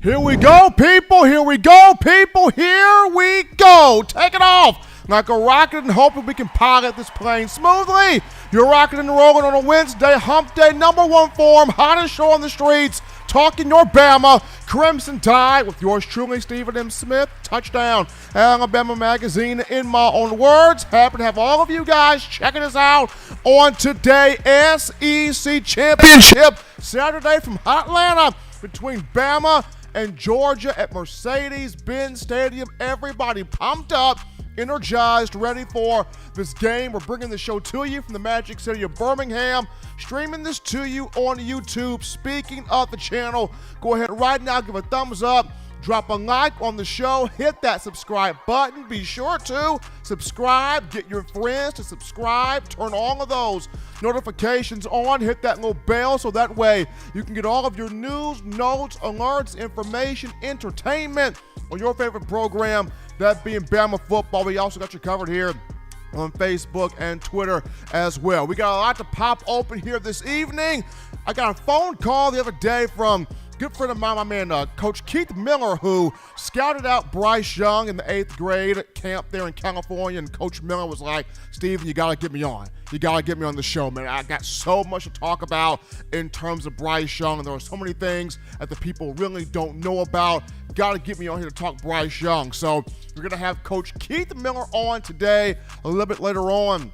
Here we go, people. Here we go, people. Here we go. Take it off like a rocket and hoping we can pilot this plane smoothly. You're rocking and rolling on a Wednesday, hump day, number one form, hottest show on the streets, talking your Bama, Crimson Tide, with yours truly, Stephen M. Smith. Touchdown, Alabama Magazine, in my own words. Happy to have all of you guys checking us out on today, SEC Championship Saturday from Atlanta between Bama and Georgia at Mercedes-Benz Stadium. Everybody pumped up, energized, ready for this game. We're bringing the show to you from the Magic City of Birmingham, streaming this to you on YouTube. Speaking of the channel, go ahead right now, give a thumbs up, drop a like on the show, hit that subscribe button. Be sure to subscribe, get your friends to subscribe, turn all of those notifications on, hit that little bell so that way you can get all of your news, notes, alerts, information, entertainment on your favorite program, that being Bama football. We also got you covered here on Facebook and Twitter as well. We got a lot to pop open here this evening. I got a phone call the other day from a good friend of mine, my man, Coach Keith Miller, who scouted out Bryce Young in the 8th grade camp there in California, and Coach Miller was like, Steven, you got to get me on. You got to get me on the show, man. I got so much to talk about in terms of Bryce Young, and there are so many things that the people really don't know about. Got to get me on here to talk Bryce Young. So we're going to have Coach Keith Miller on today a little bit later on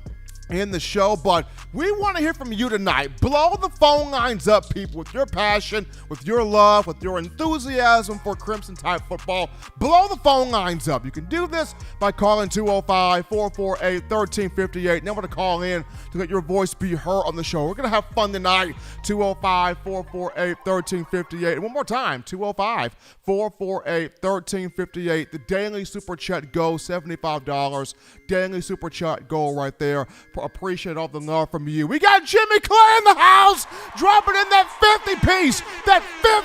in the show, but we want to hear from you tonight. Blow the phone lines up, people, with your passion, with your love, with your enthusiasm for Crimson Tide football. Blow the phone lines up. You can do this by calling 205-448-1358. Number to call in to let your voice be heard on the show. We're going to have fun tonight. 205-448-1358. And one more time, 205-448-1358. The daily super chat goes $75. Daily super chat goal right there. Appreciate all the love from you. We got Jimmy Clay in the house, dropping in that 50-piece, that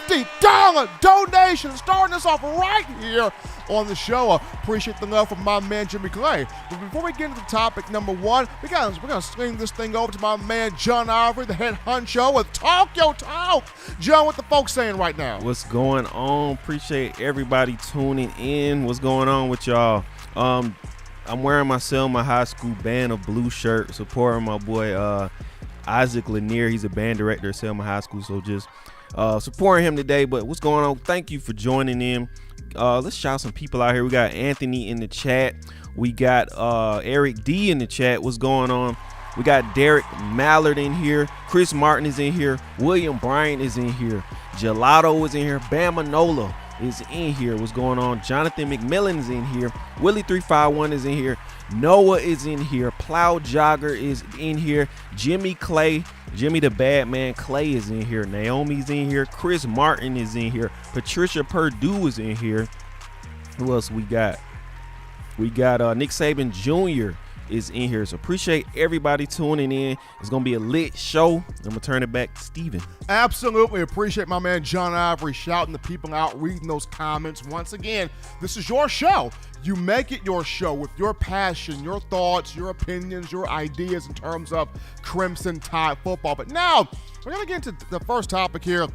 $50 donation, starting us off right here on the show. Appreciate the love from my man Jimmy Clay. But before we get into topic number one, we're gonna swing this thing over to my man John Ivory, the head honcho with Talk Yo Talk. John, what the folks saying right now? What's going on? Appreciate everybody tuning in. What's going on with y'all? I'm wearing my Selma High School band of blue shirt, supporting my boy Isaac Lanier. He's a band director at Selma High School, so just supporting him today. But what's going on? Thank you for joining in. Let's shout some people out here. We got Anthony in the chat. We got Eric D in the chat. What's going on? We got Derek Mallard in here. Chris Martin is in here. William Bryant is in here. Gelato is in here. Bama Nola is in here. What's going on? Jonathan McMillan is in here. Willie351 is in here. Noah is in here. Plow Jogger is in here. Jimmy Clay, Jimmy the Bad Man Clay is in here. Naomi's in here. Chris Martin is in here. Patricia Purdue is in here. Who else we got? We got Nick Saban Jr. is in here. So appreciate everybody tuning in. It's going to be a lit show. I'm going to turn it back to Steven. Absolutely. Appreciate my man John Ivory shouting the people out, reading those comments. Once again, this is your show. You make it your show with your passion, your thoughts, your opinions, your ideas in terms of Crimson Tide football. But now, we're going to get into the first topic here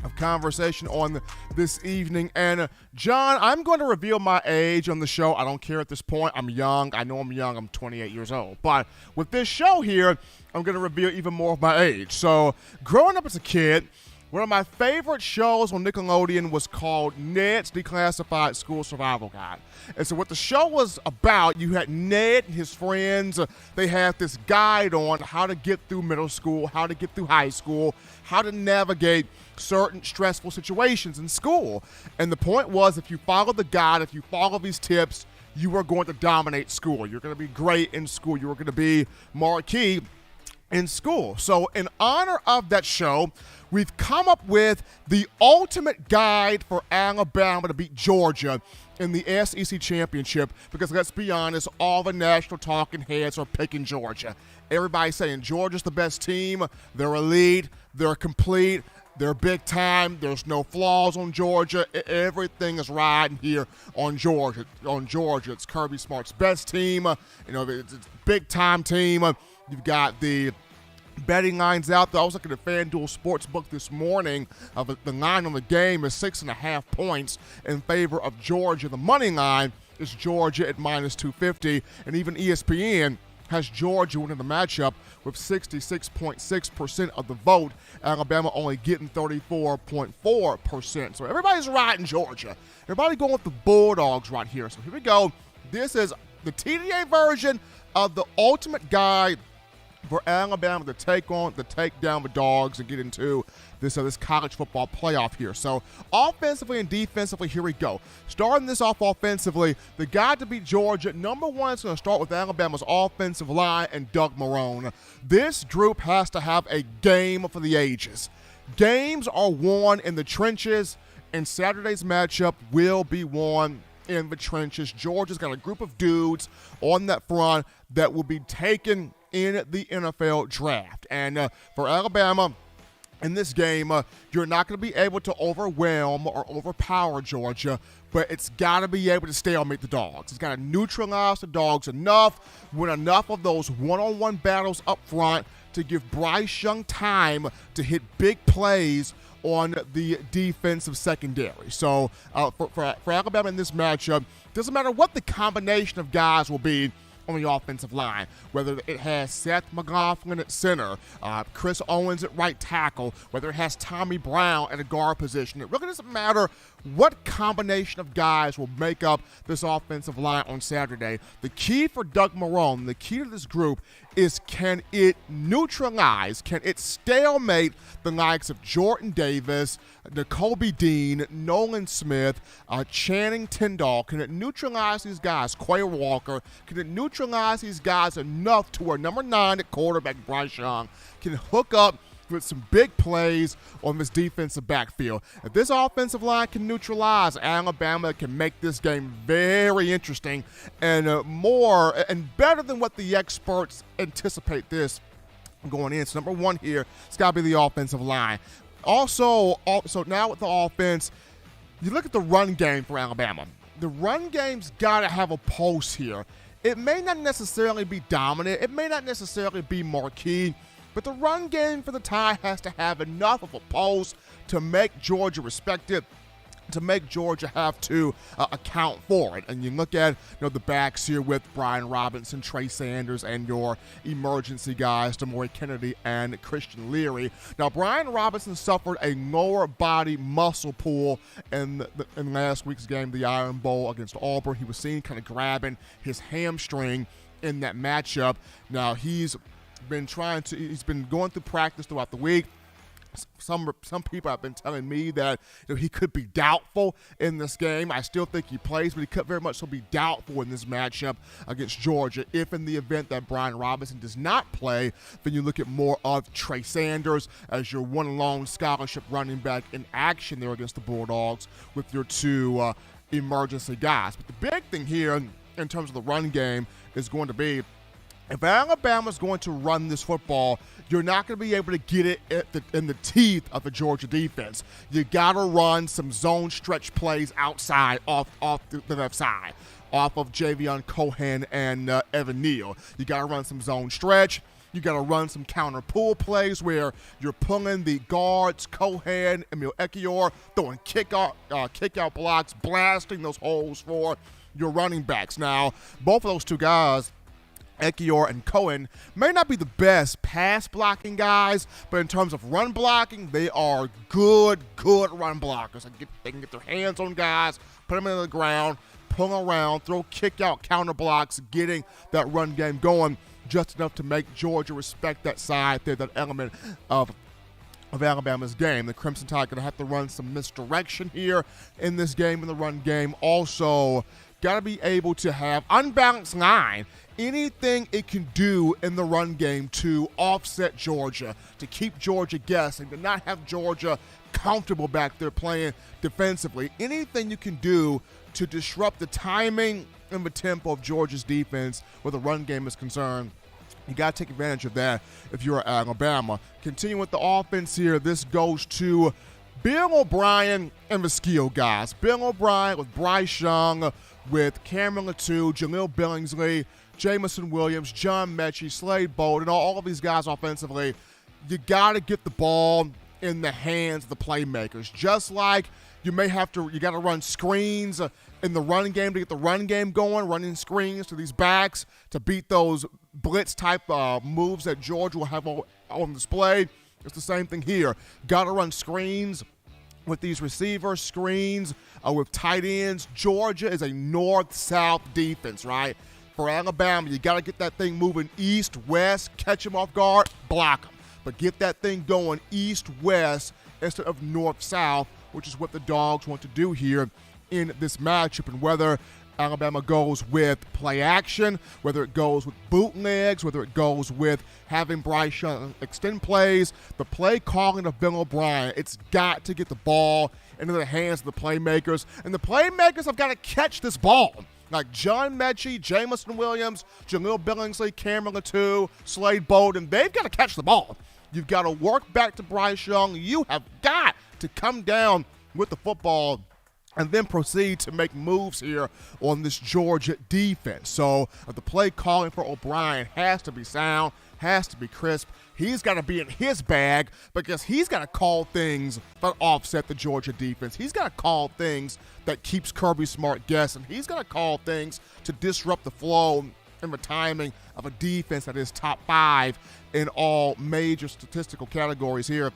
of conversation on this evening. And John, I'm going to reveal my age on the show. I don't care at this point. I'm young. I know I'm young. I'm 28 years old. But with this show here, I'm going to reveal even more of my age. So growing up as a kid, one of my favorite shows on Nickelodeon was called Ned's Declassified School Survival Guide. And so what the show was about, you had Ned and his friends. They had this guide on how to get through middle school, how to get through high school, how to navigate certain stressful situations in school. And the point was, if you follow the guide, if you follow these tips, you are going to dominate school. You're going to be great in school. You are going to be marquee in school. So in honor of that show, we've come up with the ultimate guide for Alabama to beat Georgia in the SEC Championship, because let's be honest, all the national talking heads are picking Georgia. Everybody's saying Georgia's the best team. They're elite. They're complete. They're big time. There's no flaws on Georgia. Everything is riding here on Georgia. It's Kirby Smart's best team. It's a big time team. You've got the betting lines out there. I was looking at FanDuel Sportsbook this morning. The line on the game is 6.5 points in favor of Georgia. The money line is Georgia at -250, and even ESPN has Georgia winning the matchup with 66.6% of the vote. Alabama only getting 34.4%. So everybody's riding Georgia. Everybody going with the Bulldogs right here. So here we go. This is the TDA version of the ultimate guide for Alabama to take down the Dogs and get into this college football playoff here. So offensively and defensively, here we go. Starting this off offensively, the guy to beat Georgia, number one, is going to start with Alabama's offensive line and Doug Marrone. This group has to have a game for the ages. Games are won in the trenches, and Saturday's matchup will be won in the trenches. Georgia's got a group of dudes on that front that will be taken in the NFL draft. And for Alabama, in this game, you're not going to be able to overwhelm or overpower Georgia, but it's got to be able to stalemate the Dogs. It's got to neutralize the Dogs enough, win enough of those one-on-one battles up front to give Bryce Young time to hit big plays on the defensive secondary. So for Alabama in this matchup, doesn't matter what the combination of guys will be on the offensive line, whether it has Seth McLaughlin at center, Chris Owens at right tackle, whether it has Tommy Brown at a guard position. It really doesn't matter what combination of guys will make up this offensive line on Saturday. The key for Doug Marrone, the key to this group is, can it neutralize, can it stalemate the likes of Jordan Davis, N'Kobe Dean, Nolan Smith, Channing Tindall? Can it neutralize these guys, Quay Walker? Can it neutralize these guys enough to where number 9 at quarterback, Bryce Young, can hook up with some big plays on this defensive backfield? If this offensive line can neutralize, Alabama can make this game very interesting and more and better than what the experts anticipate this going in. So number one here, it's got to be the offensive line. Also, now with the offense, you look at the run game for Alabama. The run game's got to have a pulse here. It may not necessarily be dominant. It may not necessarily be marquee. But the run game for the Tide has to have enough of a pulse to make Georgia respect it, to make Georgia have to account for it. And you look at the backs here with Brian Robinson, Trey Sanders, and your emergency guys, Demore Kennedy and Christian Leary. Now, Brian Robinson suffered a lower body muscle pull in last week's game, the Iron Bowl against Auburn. He was seen kind of grabbing his hamstring in that matchup. Now, he's been going through practice throughout the week. Some people have been telling me that he could be doubtful in this game. I still think he plays, but he could very much so be doubtful in this matchup against Georgia. If in the event that Brian Robinson does not play, then you look at more of Trey Sanders as your one lone scholarship running back in action there against the Bulldogs with your two emergency guys. But the big thing here in terms of the run game is going to be, if Alabama's going to run this football, you're not going to be able to get it in the teeth of the Georgia defense. You got to run some zone stretch plays outside, off the left side, off of Javion Cohen and Evan Neal. You got to run some zone stretch. You got to run some counter pull plays where you're pulling the guards, Cohen, Emil Ekiyor, throwing kick out blocks, blasting those holes for your running backs. Now, both of those two guys, Ekiyor and Cohen, may not be the best pass blocking guys, but in terms of run blocking, they are good run blockers. They can get their hands on guys, put them into the ground, pull around, throw kick out counter blocks, getting that run game going just enough to make Georgia respect that side there, that element of Alabama's game. The Crimson Tide going to have to run some misdirection here in this game, in the run game. Also, got to be able to have unbalanced line. Anything it can do in the run game to offset Georgia, to keep Georgia guessing, to not have Georgia comfortable back there playing defensively. Anything you can do to disrupt the timing and the tempo of Georgia's defense where the run game is concerned, you got to take advantage of that if you're Alabama. Continuing with the offense here, this goes to Bill O'Brien and the skill guys. Bill O'Brien with Bryce Young, with Cameron Latou, Jaleel Billingsley, Jamison Williams, John Mechie, Slade Bolden, all of these guys offensively, you got to get the ball in the hands of the playmakers. Just like you got to run screens in the running game to get the run game going, running screens to these backs to beat those blitz type moves that Georgia will have on display. It's the same thing here. Got to run screens with these receivers, screens with tight ends. Georgia is a north-south defense, right? For Alabama, you got to get that thing moving east-west, catch them off guard, block them. But get that thing going east-west instead of north-south, which is what the Dogs want to do here in this matchup. And whether Alabama goes with play action, whether it goes with bootlegs, whether it goes with having Bryce Young extend plays, the play calling of Bill O'Brien, it's got to get the ball into the hands of the playmakers. And the playmakers have got to catch this ball. Like John Mechie, Jamison Williams, Jaleel Billingsley, Cameron Latou, Slade Bolden, they've got to catch the ball. You've got to work back to Bryce Young. You have got to come down with the football and then proceed to make moves here on this Georgia defense. So the play calling for O'Brien has to be sound, has to be crisp. He's got to be in his bag because he's got to call things that offset the Georgia defense. He's got to call things that keeps Kirby Smart guessing. He's got to call things to disrupt the flow and the timing of a defense that is top 5 in all major statistical categories here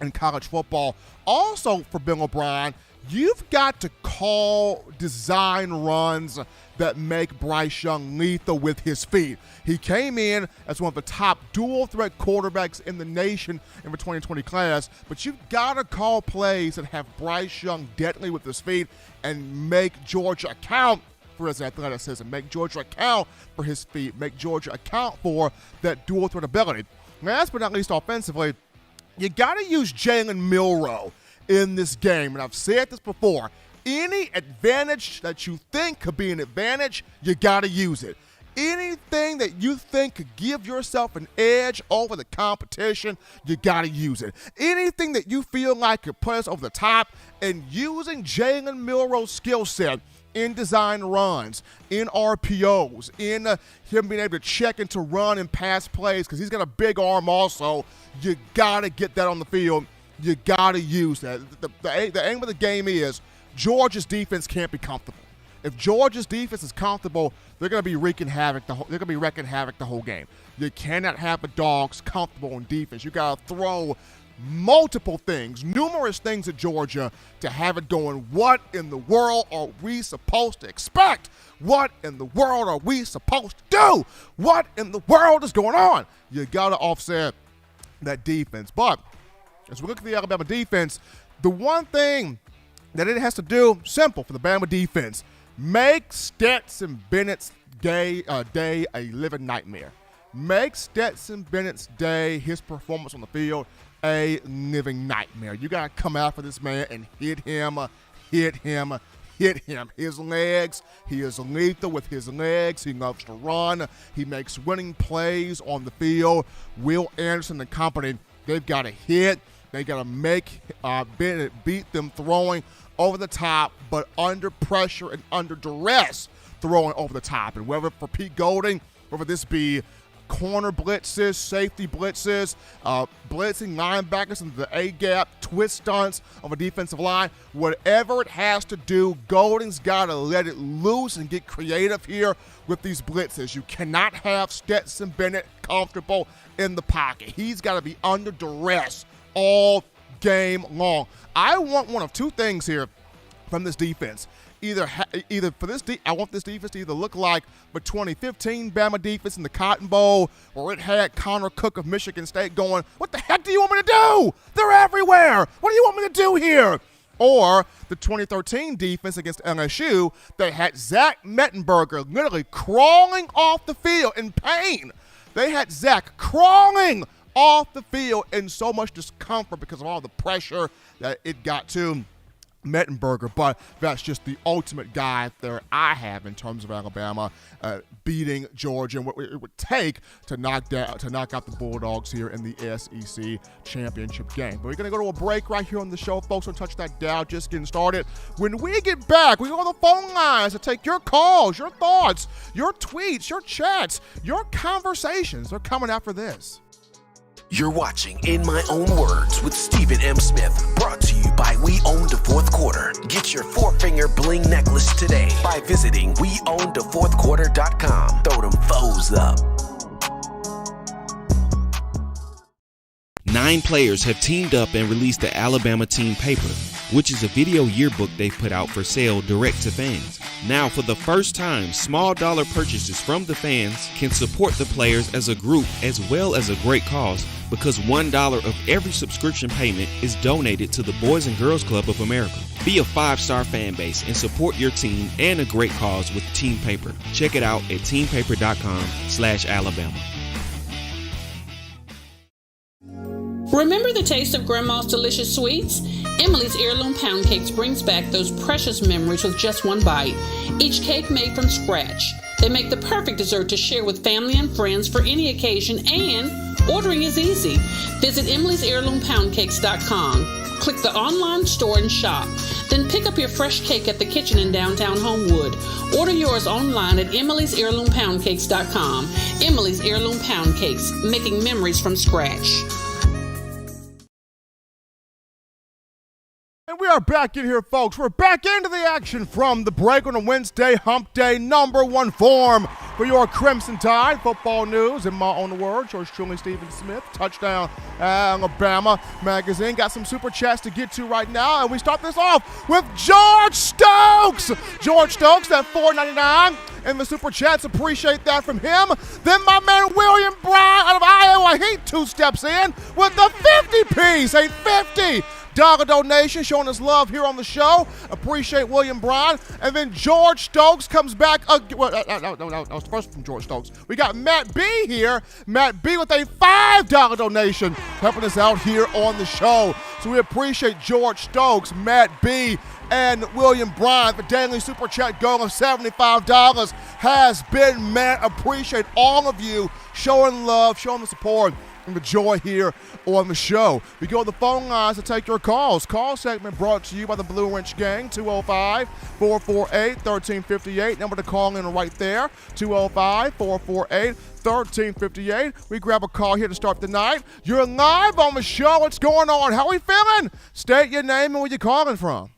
in college football. Also for Bill O'Brien, you've got to call design runs that make Bryce Young lethal with his feet. He came in as one of the top dual-threat quarterbacks in the nation in the 2020 class, but you've got to call plays that have Bryce Young deadly with his feet and make Georgia account for his athleticism, make Georgia account for his feet, make Georgia account for that dual-threat ability. Last but not least offensively, you got to use Jalen Milroe in this game. And I've said this before, any advantage that you think could be an advantage, you got to use it. Anything that you think could give yourself an edge over the competition, you got to use it. Anything that you feel like could put us over the top, and using Jalen Milroe's skill set in design runs, in RPOs, in him being able to check into run and pass plays, because he's got a big arm also, you got to get that on the field. You got to use that. The aim of the game is Georgia's defense can't be comfortable. If Georgia's defense is comfortable, they're going to be wreaking havoc. They're going to be wrecking havoc the whole game. You cannot have the Dogs comfortable on defense. You got to throw multiple things, numerous things at Georgia to have it going. What in the world are we supposed to expect? What in the world are we supposed to do? What in the world is going on? You got to offset that defense. But as we look at the Alabama defense, the one thing that it has to do, simple for the Bama defense, make Stetson Bennett's day a living nightmare. Make Stetson Bennett's day, his performance on the field, a living nightmare. You got to come after this man and hit him. His legs, he is lethal with his legs. He loves to run. He makes winning plays on the field. Will Anderson and company, they've got to hit. They got to make Bennett beat them throwing over the top, but under pressure and under duress, throwing over the top. And whether for Pete Golding, whether this be corner blitzes, safety blitzes, blitzing linebackers into the A-gap, twist stunts of a defensive line, whatever it has to do, Golding's got to let it loose and get creative here with these blitzes. You cannot have Stetson Bennett comfortable in the pocket. He's got to be under duress all game long. I want one of two things here from this defense. I want this defense to either look like the 2015 Bama defense in the Cotton Bowl, where it had Connor Cook of Michigan State going, what the heck do you want me to do? They're everywhere. What do you want me to do here? Or the 2013 defense against LSU that had Zach Mettenberger literally crawling off the field in pain. They had Zach crawling off the field in so much discomfort because of all the pressure that it got to. Mettenberger, but that's just the ultimate guy there I have in terms of Alabama beating Georgia and what it would take to knock out the Bulldogs here in the SEC championship game. But we're going to go to a break right here on the show, folks. Don't touch that dial, just getting started. When we get back, we go on the phone lines to take your calls, your thoughts, your tweets, your chats, your conversations. They're coming after this. You're watching In My Own Words with Stephen M. Smith, brought to you by We Own the Fourth Quarter. Get your four-finger bling necklace today by visiting weownthefourthquarter.com. Throw them foes up. 9 players have teamed up and released the Alabama Team Paper, which is a video yearbook they've put out for sale direct to fans. Now, for the first time, small dollar purchases from the fans can support the players as a group as well as a great cause, because $1 of every subscription payment is donated to the Boys and Girls Club of America. Be a 5-star fan base and support your team and a great cause with Team Paper. Check it out at teampaper.com/Alabama. Remember the taste of Grandma's delicious sweets? Emily's Heirloom Pound Cakes brings back those precious memories with just one bite. Each cake made from scratch. They make the perfect dessert to share with family and friends for any occasion, and ordering is easy. Visit emily'sheirloompoundcakes.com. Click the online store and shop. Then pick up your fresh cake at the kitchen in downtown Homewood. Order yours online at emily'sheirloompoundcakes.com. Emily's Heirloom Pound Cakes, making memories from scratch. And we are back in here, folks. We're back into the action from the break on a Wednesday, hump day, number 1 form for your Crimson Tide football news. In my own words, yours truly, Stephen Smith. Touchdown Alabama Magazine. Got some super chats to get to right now, and we start this off with George Stokes. George Stokes, that $4.99 in the super chats. Appreciate that from him. Then my man William Bryan out of Iowa. He 2 steps in with the 50-piece, a $50 donation, showing us love here on the show. Appreciate William Bryan. And then George Stokes comes back. No, that was the first from George Stokes. We got Matt B here. Matt B with a $5 donation, helping us out here on the show. So we appreciate George Stokes, Matt B, and William Bryan. The daily super chat goal of $75 has been met. Appreciate all of you showing love, showing the support, and the joy here on the show. We go to the phone lines to take your calls. Call segment brought to you by the Blue Wrench Gang, 205-448-1358. Number to call in right there, 205-448-1358. We grab a call here to start the night. You're live on the show. What's going on? How are we feeling? State your name and where you're calling from.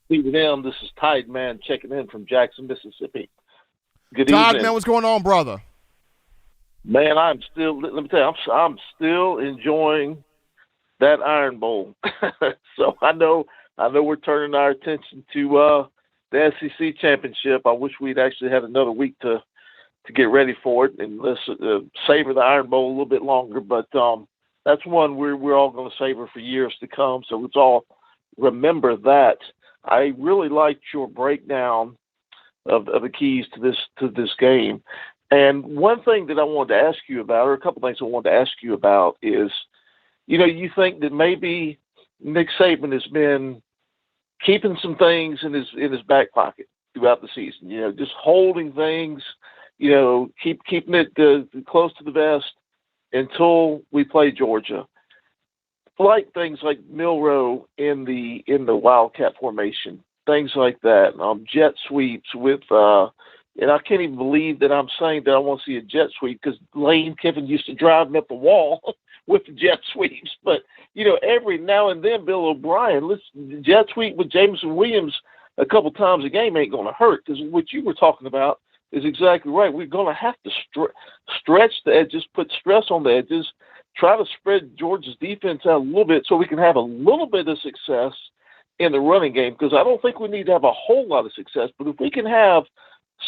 Stephen M., this is Tide Man checking in from Jackson, Mississippi. Good Tide evening. Man, what's going on, brother? Man, let me tell you, I'm still enjoying that Iron Bowl. So I know we're turning our attention to the SEC championship. I wish we'd actually had another week to get ready for it and let's savor the Iron Bowl a little bit longer. But that's one we're all going to savor for years to come. So let's all remember that. I really liked your breakdown of the keys to this game. And one thing that I wanted to ask you about, or a couple things I wanted to ask you about is, you think that maybe Nick Saban has been keeping some things in his back pocket throughout the season, just holding things, keeping it close to the vest until we play Georgia. Like things like Milroe in the Wildcat formation, things like that, jet sweeps with and I can't even believe that I'm saying that I want to see a jet sweep, because Lane Kiffin used to drive me up the wall with the jet sweeps. But, every now and then, Bill O'Brien, listen, jet sweep with Jameson Williams a couple times a game ain't going to hurt, because what you were talking about is exactly right. We're going to have to stretch the edges, put stress on the edges, try to spread Georgia's defense out a little bit so we can have a little bit of success in the running game, because I don't think we need to have a whole lot of success. But if we can have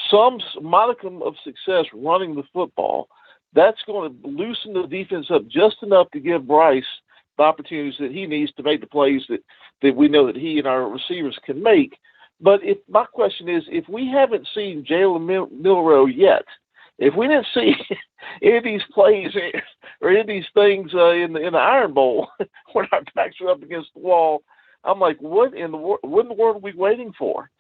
some modicum of success running the football, that's going to loosen the defense up just enough to give Bryce the opportunities that he needs to make the plays that we know that he and our receivers can make. But my question is, if we haven't seen Jalen Milroe yet, if we didn't see any of these plays or any of these things in the Iron Bowl when our backs are up against the wall, I'm like, what in the world are we waiting for?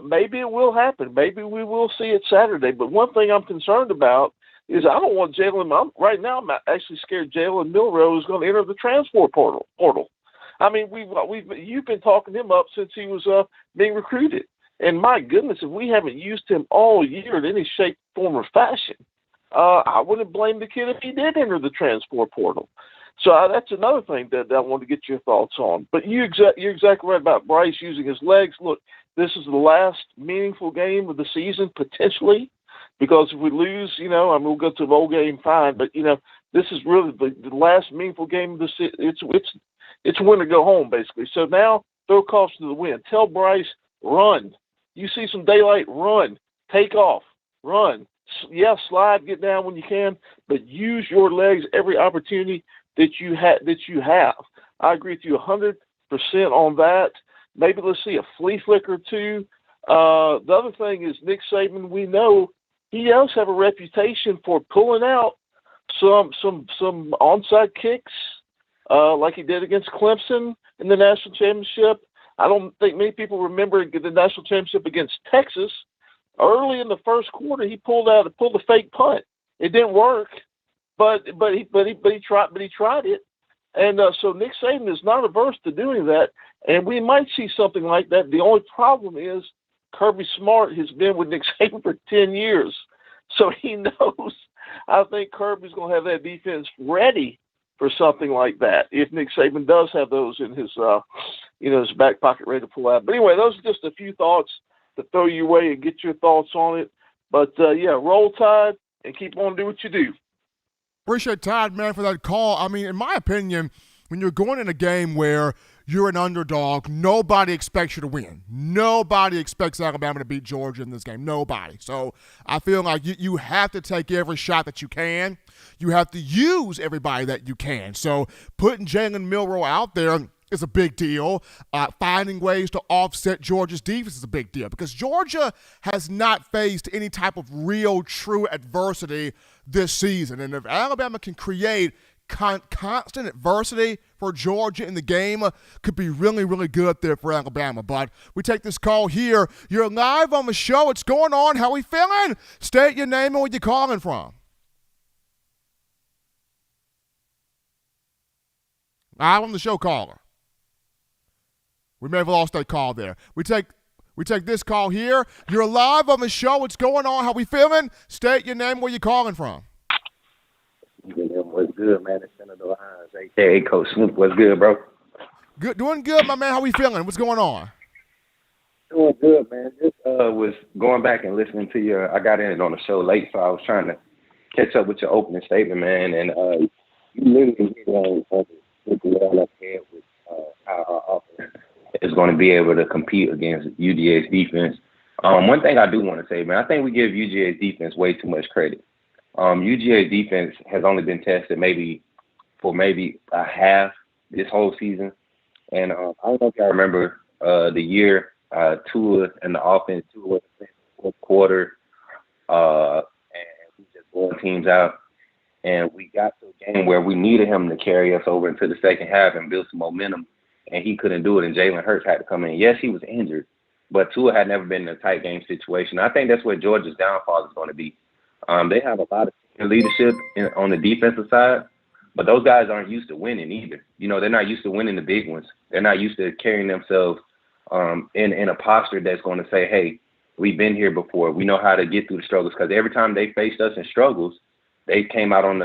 Maybe it will happen. Maybe we will see it Saturday. But one thing I'm concerned about is I don't want Jalen. Right now, I'm actually scared Jalen Milroe is going to enter the transfer portal. I mean, you've been talking him up since he was being recruited. And my goodness, if we haven't used him all year in any shape, form, or fashion, I wouldn't blame the kid if he did enter the transfer portal. So that's another thing that I want to get your thoughts on. But you're exactly right about Bryce using his legs. Look, this is the last meaningful game of the season, potentially, because if we lose, we'll go to the bowl game, fine. But, this is really the last meaningful game of the season. It's win or go home, basically. So now throw caution to the wind. Tell Bryce, run. You see some daylight, run. Take off, run. Yeah, slide, get down when you can, but use your legs every opportunity that you have. I agree with you 100% on that. Maybe let's see a flea flick or two. The other thing is Nick Saban. We know he does have a reputation for pulling out some onside kicks, like he did against Clemson in the national championship. I don't think many people remember the national championship against Texas. Early in the first quarter, he pulled a fake punt. It didn't work, but he tried it. And so Nick Saban is not averse to doing that, and we might see something like that. The only problem is Kirby Smart has been with Nick Saban for 10 years, so he knows. I think Kirby's going to have that defense ready for something like that if Nick Saban does have those in his his back pocket ready to pull out. But anyway, those are just a few thoughts to throw your way and get your thoughts on it. But roll Tide and keep on doing what you do. Appreciate Todd, man, for that call. I mean, in my opinion, when you're going in a game where you're an underdog, nobody expects you to win. Nobody expects Alabama to beat Georgia in this game. Nobody. So I feel like you have to take every shot that you can. You have to use everybody that you can. So putting Jalen Milroe out there is a big deal. Finding ways to offset Georgia's defense is a big deal because Georgia has not faced any type of real, true adversity this season. And if Alabama can create constant adversity for Georgia in the game, could be really, really good there for Alabama. But we take this call here. You're live on the show. What's going on? How we feeling? State your name and where you're calling from. Live on the show, caller. We may have lost that call there. We take this call here. You're live on the show. What's going on? How we feeling? State your name. Where you calling from? What's good, man? It's Senator Hines, a.k.a. Coach Snoop. What's good, bro? Good, doing good, my man. How we feeling? What's going on? Doing good, man. Just was going back and listening to I got in on the show late, so I was trying to catch up with your opening statement, man. And you literally hit on the nail on the head with how our offense is going to be able to compete against UGA's defense. One thing I do want to say, man, I think we give UGA's defense way too much credit. UGA's defense has only been tested for a half this whole season. And I don't know if y'all remember the year Tua and the offense, Tua was in the fourth quarter, and we just blowing teams out. And we got to a game where we needed him to carry us over into the second half and build some momentum, and he couldn't do it, and Jalen Hurts had to come in. Yes, he was injured, but Tua had never been in a tight game situation. I think that's where Georgia's downfall is going to be. They have a lot of leadership on the defensive side, but those guys aren't used to winning either. They're not used to winning the big ones. They're not used to carrying themselves in a posture that's going to say, hey, we've been here before. We know how to get through the struggles, because every time they faced us in struggles, they came out in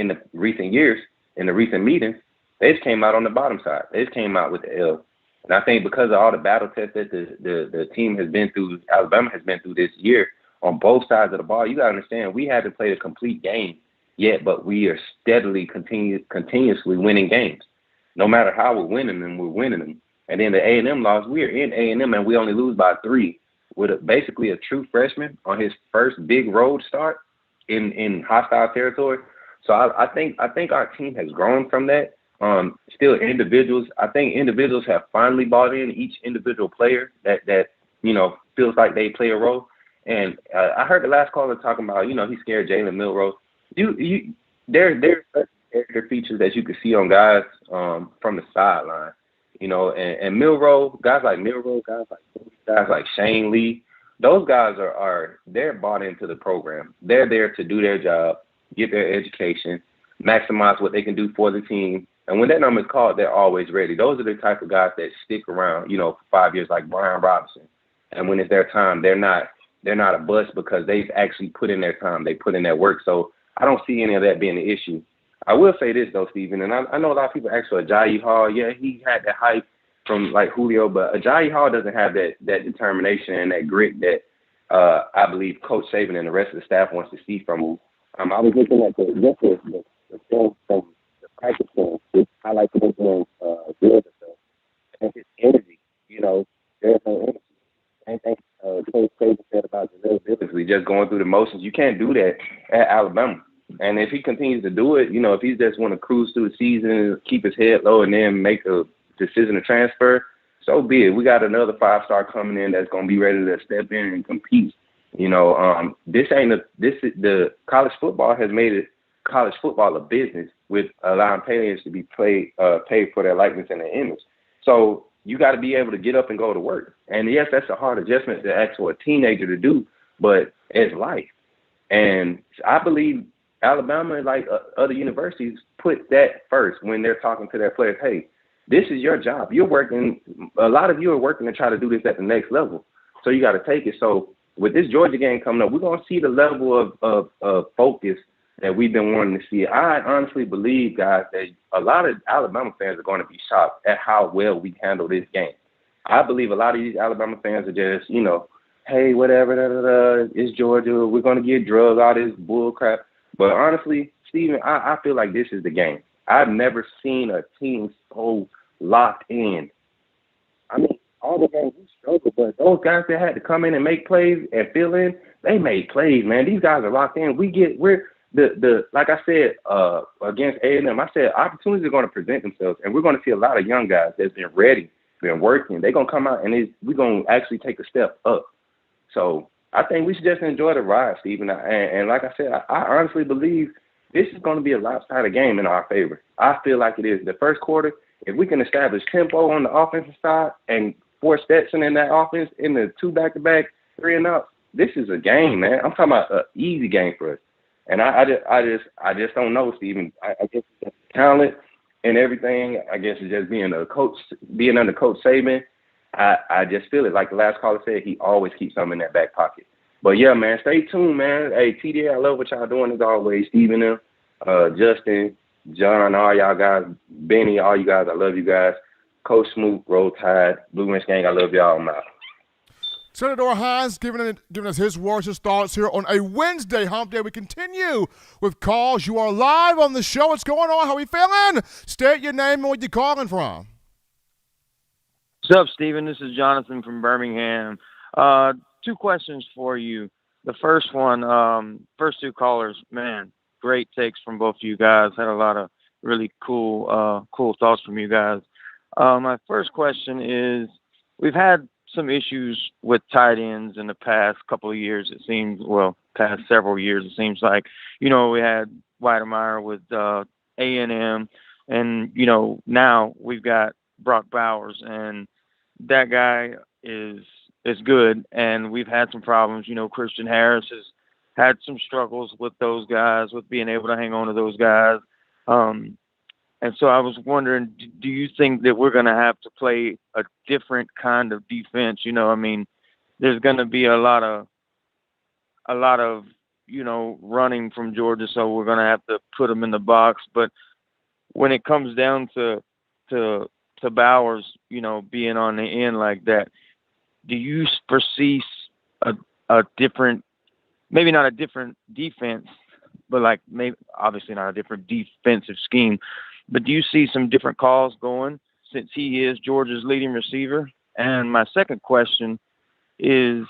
the recent years, in the recent meetings, they just came out on the bottom side. They just came out with the L. And I think because of all the battle tests that the team has been through, Alabama has been through this year on both sides of the ball, you got to understand we had to play a complete game yet, but we are steadily, continuously winning games. No matter how we're winning them, we're winning them. And then the A&M loss, we are in A&M and we only lose by 3 with basically a true freshman on his first big road start in hostile territory. So I think our team has grown from that. Still individuals, I think individuals have finally bought in, each individual player that feels like they play a role. And I heard the last caller talking about, he scared Jalen Milroe. There's character features that you can see on guys from the sideline. and Milrow, guys like Shane Lee, those guys they're bought into the program. They're there to do their job, get their education, maximize what they can do for the team. And when that number is called, they're always ready. Those are the type of guys that stick around, for 5 years, like Brian Robinson. And when it's their time, they're not a bust because they've actually put in their time. They put in their work. So I don't see any of that being an issue. I will say this, though, Stephen, and I know a lot of people ask for Ajayi Hall. Yeah, he had that hype from, like, Julio, but Ajayi Hall doesn't have that determination and that grit that I believe Coach Saban and the rest of the staff wants to see from him. I was looking at the film from the practice film, which I like to look at Georgia stuff, and his energy, there's no energy. Same thing Coach Saban said about the just going through the motions. You can't do that at Alabama. And if he continues to do it, if he just want to cruise through the season, keep his head low, and then make a decision to transfer, so be it. We got another 5-star coming in that's going to be ready to step in and compete. The college football has made it college football a business with allowing players to be paid for their likeness and their image. So you got to be able to get up and go to work. And yes, that's a hard adjustment to ask for a teenager to do, but it's life. And I believe Alabama, like other universities, put that first when they're talking to their players. Hey, this is your job. You're working. A lot of you are working to try to do this at the next level. So you got to take it. So with this Georgia game coming up, we're going to see the level of focus that we've been wanting to see. I honestly believe, guys, that a lot of Alabama fans are going to be shocked at how well we handle this game. I believe a lot of these Alabama fans are just, hey, whatever, it's Georgia. We're going to get drugs, all this bull crap. But honestly, Steven, I feel like this is the game. I've never seen a team so locked in. I mean, all the games we struggled, but those guys that had to come in and make plays and fill in, they made plays, man. These guys are locked in. We're like I said, against A&M, I said opportunities are going to present themselves, and we're going to see a lot of young guys that's been ready, been working. They're going to come out, and we're going to actually take a step up. So I think we should just enjoy the ride, Stephen. And like I said, I honestly believe this is going to be a lopsided game in our favor. I feel like it is. The first quarter, if we can establish tempo on the offensive side and force Stetson in that offense in the 2 back-to-back, 3 and up, this is a game, man. I'm talking about an easy game for us. And I just don't know, Stephen. I guess it's talent and everything. I guess it's just being under Coach Saban. I just feel it. Like the last caller said, he always keeps something in that back pocket. But yeah, man, stay tuned, man. Hey, TD, I love what y'all doing as always. Stephen, Justin, John, all y'all guys, Benny, all you guys, I love you guys. Coach Smoot, Roll Tide, Blue Ridge Gang, I love y'all. I'm out. Senator Hines giving us his words, his thoughts here on a Wednesday hump day. We continue with calls. You are live on the show. What's going on? How are we feeling? State your name and where you're calling from. What's up, Stephen? This is Jonathan from Birmingham. 2 questions for you. The first one, first 2 callers, man, great takes from both of you guys. Had a lot of really cool thoughts from you guys. My first question is, we've had some issues with tight ends in the past couple of years, it seems. Well, past several years, it seems like. We had Weidemeyer with A&M, and, now we've got Brock Bowers, and that guy is good, and we've had some problems. Christian Harris has had some struggles with those guys, with being able to hang on to those guys. And so I was wondering, do you think that we're going to have to play a different kind of defense? There's going to be a lot of running from Georgia, so we're going to have to put them in the box. But when it comes down to Bowers, being on the end like that, do you foresee a different, maybe not a different defense, but maybe obviously not a different defensive scheme, but do you see some different calls going since he is Georgia's leading receiver? And my second question is,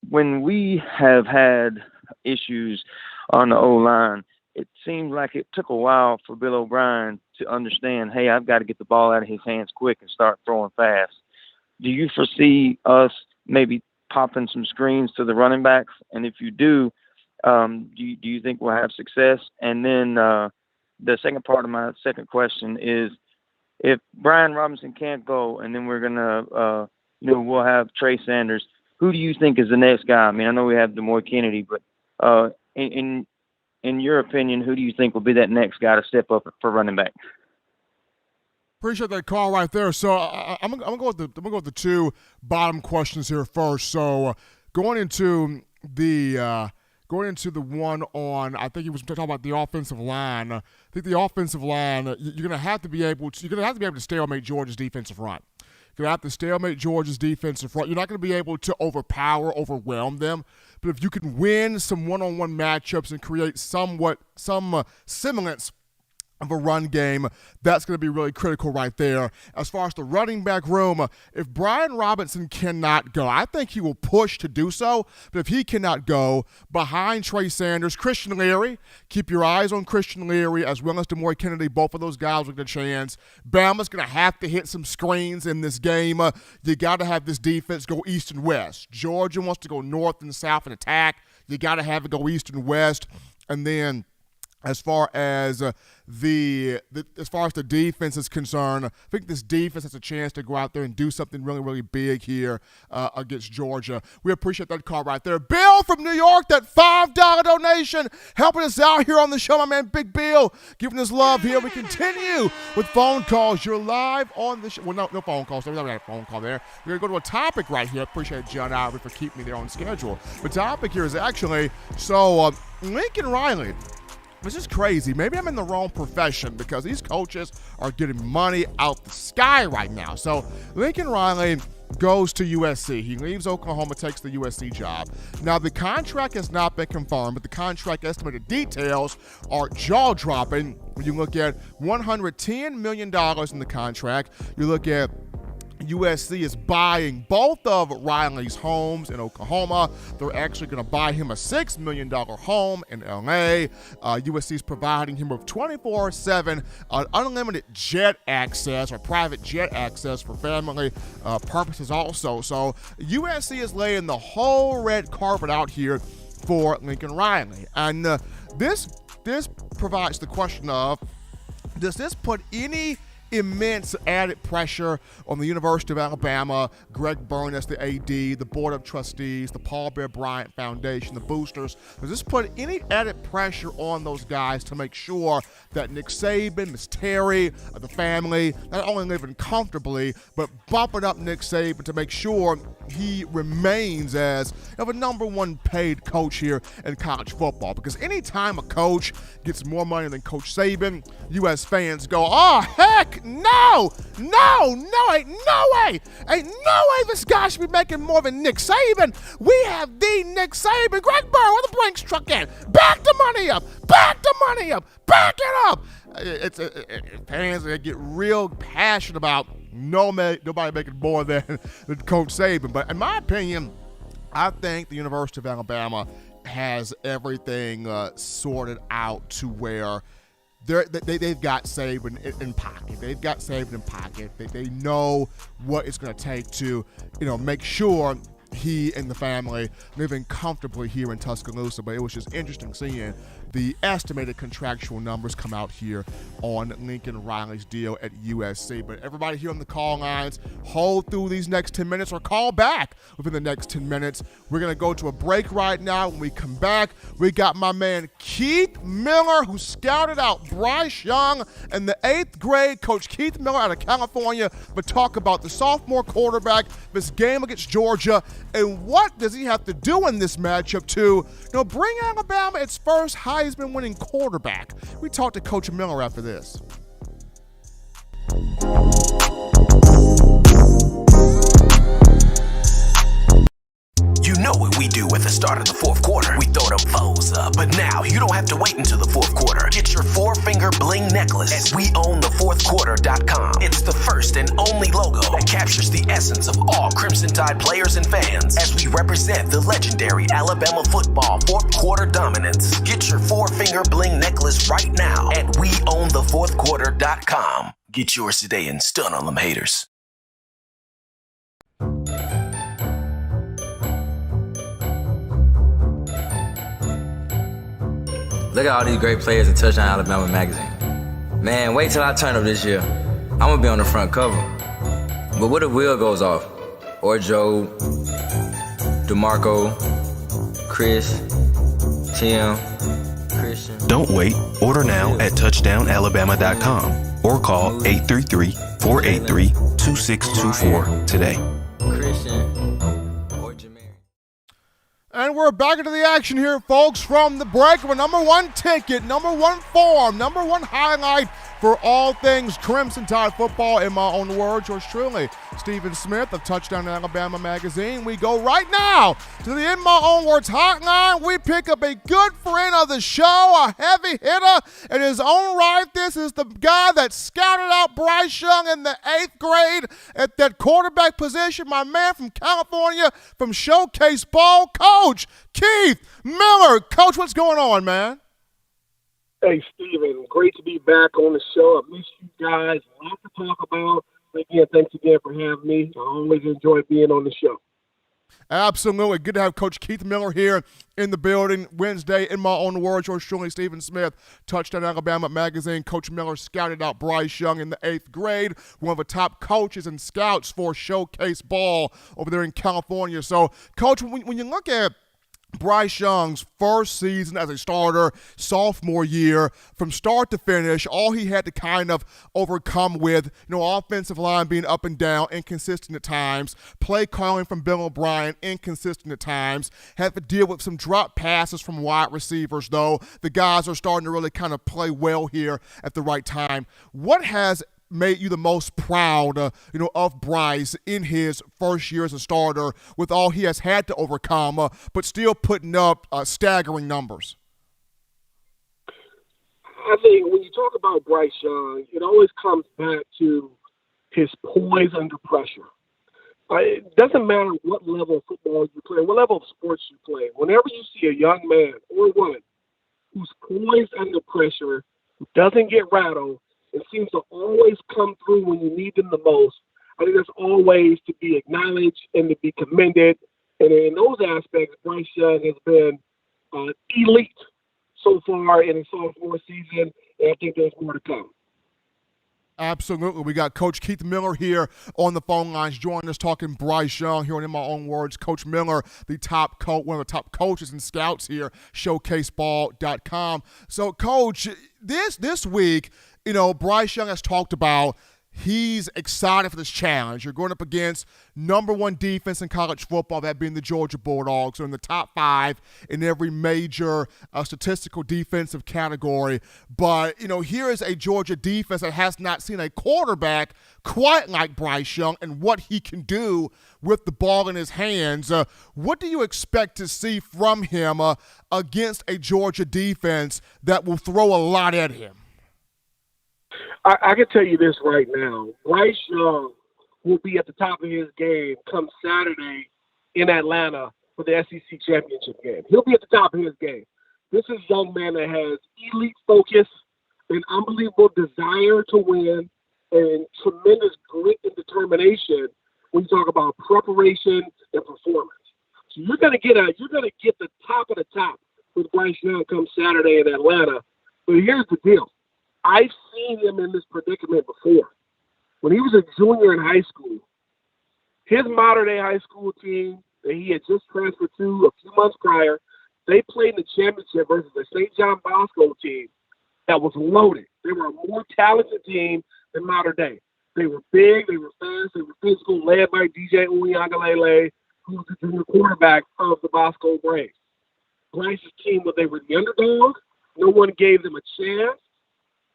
when we have had issues on the O-line, it seemed like it took a while for Bill O'Brien to understand, hey, I've got to get the ball out of his hands quick and start throwing fast. Do you foresee us maybe popping some screens to the running backs? And if you do you think we'll have success? And then the second part of my second question is, if Brian Robinson can't go, and then we're gonna, we'll have Trey Sanders, who do you think is the next guy? I mean, I know we have DeMoy Kennedy, but in your opinion, who do you think will be that next guy to step up for running back? Appreciate that call right there. So I'm gonna go with the two bottom questions here first. So going into the one on, I think he was talking about the offensive line. I think the offensive line, you're gonna have to be able to stalemate Georgia's defensive front. You're going to have to stalemate Georgia's defensive front. You're not going to be able to overwhelm them. But if you can win some one-on-one matchups and create some semblance of a run game, that's going to be really critical right there. As far as the running back room, if Brian Robinson cannot go, I think he will push to do so, but if he cannot go, behind Trey Sanders, Christian Leary, keep your eyes on Christian Leary as well as DeMoy Kennedy. Both of those guys will get a chance. Bama's going to have to hit some screens in this game. You got to have this defense go east and west. Georgia wants to go north and south and attack. You got to have it go east and west. And then as far as the defense is concerned, I think this defense has a chance to go out there and do something really, really big here against Georgia. We appreciate that call right there. Bill from New York, that $5 donation, helping us out here on the show. My man, Big Bill, giving us love here. We continue with phone calls. You're live on the show. Well, no phone calls. We never had a phone call there. We're going to go to a topic right here. Appreciate John Ivory for keeping me there on schedule. The topic here is actually, Lincoln Riley. This is crazy. Maybe I'm in the wrong profession because these coaches are getting money out the sky right now. So Lincoln Riley goes to USC. He leaves Oklahoma, takes the USC job. Now, the contract has not been confirmed, but the contract estimated details are jaw-dropping. When you look at $110 million in the contract, you look at USC is buying both of Riley's homes in Oklahoma. They're actually going to buy him a $6 million home in LA. USC is providing him with 24/7 unlimited jet access or private jet access for family purposes also. So USC is laying the whole red carpet out here for Lincoln Riley. And this provides the question of, does this put any immense added pressure on the University of Alabama, Greg Byrne as the AD, the Board of Trustees, the Paul Bear Bryant Foundation, the boosters? Does this put any added pressure on those guys to make sure that Nick Saban, Miss Terry, the family, not only living comfortably, but bumping up Nick Saban to make sure he remains as a number one paid coach here in college football? Because anytime a coach gets more money than Coach Saban, U.S. fans go, oh, heck no, ain't no way this guy should be making more than Nick Saban. We have the Nick Saban. Greg Byrne, where the Brinks truck at? Back the money up, back it up. Fans that get real passionate about nobody making more than Coach Saban. But in my opinion, I think the University of Alabama has everything sorted out to where they've got Saban in pocket. They've got Saban in pocket. They know what it's going to take to, make sure he and the family living comfortably here in Tuscaloosa. But it was just interesting seeing the estimated contractual numbers come out here on Lincoln Riley's deal at USC. But everybody here on the call lines, hold through these next 10 minutes or call back within the next 10 minutes. We're going to go to a break right now. When we come back, we got my man Keith Miller, who scouted out Bryce Young in the 8th grade. Coach Keith Miller out of California, but talk about the sophomore quarterback, this game against Georgia, and what does he have to do in this matchup to bring Alabama its first Heisman winning quarterback. We talked to Coach Miller after this. You know what we do at the start of the fourth quarter. We throw them foes up. But now you don't have to wait until the fourth quarter. Get your 4-finger bling necklace at weownthefourthquarter.com. It's the first and only logo that captures the essence of all Crimson Tide players and fans as we represent the legendary Alabama football fourth quarter dominance. Get your 4-finger bling necklace right now at weownthefourthquarter.com. Get yours today and stun on them haters. Look at all these great players in Touchdown Alabama magazine. Man, wait till I turn up this year. I'm gonna be on the front cover. But what if Will goes off? Or Joe, DeMarco, Chris, Tim, Christian. Don't wait. Order now at touchdownalabama.com or call 833-483-2624 today. Christian or Jameer. And we're back into the action here, folks, from the break. Our number one ticket, number one form, number one highlight for all things Crimson Tide football, in my own words, yours truly, Stephen Smith of Touchdown Alabama magazine. We go right now to the In My Own Words hotline. We pick up a good friend of the show, a heavy hitter in his own right. This is the guy that scouted out Bryce Young in the 8th grade at that quarterback position, my man from California, from Showcase Ball, Coach Keith Miller. Coach, what's going on, man? Hey, Steven, great to be back on the show. I miss you guys. A lot to talk about. Again, thanks again for having me. I always enjoy being on the show. Absolutely. Good to have Coach Keith Miller here in the building. Wednesday, in my own words, yours truly, Stephen Smith, Touchdown Alabama magazine. Coach Miller scouted out Bryce Young in the 8th grade, one of the top coaches and scouts for Showcase Ball over there in California. So, Coach, when you look at Bryce Young's first season as a starter, sophomore year, from start to finish, all he had to kind of overcome with, offensive line being up and down, inconsistent at times, play calling from Bill O'Brien, inconsistent at times, had to deal with some drop passes from wide receivers, though. The guys are starting to really kind of play well here at the right time. What has made you the most proud, of Bryce in his first year as a starter, with all he has had to overcome, but still putting up staggering numbers? I think when you talk about Bryce Young, it always comes back to his poise under pressure. It doesn't matter what level of football you play, what level of sports you play. Whenever you see a young man or woman who's poised under pressure, who doesn't get rattled, and seems to always come through when you need them the most, I think that's always to be acknowledged and to be commended. And in those aspects, Bryce Young has been elite so far in his sophomore season, and I think there's more to come. Absolutely. We got Coach Keith Miller here on the phone lines, joining us talking Bryce Young here on In My Own Words. Coach Miller, the top coach, one of the top coaches and scouts here, showcaseball.com. So, Coach, this week, Bryce Young has talked about he's excited for this challenge. You're going up against number one defense in college football, that being the Georgia Bulldogs. They're in the top 5 in every major statistical defensive category. But, here is a Georgia defense that has not seen a quarterback quite like Bryce Young and what he can do with the ball in his hands. What do you expect to see from him against a Georgia defense that will throw a lot at him? I can tell you this right now. Bryce Young will be at the top of his game come Saturday in Atlanta for the SEC championship game. He'll be at the top of his game. This is a young man that has elite focus, an unbelievable desire to win, and tremendous grit and determination when you talk about preparation and performance. So you're going to get the top of the top with Bryce Young come Saturday in Atlanta. But here's the deal. I've seen him in this predicament before. When he was a junior in high school, his modern-day high school team that he had just transferred to a few months prior, they played in the championship versus a St. John Bosco team that was loaded. They were a more talented team than modern day. They were big, they were fast, they were physical, led by DJ Uiagalelei, who was the junior quarterback of the Bosco Braves. Bryce's team, they were the underdog. No one gave them a chance.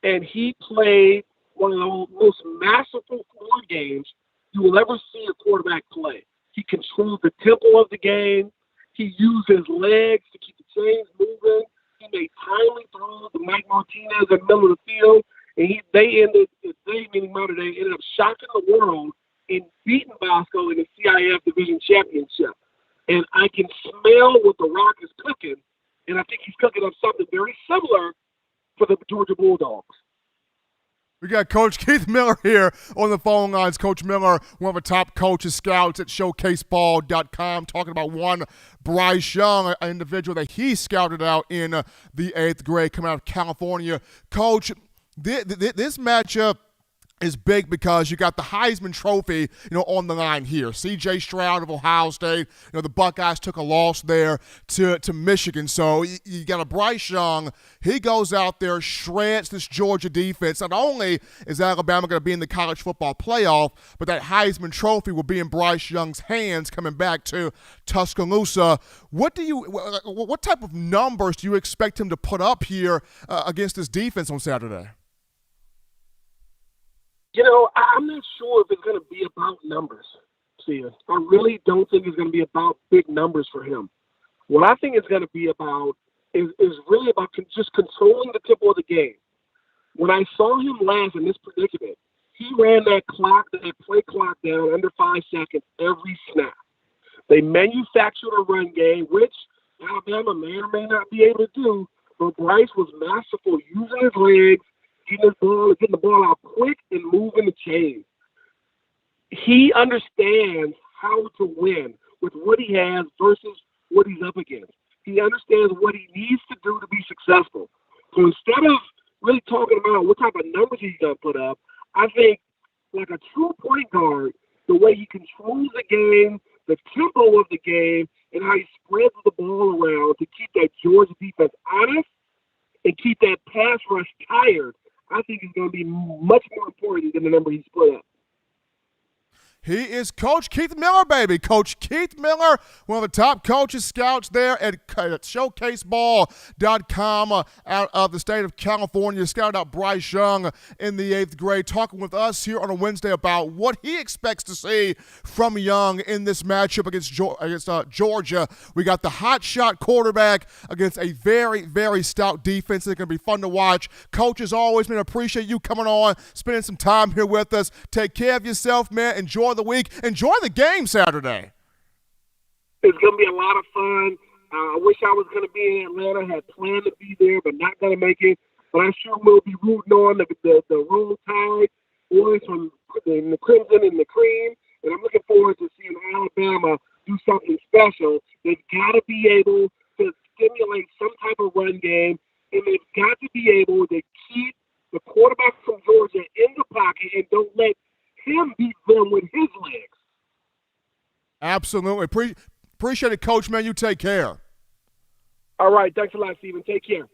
And he played one of the most masterful floor games you will ever see a quarterback play. He controlled the tempo of the game. He used his legs to keep the chains moving. He made timely throws to Mike Martinez in the middle of the field. And they, meaning modern day, ended up shocking the world and beating Bosco in the CIF Division Championship. And I can smell what The Rock is cooking, and I think he's cooking up something very similar for the Georgia Bulldogs. We got Coach Keith Miller here on the phone lines. Coach Miller, one of the top coaches, scouts at showcaseball.com, talking about one Bryce Young, an individual that he scouted out in the 8th grade coming out of California. Coach, This matchup is big because you got the Heisman Trophy, on the line here. C.J. Stroud of Ohio State, the Buckeyes took a loss there to Michigan. So you got a Bryce Young. He goes out there, shreds this Georgia defense. Not only is Alabama going to be in the college football playoff, but that Heisman Trophy will be in Bryce Young's hands coming back to Tuscaloosa. What type of numbers do you expect him to put up here against this defense on Saturday? I'm not sure if it's going to be about numbers, Sia. I really don't think it's going to be about big numbers for him. What I think it's going to be about is really about just controlling the tempo of the game. When I saw him last in this predicament, he ran that play clock down under 5 seconds every snap. They manufactured a run game, which Alabama may or may not be able to do, but Bryce was masterful using his legs, getting the ball out quick and moving the chains. He understands how to win with what he has versus what he's up against. He understands what he needs to do to be successful. So instead of really talking about what type of numbers he's going to put up, I think like a true point guard, the way he controls the game, the tempo of the game, and how he spreads the ball around to keep that Georgia defense honest and keep that pass rush tired, I think is going to be much more important than the number he's put up. He is Coach Keith Miller, baby. Coach Keith Miller, one of the top coaches, scouts there at showcaseball.com out of the state of California. Scouted out Bryce Young in the 8th grade, talking with us here on a Wednesday about what he expects to see from Young in this matchup against Georgia. We got the hot shot quarterback against a very, very stout defense. It's going to be fun to watch. Coach, as always, man, appreciate you coming on, spending some time here with us. Take care of yourself, man. Enjoy the week. Enjoy the game Saturday. It's going to be a lot of fun. I wish I was going to be in Atlanta. Had planned to be there, but not going to make it. But I sure will be rooting on the Roll Tide boys from the Crimson and the Cream. And I'm looking forward to seeing Alabama do something special. They've got to be able to stimulate some type of run game, and they've got to be able to keep the quarterback from Georgia in the pocket and don't let him beat them with his legs. Absolutely. Appreciate it, Coach, man. You take care. All right. Thanks a lot, Stephen. Take care.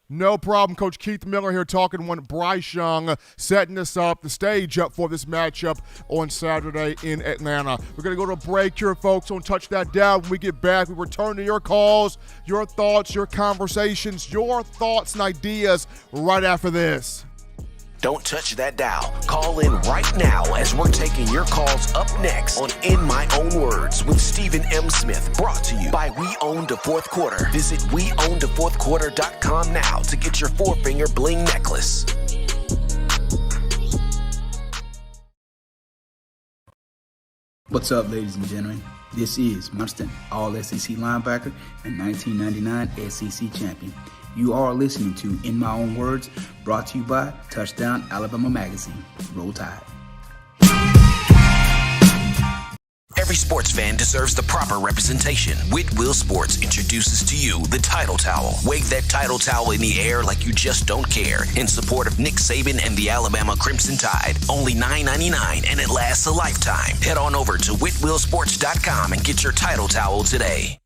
No problem. Coach Keith Miller here talking with Bryce Young, setting us up, the stage up for this matchup on Saturday in Atlanta. We're going to go to a break here, folks. Don't touch that down. When we get back, we return to your calls, your thoughts, your conversations, your thoughts and ideas right after this. Don't touch that dial. Call in right now as we're taking your calls up next on In My Own Words with Stephen M. Smith. Brought to you by We Own the Fourth Quarter. Visit weownthefourthquarter.com now to get your 4-finger bling necklace. What's up, ladies and gentlemen? This is Munston, All-SEC linebacker and 1999 SEC champion. You are listening to In My Own Words, brought to you by Touchdown Alabama Magazine. Roll Tide. Every sports fan deserves the proper representation. Whitwell Sports introduces to you the Title Towel. Wave that Title Towel in the air like you just don't care in support of Nick Saban and the Alabama Crimson Tide. Only $9.99 and it lasts a lifetime. Head on over to whitwellsports.com and get your Title Towel today.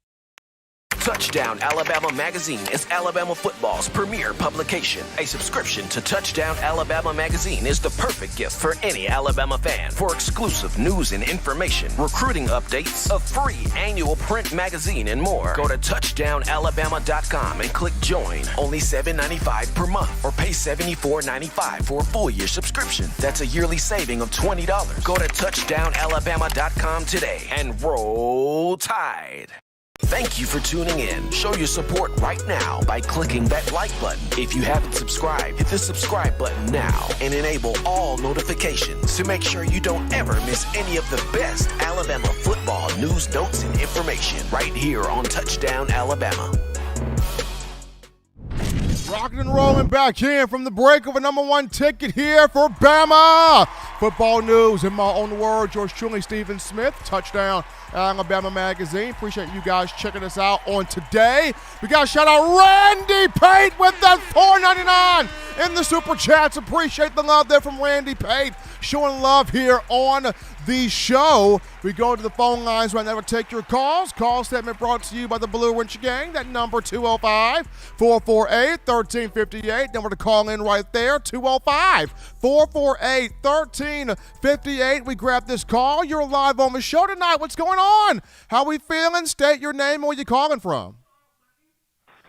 Touchdown Alabama Magazine is Alabama football's premier publication. A subscription to Touchdown Alabama Magazine is the perfect gift for any Alabama fan. For exclusive news and information, recruiting updates, a free annual print magazine, and more, go to touchdownalabama.com and click join. Only $7.95 per month or pay $74.95 for a full year subscription. That's a yearly saving of $20. Go to touchdownalabama.com today and roll Tide. Thank you for tuning in. Show your support right now by clicking that like button. If you haven't subscribed, hit the subscribe button now and enable all notifications to make sure you don't ever miss any of the best Alabama football news, notes, and information right here on Touchdown Alabama. Rocking and rolling back in from the break of a #1 ticket here for Bama. Football news in my own words, yours truly, Stephen Smith. Touchdown, Alabama Magazine. Appreciate you guys checking us out on today. We got to shout out Randy Pate with that $4.99 in the Super Chats. Appreciate the love there from Randy Pate. Showing love here on the show. We go to the phone lines right now to take your calls. Call statement brought to you by the Blue Ridge Gang. That number 205-448-1358. Number to call in right there, 205-448-1358. We grab this call. You're live on the show tonight. What's going on? How we feeling? State your name and where you calling from.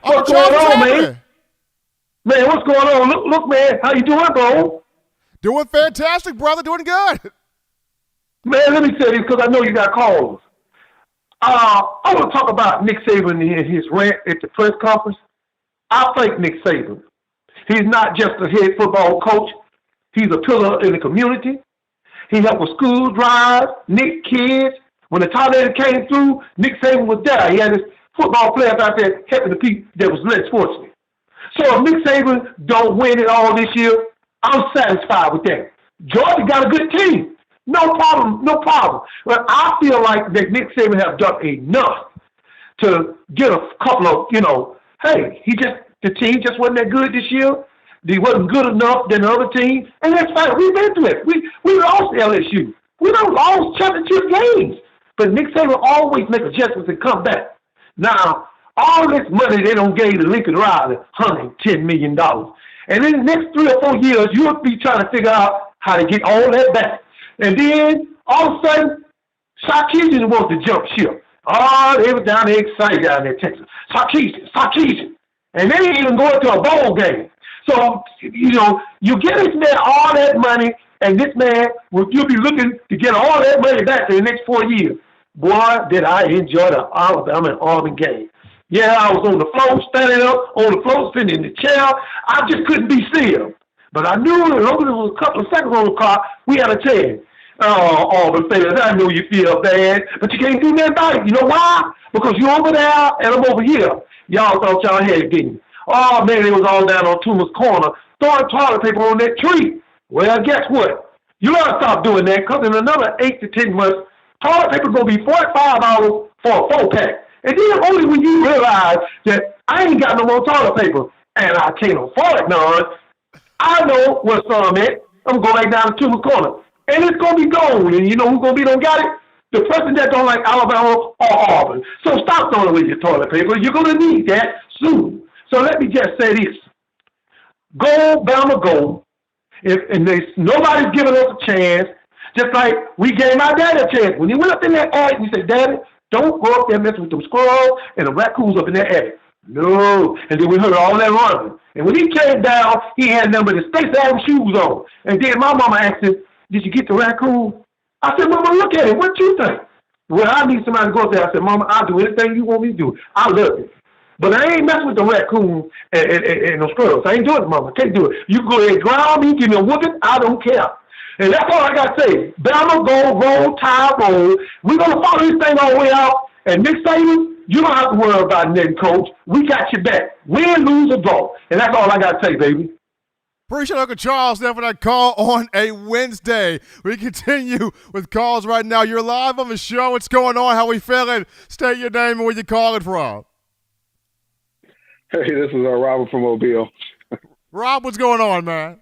What's going on, man? Man, what's going on? Look, man, how you doing, bro? Doing fantastic, brother. Doing good. Man, let me say this because I know you got calls. I want to talk about Nick Saban and his rant at the press conference. I thank Nick Saban. He's not just a head football coach. He's a pillar in the community. He helped with school drives, Nick kids. When the tornado came through, Nick Saban was there. He had his football players out there helping the people that was less fortunate. So if Nick Saban don't win it all this year, I'm satisfied with that. Georgia got a good team. No problem. But I feel like that Nick Saban have done enough to get a couple of, hey, the team just wasn't that good this year. They wasn't good enough than the other team. And that's fine. We've been through it. We lost LSU. We done lost championship games. But Nick Saban always make adjustments and come back. Now, all this money they don't gave to Lincoln Riley, $110 million. And in the next 3 or 4 years, you'll be trying to figure out how to get all that back. And then, all of a sudden, Sarkisian wants to jump ship. Oh, they were down there excited down there in Texas. Sarkisian. And they ain't even going to a bowl game. So, you get this man all that money, and this man, you'll be looking to get all that money back in the next 4 years. Boy, did I enjoy the Alabama and Auburn game. Yeah, I was on the floor, standing up, on the floor, sitting in the chair. I just couldn't be still. But I knew as long as it was a couple of seconds on the clock, we had a chance. Oh, Auburn fans, I know you feel bad, but you can't do nothing about it. You know why? Because you're over there and I'm over here. Y'all thought y'all had it, didn't you? Oh, man, it was all down on Toomer's Corner, throwing toilet paper on that tree. Well, guess what? You got to stop doing that because in another 8 to 10 months, toilet paper is going to be $45 for a 4-pack. And then only when you realize that I ain't got no more toilet paper and I can't afford it none, I know where some at. I'm going to go right down to Toomer's Corner. And it's going to be gone. And you know who's going to be don't got it? The person that don't like Alabama or Auburn. So stop throwing away your toilet paper. You're going to need that soon. So let me just say this. Go, Bama, go. Nobody's giving us a chance, just like we gave my daddy a chance. When he went up in that attic, we said, Daddy, don't go up there messing with them squirrels and the raccoons up in that attic. No. And then we heard all that running. And when he came down, he had nothing but his Stacey Adams shoes on. And then my mama asked him, did you get the raccoon? I said, Mama, look at it. What you think? Well, I need somebody to go up there. I said, Mama, I'll do anything you want me to do. I love it. But I ain't messing with the raccoon and the squirrels. I ain't doing it, Mama. Can't do it. You can go ahead and drown me, give me a whooping. I don't care. And that's all I got to say. Bama, go, roll, tide, roll. We're going to follow this thing all the way out. And Nick Saban, you don't have to worry about netting, coach. We got your back. Win, lose, or draw. And that's all I got to say, baby. Appreciate Uncle Charles there for that call on a Wednesday. We continue with calls right now. You're live on the show. What's going on? How we feeling? State your name and where you calling from. Hey, this is Robert from Mobile. Rob, what's going on, man?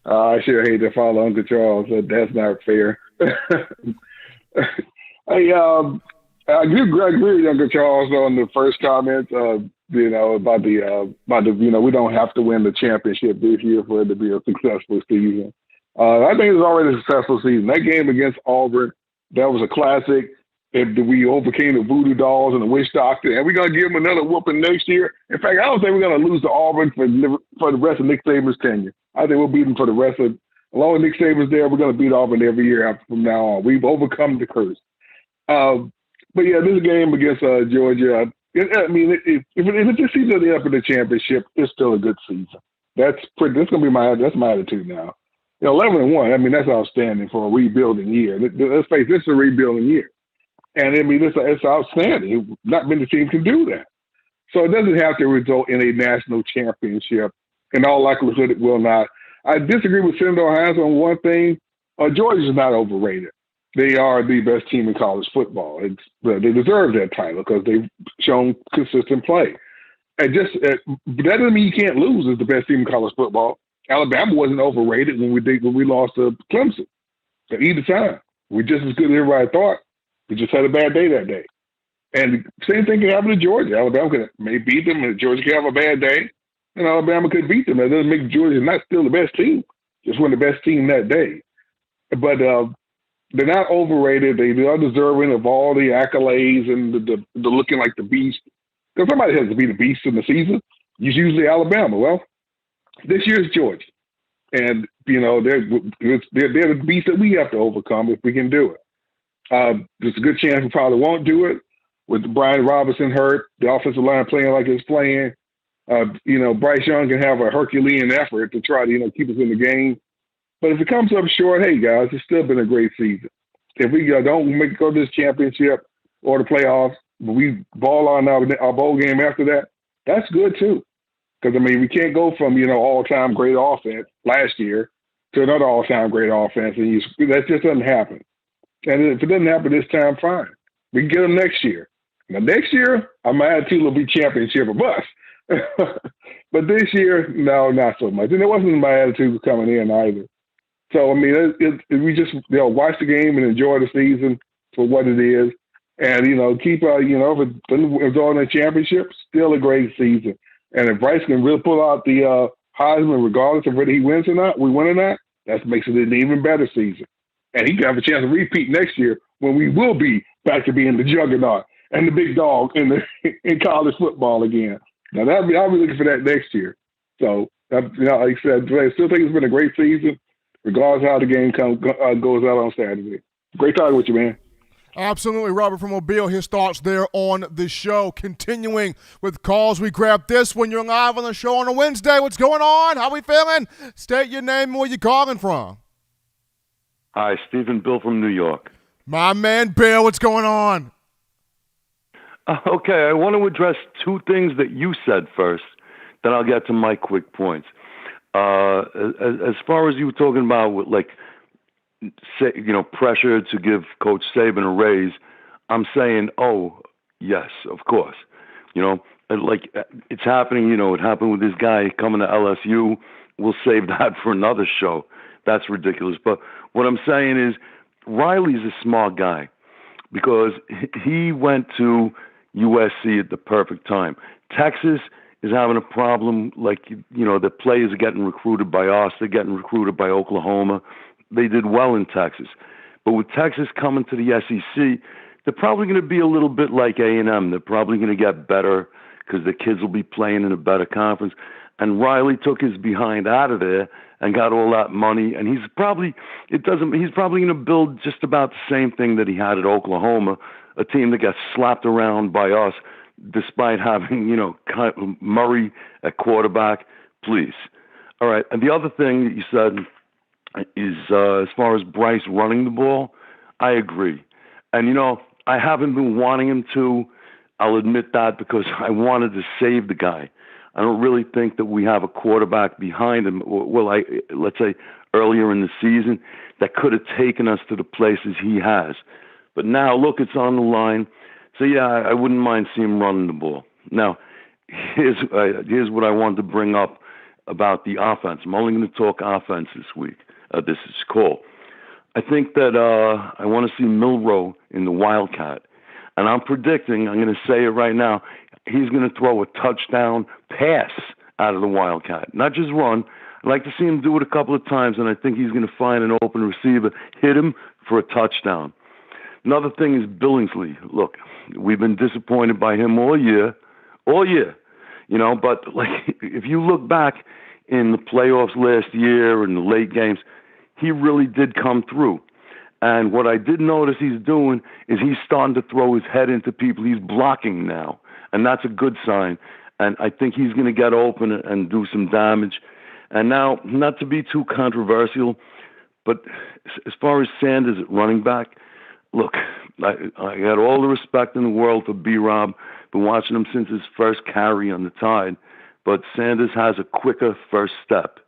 I sure hate to follow Uncle Charles. That's not fair. Hey, I agree with Uncle Charles on the first comment. About the we don't have to win the championship this year for it to be a successful season. I think it's already a successful season. That game against Auburn, that was a classic. We overcame the voodoo dolls and the witch doctor, and we're gonna give them another whooping next year. In fact, I don't think we're gonna lose to Auburn for the rest of Nick Saban's tenure. I think we'll beat them for the rest of. Along with Nick Saban's there, we're gonna beat Auburn every year from now on. We've overcome the curse. But yeah, this game against Georgia. If it's season of the up in the championship, it's still a good season. That's gonna be my attitude now. 11-1. That's outstanding for a rebuilding year. Let's face it, this is a rebuilding year, and it's outstanding. Not many teams can do that. So it doesn't have to result in a national championship. In all likelihood, it will not. I disagree with Senator Hines on one thing. Georgia is not overrated. They are the best team in college football. They deserve that title because they've shown consistent play. And that doesn't mean you can't lose as the best team in college football. Alabama wasn't overrated when we lost to Clemson at either time. We're just as good as everybody thought. We just had a bad day that day. And the same thing can happen to Georgia. Alabama may beat them, and Georgia can have a bad day, and Alabama could beat them. That doesn't make Georgia not still the best team. Just one of the best team that day. But they're not overrated. They are deserving of all the accolades and the looking like the beast. Because somebody has to be the beast in the season. It's usually Alabama. Well, this year is Georgia. And, they're the beast that we have to overcome if we can do it. There's a good chance we probably won't do it. With Brian Robinson hurt, the offensive line playing like it's playing. Bryce Young can have a Herculean effort to try to, keep us in the game. But if it comes up short, hey, guys, it's still been a great season. If we don't go to this championship or the playoffs, but we ball on our bowl game after that, that's good too. Because, we can't go from, all-time great offense last year to another all-time great offense. And that just doesn't happen. And if it doesn't happen this time, fine. We can get them next year. Now, next year, my attitude will be championship or bust. But this year, no, not so much. And it wasn't my attitude coming in either. So, we just watch the game and enjoy the season for what it is. And, keep, if it's on a championship, still a great season. And if Bryce can really pull out the Heisman, regardless of whether he wins or not, we win or not, that makes it an even better season. And he can have a chance to repeat next year when we will be back to being the juggernaut and the big dog in college football again. Now, I'll be looking for that next year. So, like I said, I still think it's been a great season, regardless of how the game goes out on Saturday. Great talking with you, man. Absolutely, Robert from Mobile. His thoughts there on the show. Continuing with calls, we grab this when you're live on the show on a Wednesday. What's going on? How we feeling? State your name and where you calling from. Hi, Stephen Bill from New York. My man, Bill, what's going on? Okay, I want to address two things that you said first, then I'll get to my quick points. As far as you were talking about, pressure to give Coach Saban a raise, I'm saying, oh, yes, of course. It's happening, it happened with this guy coming to LSU. We'll save that for another show. That's ridiculous. But what I'm saying is Riley's a smart guy because he went to USC at the perfect time. Texas is having a problem, the players are getting recruited by us. They're getting recruited by Oklahoma. They did well in Texas. But with Texas coming to the SEC, they're probably going to be a little bit like A&M. They're probably going to get better because the kids will be playing in a better conference. And Riley took his behind out of there and got all that money. And he's probably going to build just about the same thing that he had at Oklahoma, a team that got slapped around by us despite having, Murray at quarterback. Please. All right. And the other thing that you said is as far as Bryce running the ball, I agree. And, I haven't been wanting him to. I'll admit that because I wanted to save the guy. I don't really think that we have a quarterback behind him. Well, let's say earlier in the season that could have taken us to the places he has. But now, look, it's on the line. So, yeah, I wouldn't mind seeing him running the ball. Now, here's what I wanted to bring up about the offense. I'm only going to talk offense this week. This is cool. I think that I want to see Milroe in the Wildcat. And I'm predicting, I'm going to say it right now, he's going to throw a touchdown pass out of the Wildcat. Not just run. I'd like to see him do it a couple of times, and I think he's going to find an open receiver, hit him for a touchdown. Another thing is Billingsley. Look, we've been disappointed by him all year, but if you look back in the playoffs last year and the late games, he really did come through. And what I did notice he's doing is he's starting to throw his head into people. He's blocking now, and that's a good sign. And I think he's going to get open and do some damage. And now, not to be too controversial, but as far as Sanders at running back, look, I got all the respect in the world for B-Rob, Been watching him since his first carry on the Tide, but Sanders has a quicker first step.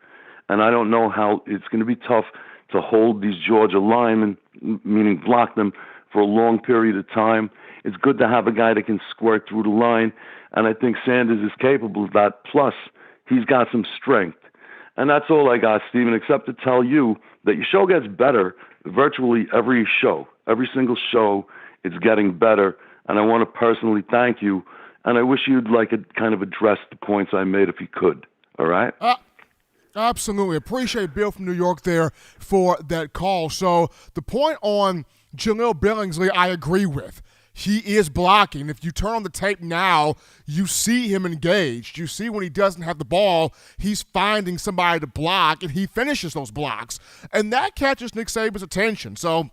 And I don't know how it's going to be tough to hold these Georgia linemen, meaning block them, for a long period of time. It's good to have a guy that can squirt through the line, and I think Sanders is capable of that. Plus, he's got some strength. And that's all I got, Stephen, except to tell you that your show gets better virtually every show. Every single show, it's getting better. And I want to personally thank you. And I wish you'd kind of address the points I made if you could. All right? Absolutely. Appreciate Bill from New York there for that call. So the point on Jaleel Billingsley, I agree with. He is blocking. If you turn on the tape now, you see him engaged. You see when he doesn't have the ball, he's finding somebody to block, and he finishes those blocks. And that catches Nick Saban's attention. So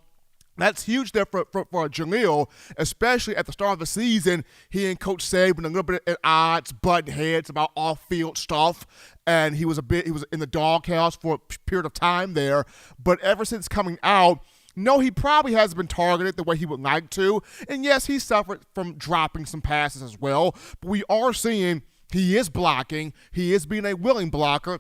that's huge there for Jaleel, especially at the start of the season. He and Coach Saban a little bit at odds, butting heads about off-field stuff, and he was in the doghouse for a period of time there. But ever since coming out, no, he probably hasn't been targeted the way he would like to. And yes, he suffered from dropping some passes as well. But we are seeing he is blocking. He is being a willing blocker.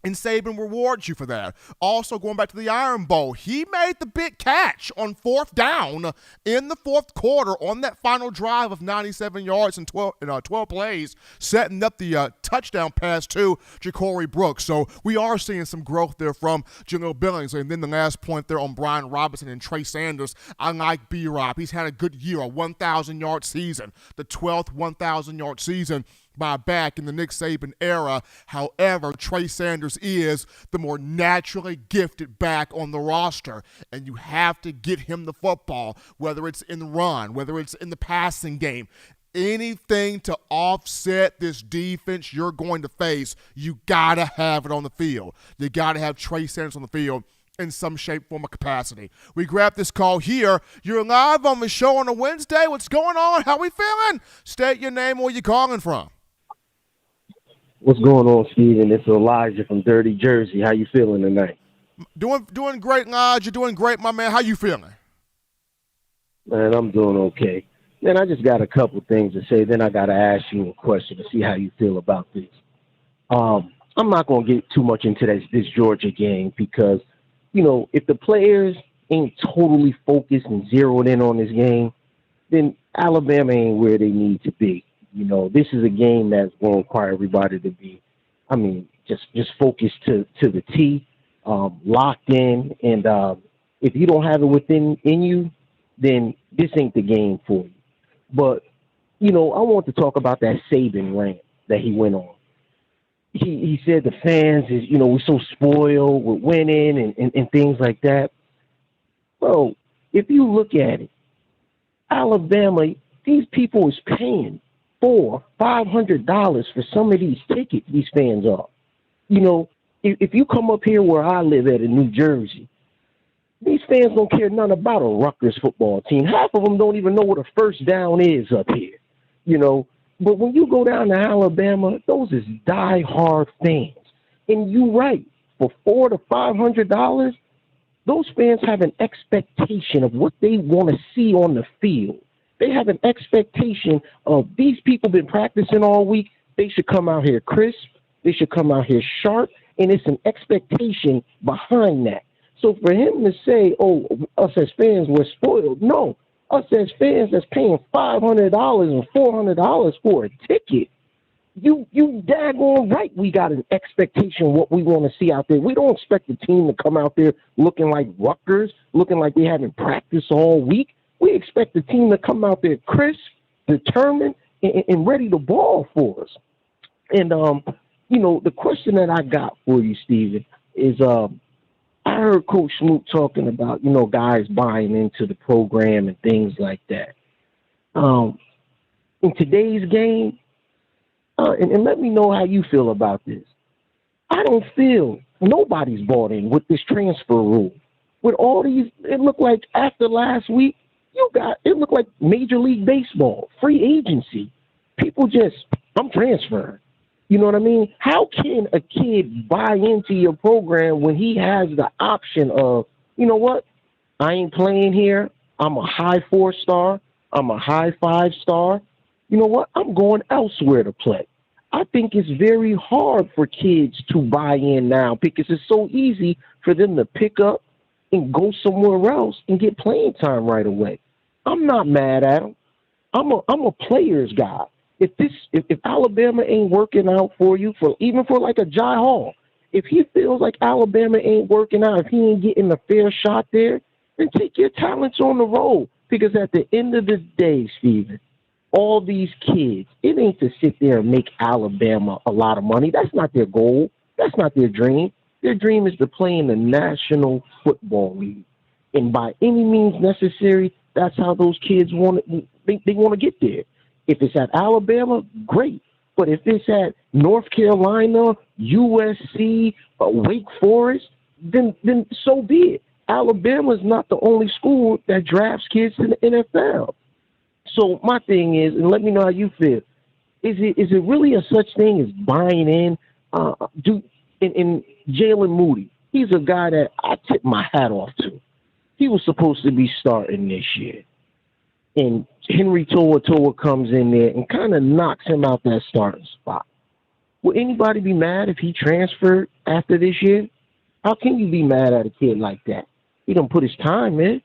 And Saban rewards you for that. Also, going back to the Iron Bowl, he made the big catch on 4th down in the 4th quarter on that final drive of 97 yards and 12 plays, setting up the touchdown pass to Ja'Cory Brooks. So we are seeing some growth there from Jaleel Billingsley. And then the last point there on Brian Robinson and Trey Sanders, I like B-Rob. He's had a good year, a 1,000-yard season, the 12th 1,000-yard season by back in the Nick Saban era. However, Trey Sanders is the more naturally gifted back on the roster, and you have to get him the football, whether it's in the run, whether it's in the passing game. Anything to offset this defense you're going to face, you got to have it on the field. You got to have Trey Sanders on the field in some shape, form, or capacity. We grab this call here. You're live on the show on a Wednesday. What's going on? How we feeling? State your name, where you calling from. What's going on, Steven? It's Elijah from Dirty Jersey. How you feeling tonight? Doing great, Elijah. Doing great, my man. How you feeling? Man, I'm doing okay. Man, I just got a couple things to say. Then I got to ask you a question to see how you feel about this. I'm not going to get too much into this Georgia game because, if the players ain't totally focused and zeroed in on this game, then Alabama ain't where they need to be. This is a game that's going to require everybody to be, just focused to the T, locked in. And if you don't have it in you, then this ain't the game for you. But, I want to talk about that Saban rant that he went on. He said the fans is, we're so spoiled with winning and things like that. Well, if you look at it, Alabama, these people is paying $400-$500 for some of these tickets these fans are. If you come up here where I live at in New Jersey, these fans don't care nothing about a Rutgers football team. Half of them don't even know what a first down is up here, But when you go down to Alabama, those is die-hard fans. And you're right, for $400 to $500, those fans have an expectation of what they want to see on the field. They have an expectation of these people been practicing all week. They should come out here crisp. They should come out here sharp. And it's an expectation behind that. So for him to say, us as fans, we're spoiled. No, us as fans that's paying $500 and $400 for a ticket, you daggone right we got an expectation of what we want to see out there. We don't expect the team to come out there looking like Rutgers, looking like they haven't practiced all week. We expect the team to come out there crisp, determined, and ready to ball for us. And, the question that I got for you, Steven, is I heard Coach Smoot talking about, guys buying into the program and things like that. In today's game, and let me know how you feel about this. I don't feel nobody's bought in with this transfer rule. With all these, it looked like after last week, it looked like Major League Baseball, free agency. People I'm transferring. You know what I mean? How can a kid buy into your program when he has the option of, you know what? I ain't playing here. I'm a high 4-star. I'm a high 5-star. you know what? I'm going elsewhere to play. I think it's very hard for kids to buy in now because it's so easy for them to pick up and go somewhere else and get playing time right away. I'm not mad at them. I'm a player's guy. If Alabama ain't working out for you, for even for like a Jai Hall, if he feels like Alabama ain't working out, if he ain't getting a fair shot there, then take your talents on the road. Because at the end of the day, Steven, all these kids, it ain't to sit there and make Alabama a lot of money. That's not their goal. That's not their dream. Their dream is to play in the National Football League. And by any means necessary, that's how those kids want to, they want to get there. If it's at Alabama, great. But if it's at North Carolina, USC, Wake Forest, then so be it. Alabama is not the only school that drafts kids in the NFL. So my thing is, and let me know how you feel, is it really a such thing as buying in? In Jalen Moody, he's a guy that I tip my hat off to. He was supposed to be starting this year. And Henry To'oTo'o comes in there and kind of knocks him out that starting spot. Will anybody be mad if he transferred after this year? How can you be mad at a kid like that? He done put his time in.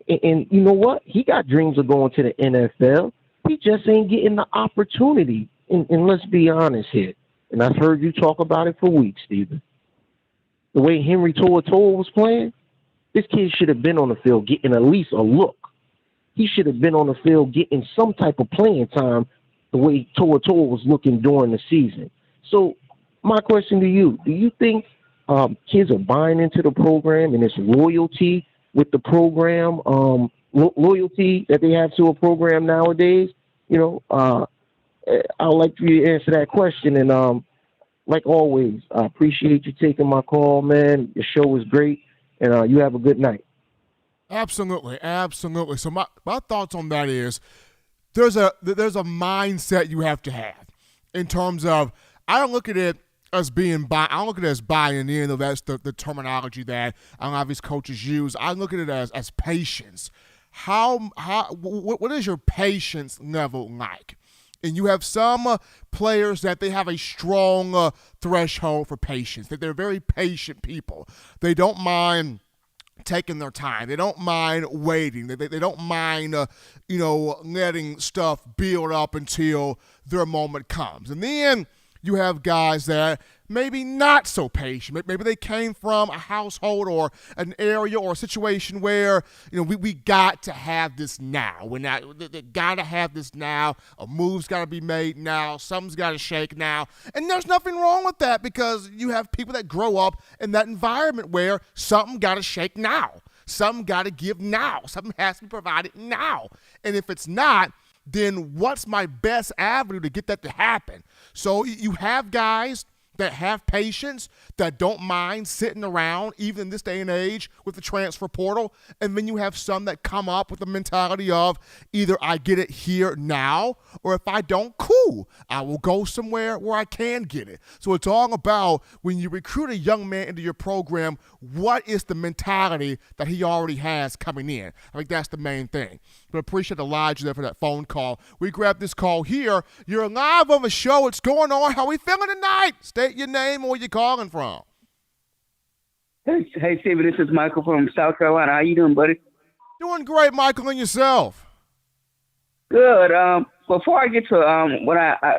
And you know what? He got dreams of going to the NFL. He just ain't getting the opportunity. And let's be honest here. And I've heard you talk about it for weeks, Steven. The way Henry To'oTo'o was playing, this kid should have been on the field getting at least a look. He should have been on the field getting some type of playing time the way To'oTo'o was looking during the season. So my question to you, do you think kids are buying into the program and it's loyalty with the program, loyalty that they have to a program nowadays? You know, I'd like for you to answer that question. And like always, I appreciate you taking my call, man. Your show was great, and you have a good night. Absolutely, absolutely. So my thoughts on that is there's a mindset you have to have in terms of, I don't look at it as I don't look at it as buying in, though that's the terminology that a lot of these coaches use. I look at it as patience. What is your patience level like? And you have some players that they have a strong threshold for patience, that they're very patient people. They don't mind taking their time. They don't mind waiting. They don't mind, letting stuff build up until their moment comes. And then you have guys that maybe not so patient. Maybe they came from a household or an area or a situation where, we got to have this now. They got to have this now. A move's got to be made now. Something's got to shake now. And there's nothing wrong with that because you have people that grow up in that environment where something got to shake now. Something got to give now. Something has to be provided now. And if it's not, then what's my best avenue to get that to happen? So you have guys that have patience, that don't mind sitting around, even in this day and age with the transfer portal. And then you have some that come up with the mentality of either I get it here now, or if I don't, cool, I will go somewhere where I can get it. So it's all about when you recruit a young man into your program, what is the mentality that he already has coming in? I think that's the main thing. But appreciate Elijah there for that phone call. We grabbed this call here. You're live on the show. What's going on? How we feeling tonight? State your name or where you calling from. Hey, Steven, this is Michael from South Carolina. How you doing, buddy? Doing great, Michael, and yourself? Good. Before I get to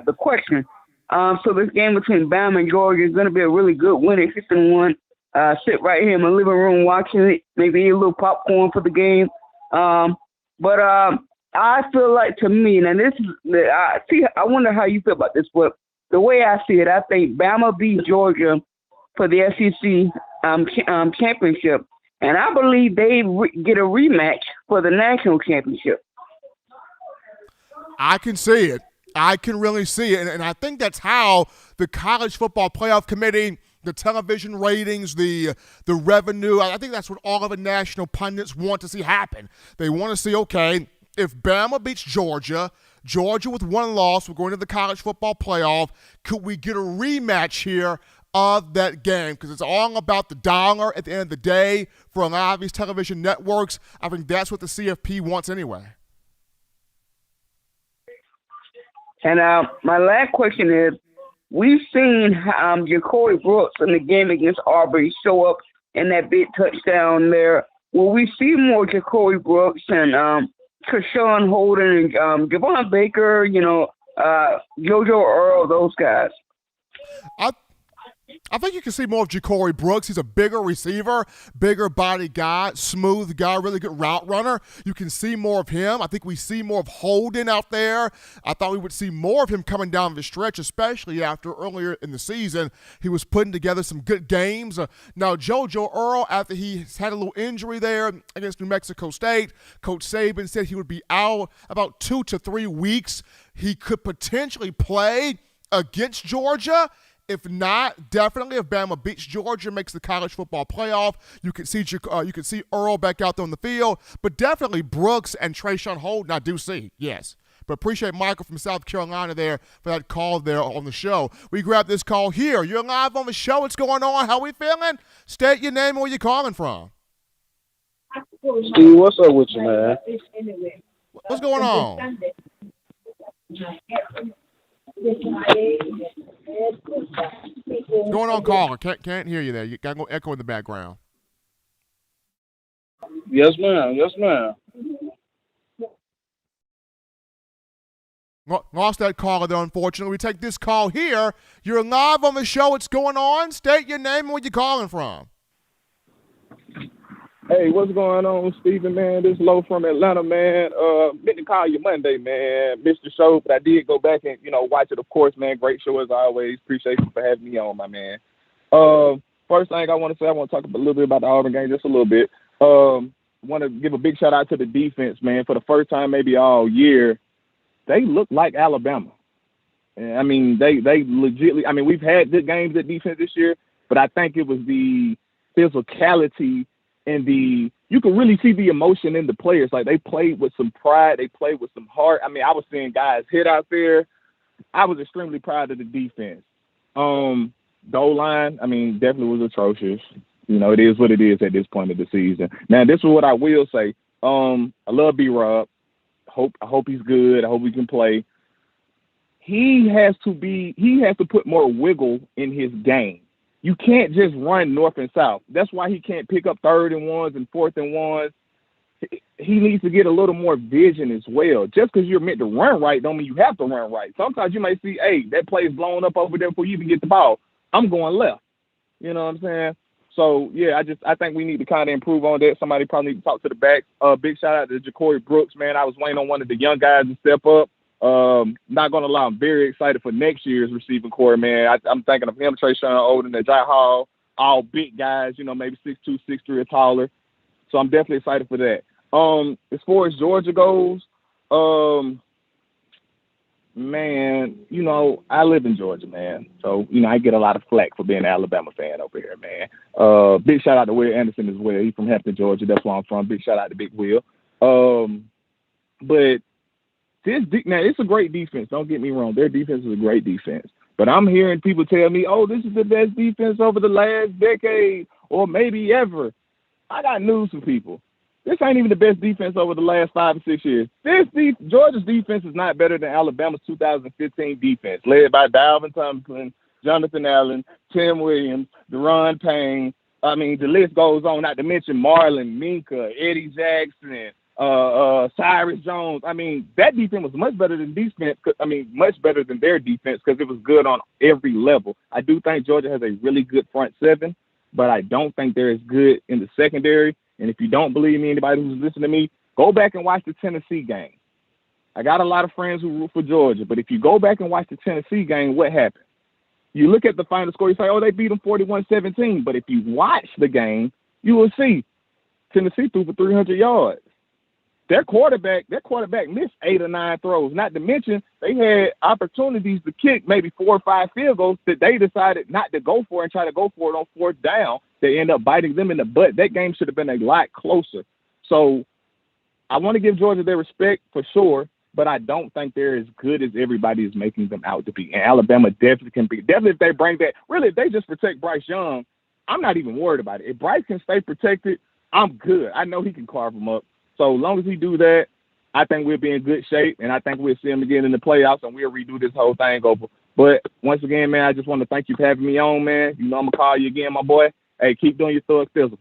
the question, so this game between Bama and Georgia is going to be a really good win at 51. Sit right here in my living room watching it, maybe eat a little popcorn for the game. But I feel like, to me, and this is, I wonder how you feel about this, but the way I see it, I think Bama beat Georgia for the SEC championship, and I believe they get a rematch for the national championship. I can see it. I can really see it, and I think that's how the College Football Playoff Committee, the television ratings, the revenue, I think that's what all of the national pundits want to see happen. They want to see, okay, if Bama beats Georgia with one loss, we're going to the college football playoff, could we get a rematch here of that game? Because it's all about the dollar at the end of the day for a lot of these television networks. I think that's what the CFP wants anyway. And my last question is, we've seen Jacory Brooks in the game against Auburn show up in that big touchdown there. Will we see more Jacory Brooks and Kershawn Holden and Javon Baker, JoJo Earl, those guys? I think you can see more of Jacory Brooks. He's a bigger receiver, bigger body guy, smooth guy, really good route runner. You can see more of him. I think we see more of Holden out there. I thought we would see more of him coming down the stretch, especially after earlier in the season he was putting together some good games. Now, JoJo Earl, after he's had a little injury there against New Mexico State, Coach Saban said he would be out about 2 to 3 weeks. He could potentially play against Georgia. If not, definitely if Bama beats Georgia, makes the college football playoff, you can see Earl back out there on the field. But definitely Brooks and Trayshawn Holden, I do see, yes. But appreciate Michael from South Carolina there for that call there on the show. We grab this call here. You're live on the show. What's going on? How we feeling? State your name and where you calling from. Steve, what's up with you, man? What's going on? What's going on, caller? Can't hear you there. You got to go echo in the background. Yes, ma'am. Yes, ma'am. Lost that caller there, unfortunately. We take this call here. You're live on the show. What's going on? State your name and where you calling from. Hey, what's going on, Steven, man? This is Lo from Atlanta, man. Meant to call you Monday, man. Missed the show, but I did go back and, watch it, of course, man. Great show as always. Appreciate you for having me on, my man. First thing I want to say, I want to talk a little bit about the Auburn game, just a little bit. Want to give a big shout out to the defense, man. For the first time maybe all year, they look like Alabama. I mean, they legitimately, I mean, we've had good games at defense this year, but I think it was the physicality and you can really see the emotion in the players. Like, they played with some pride. They played with some heart. I mean, I was seeing guys hit out there. I was extremely proud of the defense. Goal line, I mean, definitely was atrocious. It is what it is at this point of the season. Now, this is what I will say. I love B-Rob. I hope he's good. I hope he can play. He has to put more wiggle in his game. You can't just run north and south. That's why he can't pick up 3rd and 1s and 4th and 1s. He needs to get a little more vision as well. Just because you're meant to run right don't mean you have to run right. Sometimes you may see, hey, that play's blown up over there before you even get the ball. I'm going left. You know what I'm saying? So, yeah, I think we need to kind of improve on that. Somebody probably need to talk to the back. Big shout out to Jacory Brooks, man. I was waiting on one of the young guys to step up. Not going to lie, I'm very excited for next year's receiving core, man. I'm thinking of him, Trayshawn Holden, and Jai Hall, all big guys, maybe 6'2", 6'3", or taller. So I'm definitely excited for that. As far as Georgia goes, man, I live in Georgia, man. So, I get a lot of flack for being an Alabama fan over here, man. Big shout out to Will Anderson as well. He's from Hampton, Georgia. That's where I'm from. Big shout out to Big Will. But now, it's a great defense. Don't get me wrong. Their defense is a great defense. But I'm hearing people tell me, oh, this is the best defense over the last decade or maybe ever. I got news for people. This ain't even the best defense over the last 5 or 6 years. Georgia's defense is not better than Alabama's 2015 defense, led by Dalvin Tomlinson, Jonathan Allen, Tim Williams, Deron Payne. I mean, the list goes on, not to mention Marlon, Minka, Eddie Jackson, Cyrus Jones. I mean, that defense was much better than much better than their defense because it was good on every level. I do think Georgia has a really good front seven, but I don't think they're as good in the secondary. And if you don't believe me, anybody who's listening to me, go back and watch the Tennessee game. I got a lot of friends who root for Georgia, but if you go back and watch the Tennessee game, what happened? You look at the final score, you say, oh, they beat them 41-17. But if you watch the game, you will see Tennessee threw for 300 yards. Their quarterback missed 8 or 9 throws. Not to mention they had opportunities to kick maybe 4 or 5 field goals that they decided not to go for and try to go for it on 4th down. They end up biting them in the butt. That game should have been a lot closer. So I want to give Georgia their respect for sure, but I don't think they're as good as everybody is making them out to be. And Alabama definitely can be. Definitely if they bring that. Really, if they just protect Bryce Young, I'm not even worried about it. If Bryce can stay protected, I'm good. I know he can carve them up. So as long as he do that, I think we'll be in good shape, and I think we'll see them again in the playoffs, and we'll redo this whole thing over. But once again, man, I just want to thank you for having me on, man. You know I'm going to call you again, my boy. Hey, keep doing your thug thizzle.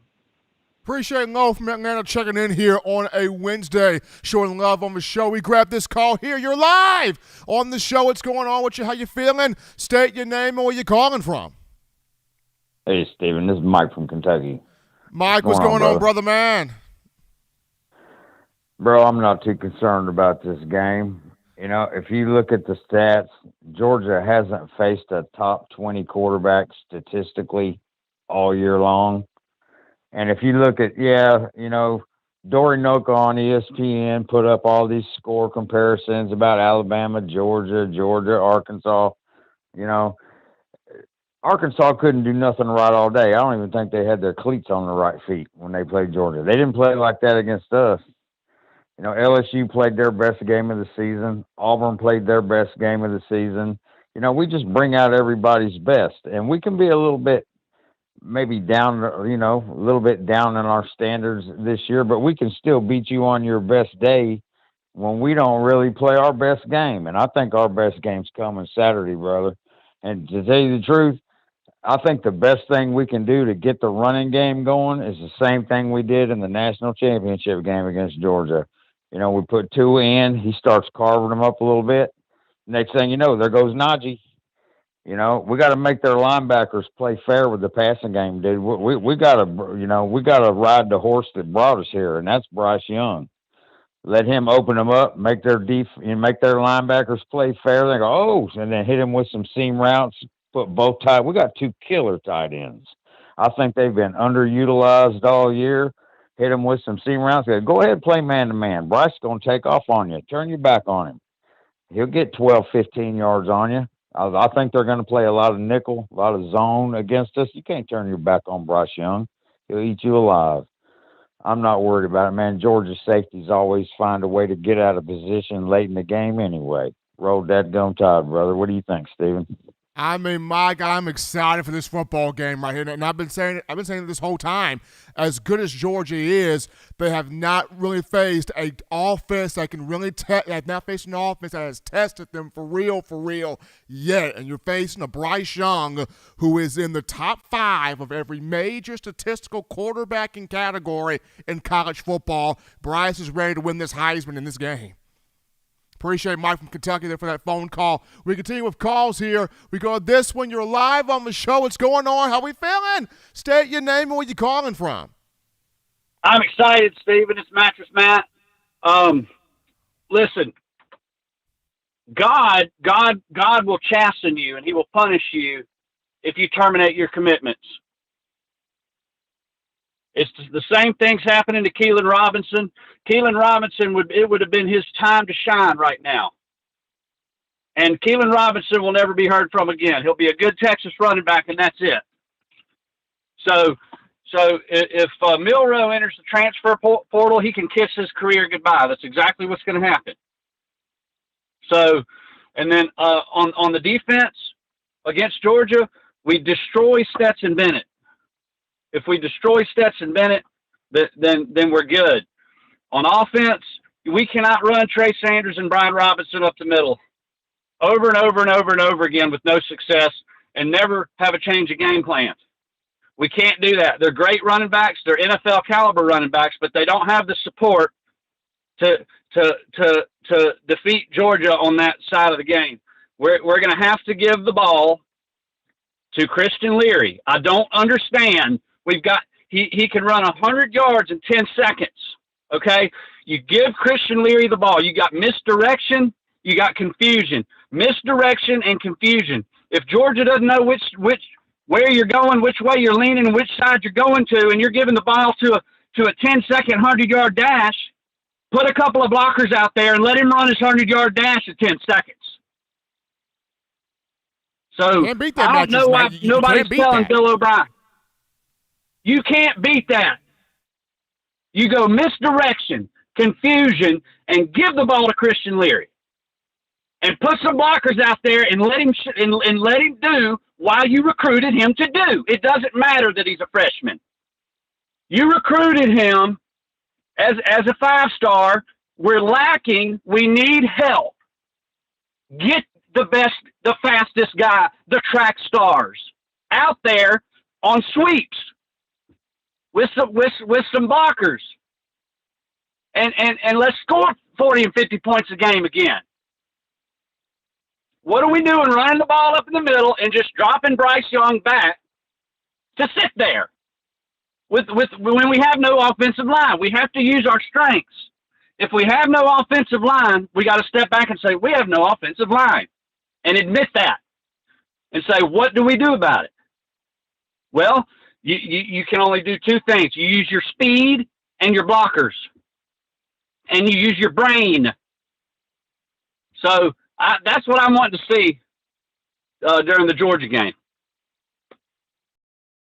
Appreciate Low from Atlanta checking in here on a Wednesday, showing love on the show. We grabbed this call here. You're live on the show. What's going on with you? How you feeling? State your name and where you calling from. Hey, Steven. This is Mike from Kentucky. Mike, what's going on, brother man? Bro, I'm not too concerned about this game. You know, if you look at the stats, Georgia hasn't faced a top 20 quarterback statistically all year long. And if you look at, Dory Noka on ESPN put up all these score comparisons about Alabama, Georgia, Arkansas. You know, Arkansas couldn't do nothing right all day. I don't even think they had their cleats on the right feet when they played Georgia. They didn't play like that against us. You know, LSU played their best game of the season. Auburn played their best game of the season. You know, we just bring out everybody's best. And we can be a little bit maybe down, a little bit down in our standards this year, but we can still beat you on your best day when we don't really play our best game. And I think our best game's coming Saturday, brother. And to tell you the truth, I think the best thing we can do to get the running game going is the same thing we did in the national championship game against Georgia. You know, we put Tua in, he starts carving them up a little bit. Next thing you know, there goes Najee. You know, we got to make their linebackers play fair with the passing game, dude. We got to, we got to ride the horse that brought us here, and that's Bryce Young. Let him open them up, make their linebackers play fair. They go, and then hit him with some seam routes. Put both tight. We got two killer tight ends. I think they've been underutilized all year. Hit him with some seam routes. Go ahead, play man to man. Bryce is going to take off on you. Turn your back on him. He'll get 12, 15 yards on you. I think they're going to play a lot of nickel, a lot of zone against us. You can't turn your back on Bryce Young. He'll eat you alive. I'm not worried about it, man. Georgia's safeties always find a way to get out of position late in the game anyway. Roll that gum tide, brother. What do you think, Steven? I mean, Mike, I'm excited for this football game right here, and I've been saying it this whole time. As good as Georgia is, they have not really faced an offense that can really have not faced an offense that has tested them for real yet. And you're facing a Bryce Young who is in the top 5 of every major statistical quarterbacking category in college football. Bryce is ready to win this Heisman in this game. Appreciate Mike from Kentucky there for that phone call. We continue with calls here. We go to this one. You're live on the show. What's going on? How we feeling? State your name and where you calling from. I'm excited, Steven. It's Mattress Matt. Listen, God will chasten you and he will punish you if you terminate your commitments. It's the same things happening to Keelan Robinson. Keelan Robinson would have been his time to shine right now. And Keelan Robinson will never be heard from again. He'll be a good Texas running back, and that's it. So if Milroe enters the transfer portal, he can kiss his career goodbye. That's exactly what's going to happen. So, and then on the defense against Georgia, we destroy Stetson Bennett. If we destroy Stetson Bennett, then we're good. On offense, we cannot run Trey Sanders and Brian Robinson up the middle over and over and over and over again with no success and never have a change of game plan. We can't do that. They're great running backs. They're NFL caliber running backs, but they don't have the support to defeat Georgia on that side of the game. We're going to have to give the ball to Christian Leary. I don't understand. He can run 100 yards in 10 seconds. Okay. You give Christian Leary the ball. You got misdirection. You got confusion, misdirection and confusion. If Georgia doesn't know where you're going, which way you're leaning, and which side you're going to, and you're giving the ball to a 10-second 100-yard dash, put a couple of blockers out there and let him run his 100-yard dash at 10 seconds. So I don't know why nobody's telling Bill O'Brien. You can't beat that. You go misdirection, confusion, and give the ball to Christian Leary, and put some blockers out there and let him do what you recruited him to do. It doesn't matter that he's a freshman. You recruited him as a 5-star We're lacking. We need help. Get the fastest guy, the track stars, out there on sweeps with some blockers, and let's score 40 and 50 points a game again. What are we doing? Running the ball up in the middle and just dropping Bryce Young back to sit there with when we have no offensive line. We have to use our strengths. If we have no offensive line, we got to step back and say we have no offensive line, and admit that, and say what do we do about it? Well, you can only do two things. You use your speed and your blockers, and you use your brain. So that's what I want to see during the Georgia game.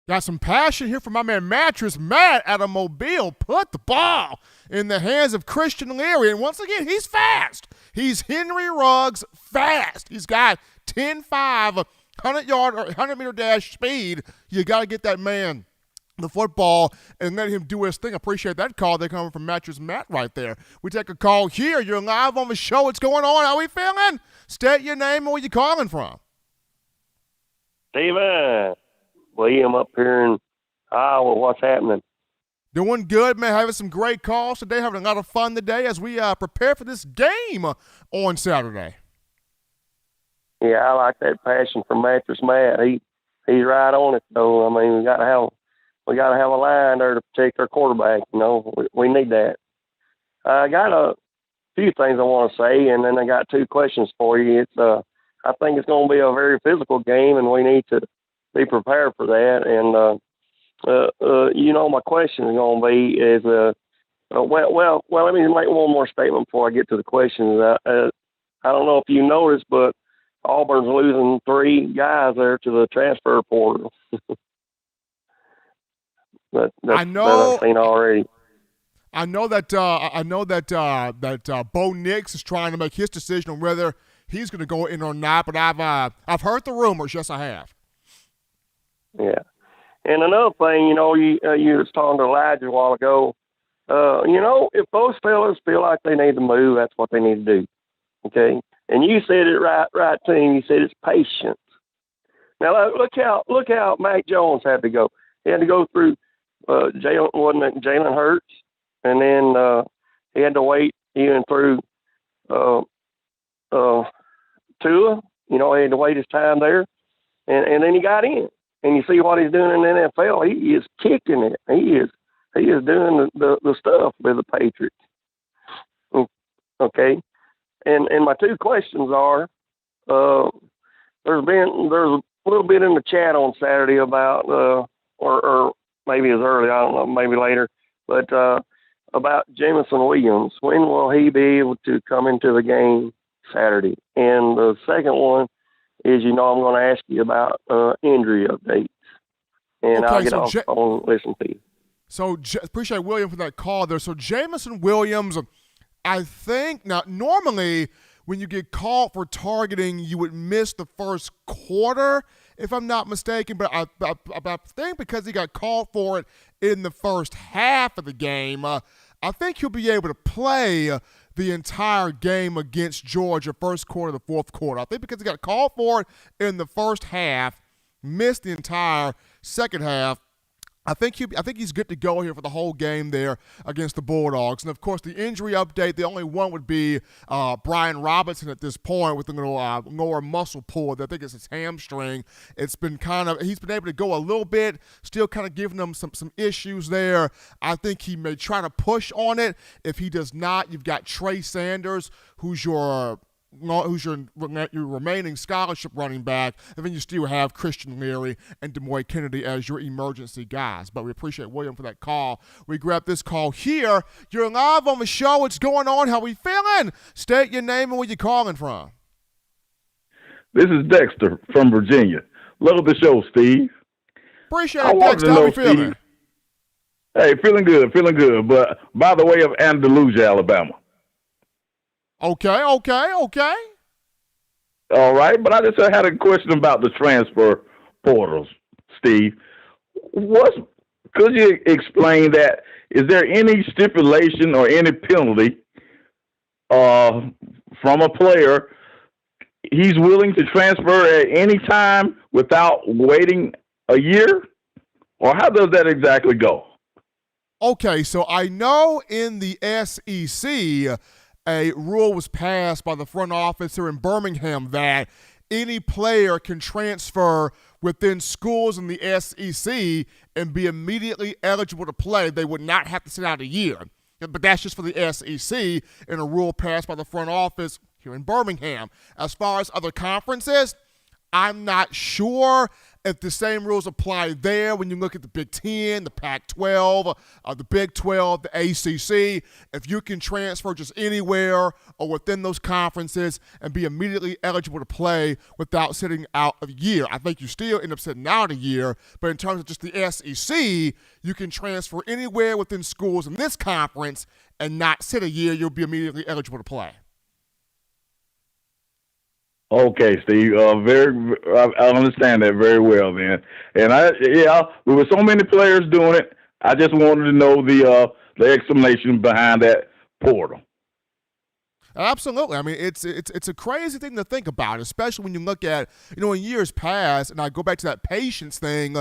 Got some passion here from my man Mattress Matt out of Mobile. Put the ball in the hands of Christian Leary. And once again, he's fast. He's Henry Ruggs fast. He's got 10-5, 100-yard or 100-meter dash speed. You got to get that man the football and let him do his thing. Appreciate that call. They're coming from Mattress Matt right there. We take a call here. You're live on the show. What's going on? How we feeling? State your name and where you calling from. Steven, William up here in Iowa. What's happening? Doing good, man. Having some great calls today. Having a lot of fun today as we prepare for this game on Saturday. Yeah, I like that passion from Mattress Matt. He's right on it, though. I mean, we got to have a line there to protect our quarterback. You know, we need that. I got a few things I want to say, and then I got two questions for you. I think it's going to be a very physical game, and we need to be prepared for that. And my question is going to be is well, let me make one more statement before I get to the questions. I don't know if you noticed, but Auburn's losing 3 guys there to the transfer portal. That I've seen already. I know that Bo Nix is trying to make his decision on whether he's going to go in or not. But I've heard the rumors. Yes, I have. Yeah, and another thing, you was talking to Elijah a while ago. If those fellas feel like they need to move, that's what they need to do. Okay, and you said it right to him. You said it's patience. Now look how Mac Jones had to go. He had to go through Jalen Hurts, and then he had to wait even through Tua. He had to wait his time there, and then he got in. And you see what he's doing in the NFL. He is kicking it. He is doing the stuff with the Patriots. Okay, and my two questions are: there's a little bit in the chat on Saturday about or maybe as early, I don't know, maybe later, but about Jameson Williams. When will he be able to come into the game Saturday? And the second one is, I'm going to ask you about injury updates. And I'll get off the phone and listen to you. So appreciate William for that call there. So Jameson Williams, I think, now normally when you get called for targeting, you would miss the first quarter, if I'm not mistaken. But I think because he got called for it in the first half of the game, I think he'll be able to play the entire game against Georgia, first quarter to fourth quarter. I think because he got called for it in the first half, missed the entire second half, I think he's good to go here for the whole game there against the Bulldogs. And, of course, the injury update, the only one would be Brian Robinson at this point with the lower muscle pull. I think it's his hamstring. It's been he's been able to go a little bit, still kind of giving him some issues there. I think he may try to push on it. If he does not, you've got Trey Sanders, who's your remaining scholarship running back, and then you still have Christian Leary and DeMoy Kennedy as your emergency guys. But we appreciate William for that call. We grab this call here. You're live on the show. What's going on? How we feeling? State your name and where you calling from. This is Dexter from Virginia. Love the show, Steve. Appreciate it, Dexter. How we feeling? Steve, hey, feeling good. But by the way of Andalusia, Alabama. Okay. All right, but I just had a question about the transfer portals, Steve. Could you explain that? Is there any stipulation or any penalty uh, from a player, he's willing to transfer at any time without waiting a year? Or how does that exactly go? Okay, so I know in the SEC, a rule was passed by the front office here in Birmingham that any player can transfer within schools in the SEC and be immediately eligible to play. They would not have to sit out a year. But that's just for the SEC and a rule passed by the front office here in Birmingham. As far as other conferences, I'm not sure if the same rules apply there when you look at the Big Ten, the Pac-12, the Big 12, the ACC. If you can transfer just anywhere or within those conferences and be immediately eligible to play without sitting out a year, I think you still end up sitting out a year. But in terms of just the SEC, you can transfer anywhere within schools in this conference and not sit a year. You'll be immediately eligible to play. Okay, Steve. I understand that very well, man. And there were so many players doing it. I just wanted to know the explanation behind that portal. Absolutely. I mean, it's a crazy thing to think about, especially when you look at, in years past, and I go back to that patience thing,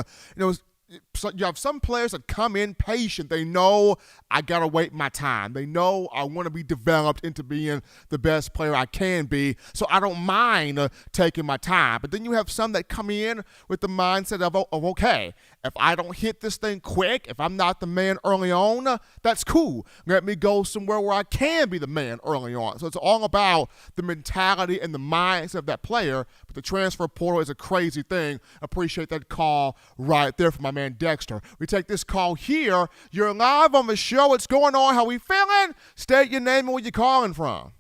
so you have some players that come in patient. They know I got to wait my time. They know I want to be developed into being the best player I can be, so I don't mind taking my time. But then you have some that come in with the mindset of okay, if I don't hit this thing quick, if I'm not the man early on, that's cool. Let me go somewhere where I can be the man early on. So it's all about the mentality and the mindset of that player. But the transfer portal is a crazy thing. Appreciate that call right there from my man Dexter. We take this call here. You're live on the show. What's going on? How we feeling? State your name and where you're calling from.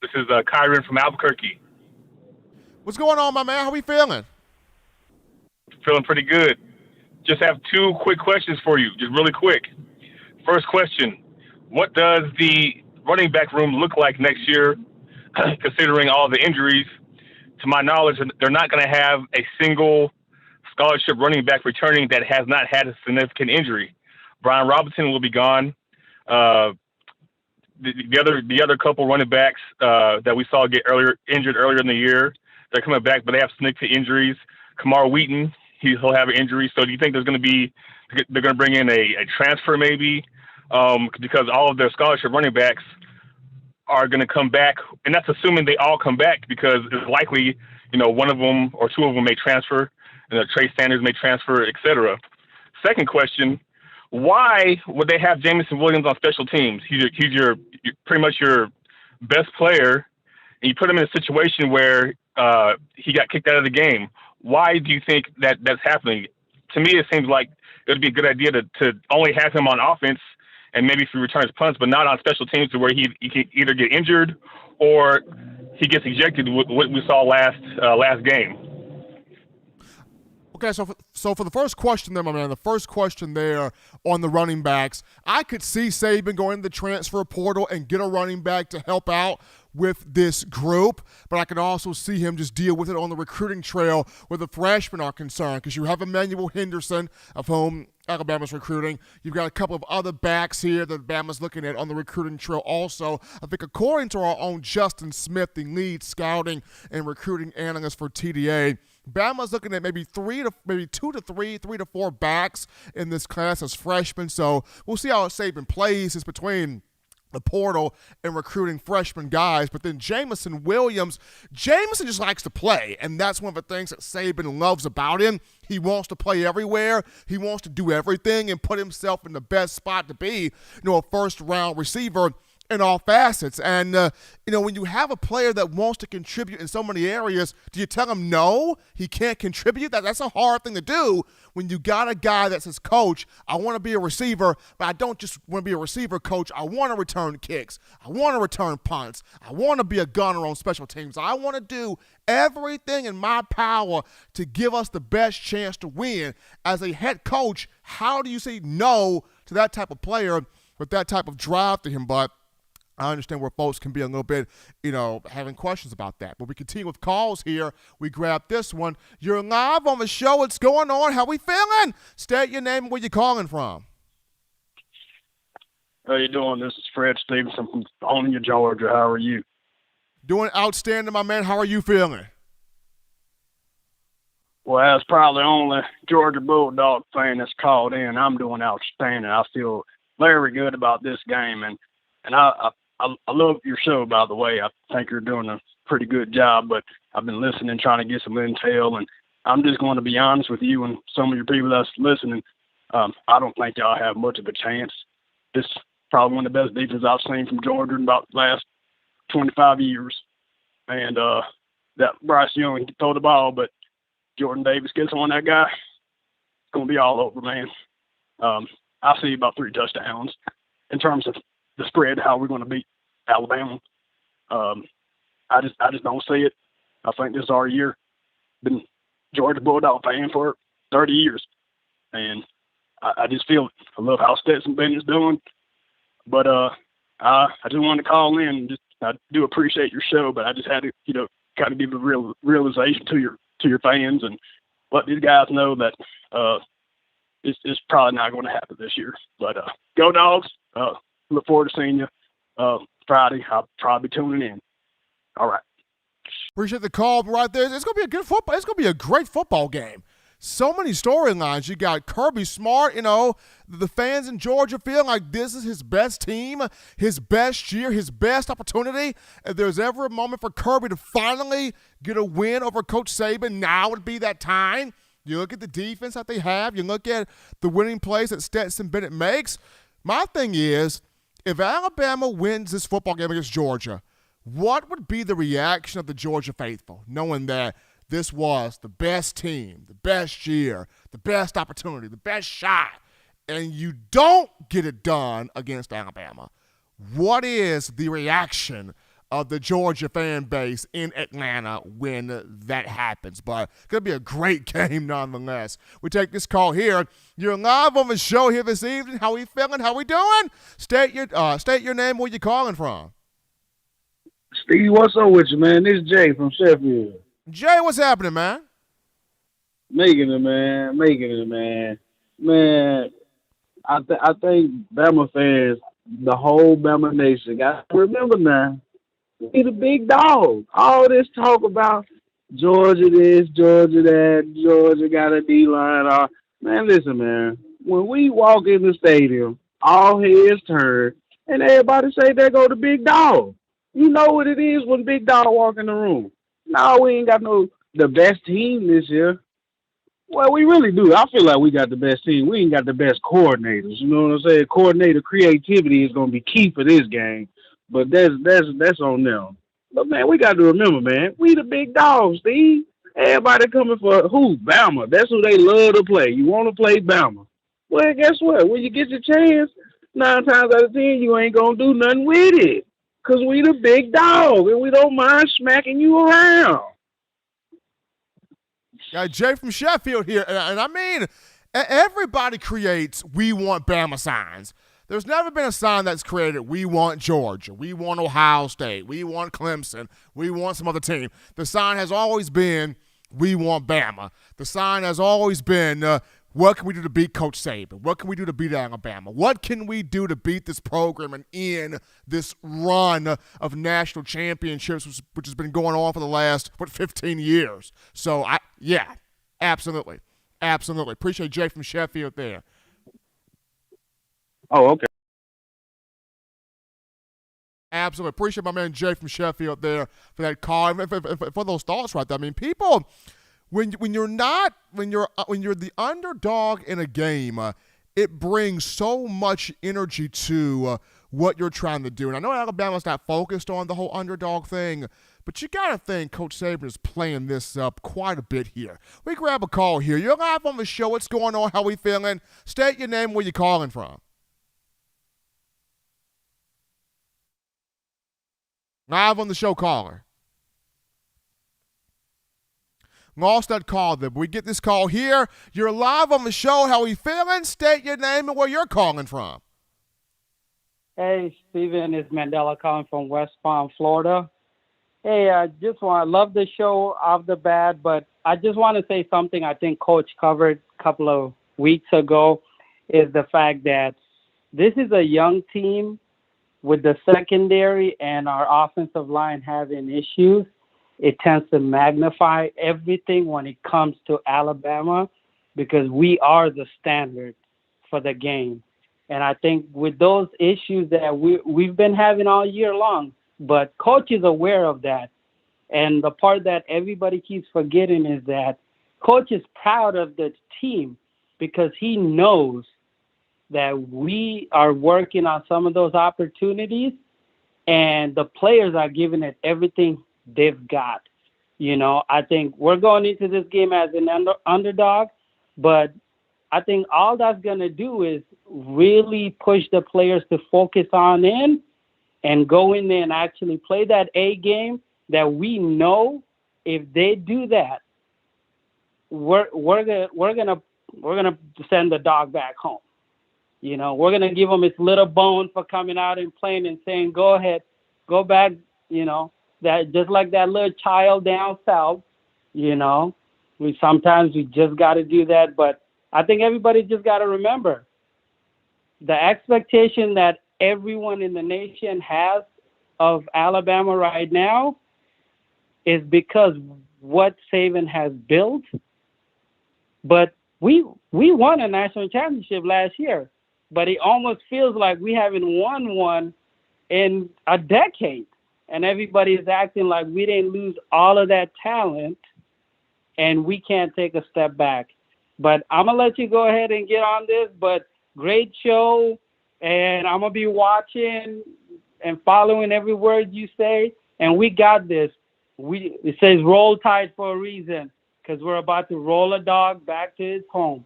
This is Kyron from Albuquerque. What's going on, my man? How we feeling? Feeling pretty good. Just have two quick questions for you, just really quick. First question, what does the running back room look like next year, considering all the injuries? To my knowledge, they're not going to have a single scholarship running back returning that has not had a significant injury. Brian Robinson will be gone. The other couple running backs that we saw get injured earlier in the year, they're coming back, but they have significant injuries. Kamar Wheaton, he'll have an injury. So do you think they're going to bring in a transfer maybe? Because all of their scholarship running backs are going to come back, and that's assuming they all come back, because it's likely, one of them or two of them may transfer. Trey Sanders may transfer, etc. Second question, why would they have Jameson Williams on special teams? He's your pretty much your best player, and you put him in a situation where he got kicked out of the game. Why do you think that's happening? To me, it seems like it would be a good idea to only have him on offense and maybe if he returns punts, but not on special teams, to where he can either get injured or he gets ejected, what we saw last game. Okay, so for the first question there, my man, the first question there on the running backs, I could see Saban going into the transfer portal and get a running back to help out with this group, but I can also see him just deal with it on the recruiting trail where the freshmen are concerned, because you have Emmanuel Henderson, of whom Alabama's recruiting. You've got a couple of other backs here that Alabama's looking at on the recruiting trail also. I think according to our own Justin Smith, the lead scouting and recruiting analyst for TDA, Bama's looking at maybe 3 to 4 backs in this class as freshmen. So we'll see how Saban plays. It's between the portal and recruiting freshman guys. But then Jameson just likes to play, and that's one of the things that Saban loves about him. He wants to play everywhere. He wants to do everything and put himself in the best spot to be, a first-round receiver in all facets. And, when you have a player that wants to contribute in so many areas, do you tell him no, he can't contribute? That's a hard thing to do when you got a guy that says, Coach, I want to be a receiver, but I don't just want to be a receiver, Coach. I want to return kicks. I want to return punts. I want to be a gunner on special teams. I want to do everything in my power to give us the best chance to win. As a head coach, how do you say no to that type of player with that type of drive to him? But I understand where folks can be a little bit, having questions about that. But we continue with calls here. We grab this one. You're live on the show. What's going on? How we feeling? State your name and where you're calling from. How you doing? This is Fred Stevenson from Owning, Georgia. How are you? Doing outstanding, my man. How are you feeling? Well, as probably the only Georgia Bulldog fan that's called in, I'm doing outstanding. I feel very good about this game, and I love your show, by the way. I think you're doing a pretty good job, but I've been listening, trying to get some intel, and I'm just going to be honest with you and some of your people that's listening. I don't think y'all have much of a chance. This is probably one of the best defenses I've seen from Georgia in about the last 25 years. And that Bryce Young can throw the ball, but Jordan Davis gets on that guy, it's going to be all over, man. I see about 3 touchdowns in terms of the spread, how we're going to beat Alabama. I just don't see it. I think this is our year. Been Georgia Bulldog fan for 30 years. And I just feel it. I love how Stetson Bennett's doing. But I just wanted to call in. I do appreciate your show, but I just had to, kind of give a real realization to your fans and let these guys know that it's probably not going to happen this year. But go Dogs! Look forward to seeing you Friday. I'll probably be tuning in. All right. Appreciate the call right there. It's going to be a good football. It's going to be a great football game. So many storylines. You got Kirby Smart, the fans in Georgia feel like this is his best team, his best year, his best opportunity. If there's ever a moment for Kirby to finally get a win over Coach Saban, now would be that time. You look at the defense that they have. You look at the winning plays that Stetson Bennett makes. My thing is, if Alabama wins this football game against Georgia, what would be the reaction of the Georgia faithful, knowing that this was the best team, the best year, the best opportunity, the best shot, and you don't get it done against Alabama? What is the reaction of the Georgia fan base in Atlanta when that happens? But it's going to be a great game nonetheless. We take this call here. You're live on the show here this evening. How we feeling? How we doing? State your name, where you calling from. Steve, what's up with you, man? This is Jay from Sheffield. Jay, what's happening, man? Making it, man. Man, I think Bama fans, the whole Bama nation, got to remember now, we the big dog. All this talk about Georgia this, Georgia that, Georgia got a D-line. Man, listen, man. When we walk in the stadium, all heads turn, and everybody say they go to big dog. You know what it is when big dog walk in the room. No, we ain't got the best team this year. Well, we really do. I feel like we got the best team. We ain't got the best coordinators. You know what I'm saying? Coordinator creativity is going to be key for this game. But that's on them. But, man, we got to remember, man, we the big dogs, Steve. Everybody coming for who? Bama. That's who they love to play. You want to play Bama. Well, guess what? When you get your chance, 9 times out of 10, you ain't going to do nothing with it. Because we the big dog, and we don't mind smacking you around. Got Jay from Sheffield here. And I mean, everybody creates "We want Bama" signs. There's never been a sign that's created "We want Georgia," "We want Ohio State," "We want Clemson," "We want some other team." The sign has always been "We want Bama." The sign has always been what can we do to beat Coach Saban? What can we do to beat Alabama? What can we do to beat this program and end this run of national championships, which has been going on for the last, 15 years? So, yeah, absolutely. Absolutely. Appreciate Jay from Sheffield there. Oh, okay. Absolutely. Appreciate my man Jay from Sheffield there for that call, for those thoughts right there. I mean, people, when you're the underdog in a game, it brings so much energy to what you're trying to do. And I know Alabama's not focused on the whole underdog thing, but you got to think Coach Saban is playing this up quite a bit here. We grab a call here. You're live on the show. What's going on? How we feeling? State your name, where you calling from. Live on the show, caller. Lost that call there, but we get this call here. You're live on the show. How we feeling? State your name and where you're calling from. Hey, Steven, it's Mandela calling from West Palm, Florida. Hey, I love the show off the bat, but I just want to say something I think Coach covered a couple of weeks ago is the fact that this is a young team with the secondary and our offensive line having issues. It tends to magnify everything when it comes to Alabama because we are the standard for the game. And I think with those issues that we've been having all year long, but coach is aware of that. And the part that everybody keeps forgetting is that coach is proud of the team because he knows that we are working on some of those opportunities and the players are giving it everything they've got. You know, I think we're going into this game as an underdog, but I think all that's going to do is really push the players to focus on in and go in there and actually play that A game that we know if they do that, we're gonna send the dog back home. You know, we're gonna give them its little bone for coming out and playing and saying, "Go ahead, go back." You know, that just like that little child down south. You know, we just got to do that. But I think everybody just got to remember the expectation that everyone in the nation has of Alabama right now is because what Saban has built. But we won a national championship last year, but it almost feels like we haven't won one in a decade. And everybody is acting like we didn't lose all of that talent and we can't take a step back. But I'm going to let you go ahead and get on this, but great show. And I'm going to be watching and following every word you say. And we got this. It says roll tide for a reason because we're about to roll a dog back to his home.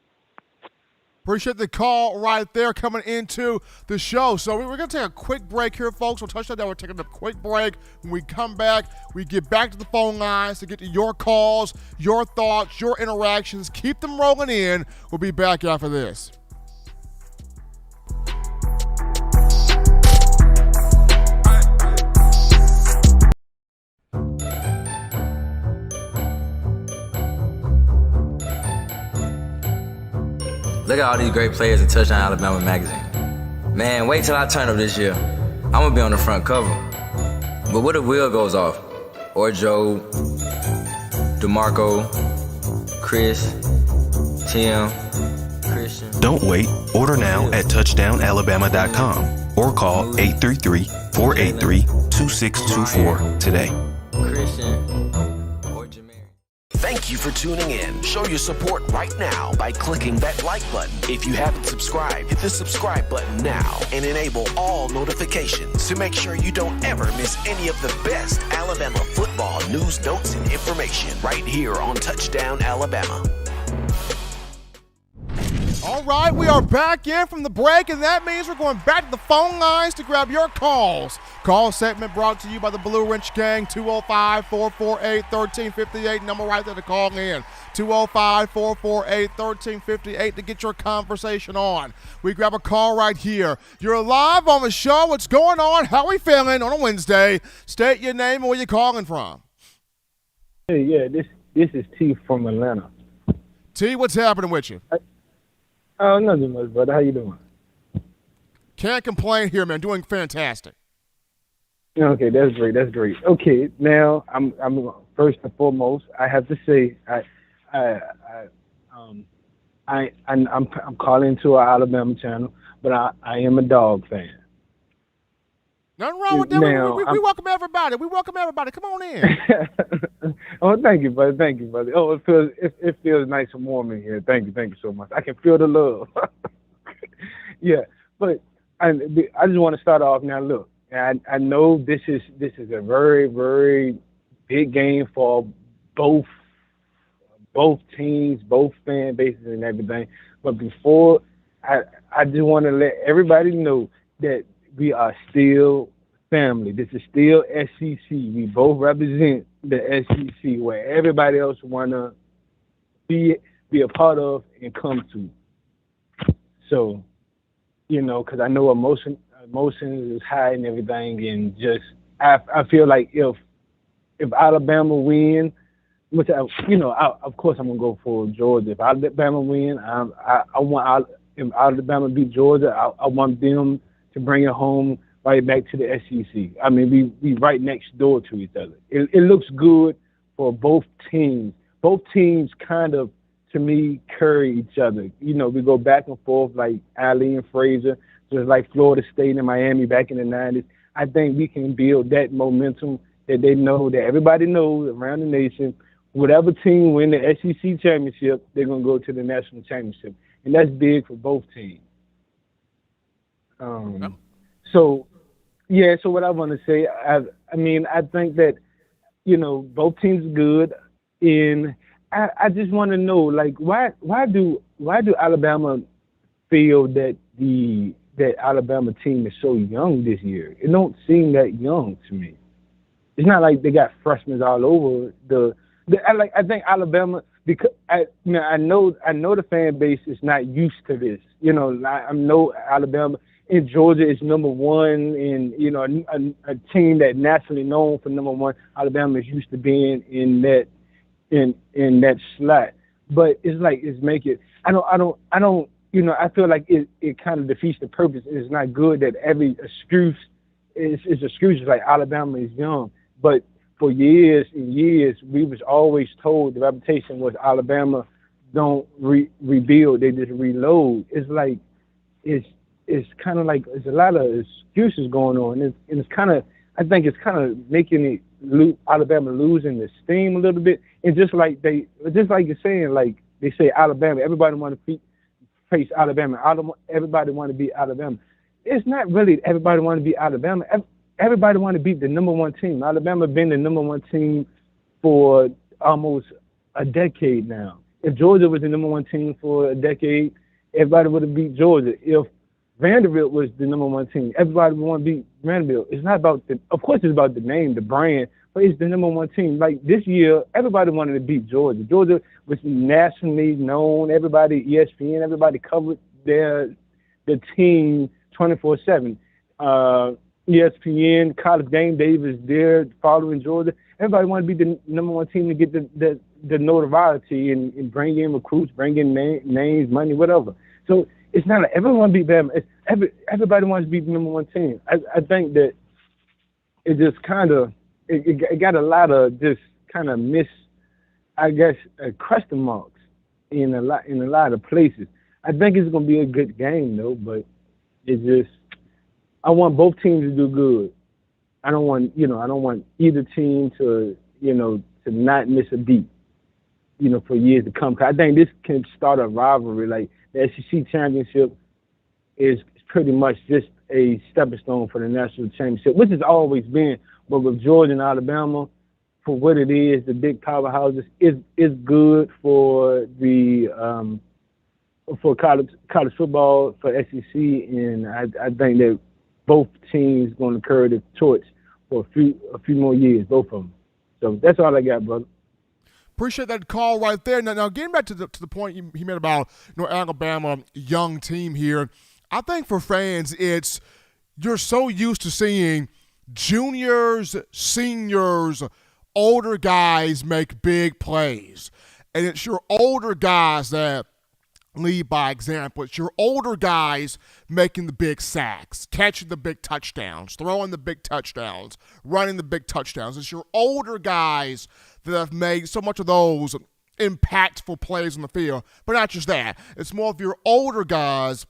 Appreciate the call right there coming into the show. So we're going to take a quick break here, folks. We'll touch on that. We're taking a quick break. When we come back, we get back to the phone lines to get to your calls, your thoughts, your interactions. Keep them rolling in. We'll be back after this. Look at all these great players in Touchdown Alabama magazine. Man, wait till I turn up this year. I'm gonna be on the front cover. But what if Will goes off? Or Joe, DeMarco, Chris, Tim, Christian. Don't wait. Order now at touchdownalabama.com or call 833-483-2624 today. Christian. Thank you for tuning in. Show your support right now by clicking that like button. If you haven't subscribed, hit the subscribe button now and enable all notifications to make sure you don't ever miss any of the best Alabama football news, notes, and information right here on Touchdown Alabama. All right, we are back in from the break, and that means we're going back to the phone lines to grab your calls. Call segment brought to you by the Blue Wrench Gang, 205-448-1358. Number right there to call in, 205-448-1358 to get your conversation on. We grab a call right here. You're live on the show. What's going on? How are we feeling on a Wednesday? State your name and where you're calling from. Hey, yeah, this is T from Atlanta. T, what's happening with you? Nothing much, brother. How you doing? Can't complain here, man. Doing fantastic. Okay, that's great. That's great. Okay, now I'm first and foremost, I have to say I'm calling to our Alabama channel, but I am a dog fan. Nothing wrong with that. Now, we welcome everybody. We welcome everybody. Come on in. Oh, thank you, brother. Thank you, brother. Oh, it feels nice and warm in here. Thank you so much. I can feel the love. Yeah, but I just want to start off now. Look, I know this is a very, very big game for both teams, both fan bases and everything. But before, I just want to let everybody know that we are still family. This is still SEC. We both represent the SEC, where everybody else wanna be a part of and come to. So, because I know emotions is high and everything, and just I feel like if Alabama win, which of course I'm gonna go for Georgia. If Alabama win, I want if Alabama beat Georgia, I want them to bring it home right back to the SEC. I mean, we right next door to each other. It looks good for both teams. Both teams kind of, to me, carry each other. You know, we go back and forth like Ali and Frazier, just like Florida State and Miami back in the 90s. I think we can build that momentum that they know, that everybody knows around the nation. Whatever team win the SEC championship, they're going to go to the national championship. And that's big for both teams. So what I want to say, I mean, I think that, you know, both teams are good. And I just want to know, like, why do Alabama feel that that Alabama team is so young this year? It don't seem that young to me. It's not like they got freshmen all over I think Alabama, because I know the fan base is not used to this. You know, I know Alabama and Georgia is number one, and you know a team that nationally known for number one. Alabama is used to being in that slot, but it's like I don't. You know, I feel like it kind of defeats the purpose. It's not good that every excuse is excuses like Alabama is young, but for years and years, we was always told the reputation was Alabama don't rebuild, they just reload. It's like it's kind of like there's a lot of excuses going on, and it's kind of, I think it's kind of making Alabama losing the steam a little bit. And just like you're saying, like they say Alabama, everybody want to face Alabama. Everybody want to beat Alabama. It's not really everybody want to beat Alabama. Everybody want to beat the number one team. Alabama been the number one team for almost a decade now. If Georgia was the number one team for a decade, everybody would have beat Georgia. If Vanderbilt was the number one team, everybody would want to beat Vanderbilt. It's not about of course it's about the name, the brand, but it's the number one team. Like this year, everybody wanted to beat Georgia. Georgia was nationally known. Everybody, ESPN, everybody covered the team 24/7. ESPN, College Game Day was there following Georgia. Everybody wanted to be the number one team to get the notoriety and bring in recruits, bring in names, money, whatever. So it's not like everyone beat Bama. Everybody wants to be the number one team. I think that it just kind of it got a lot of just kind of question marks in a lot of places. I think it's gonna be a good game though, but it just. I want both teams to do good. I don't want either team to not miss a beat, for years to come. 'Cause I think this can start a rivalry. Like the SEC championship is pretty much just a stepping stone for the national championship, which has always been. But with Georgia and Alabama, for what it is, the big powerhouses, is good for the for college football, for SEC, and I think that both teams going to carry the torch for a few more years, both of them. So that's all I got, brother. Appreciate that call right there. Now getting back to the point he made about Alabama young team here, I think for fans you're so used to seeing juniors, seniors, older guys make big plays, and it's your older guys that lead by example. It's your older guys making the big sacks, catching the big touchdowns, throwing the big touchdowns, running the big touchdowns. It's your older guys that have made so much of those impactful plays on the field. But not just that. It's more of your older guys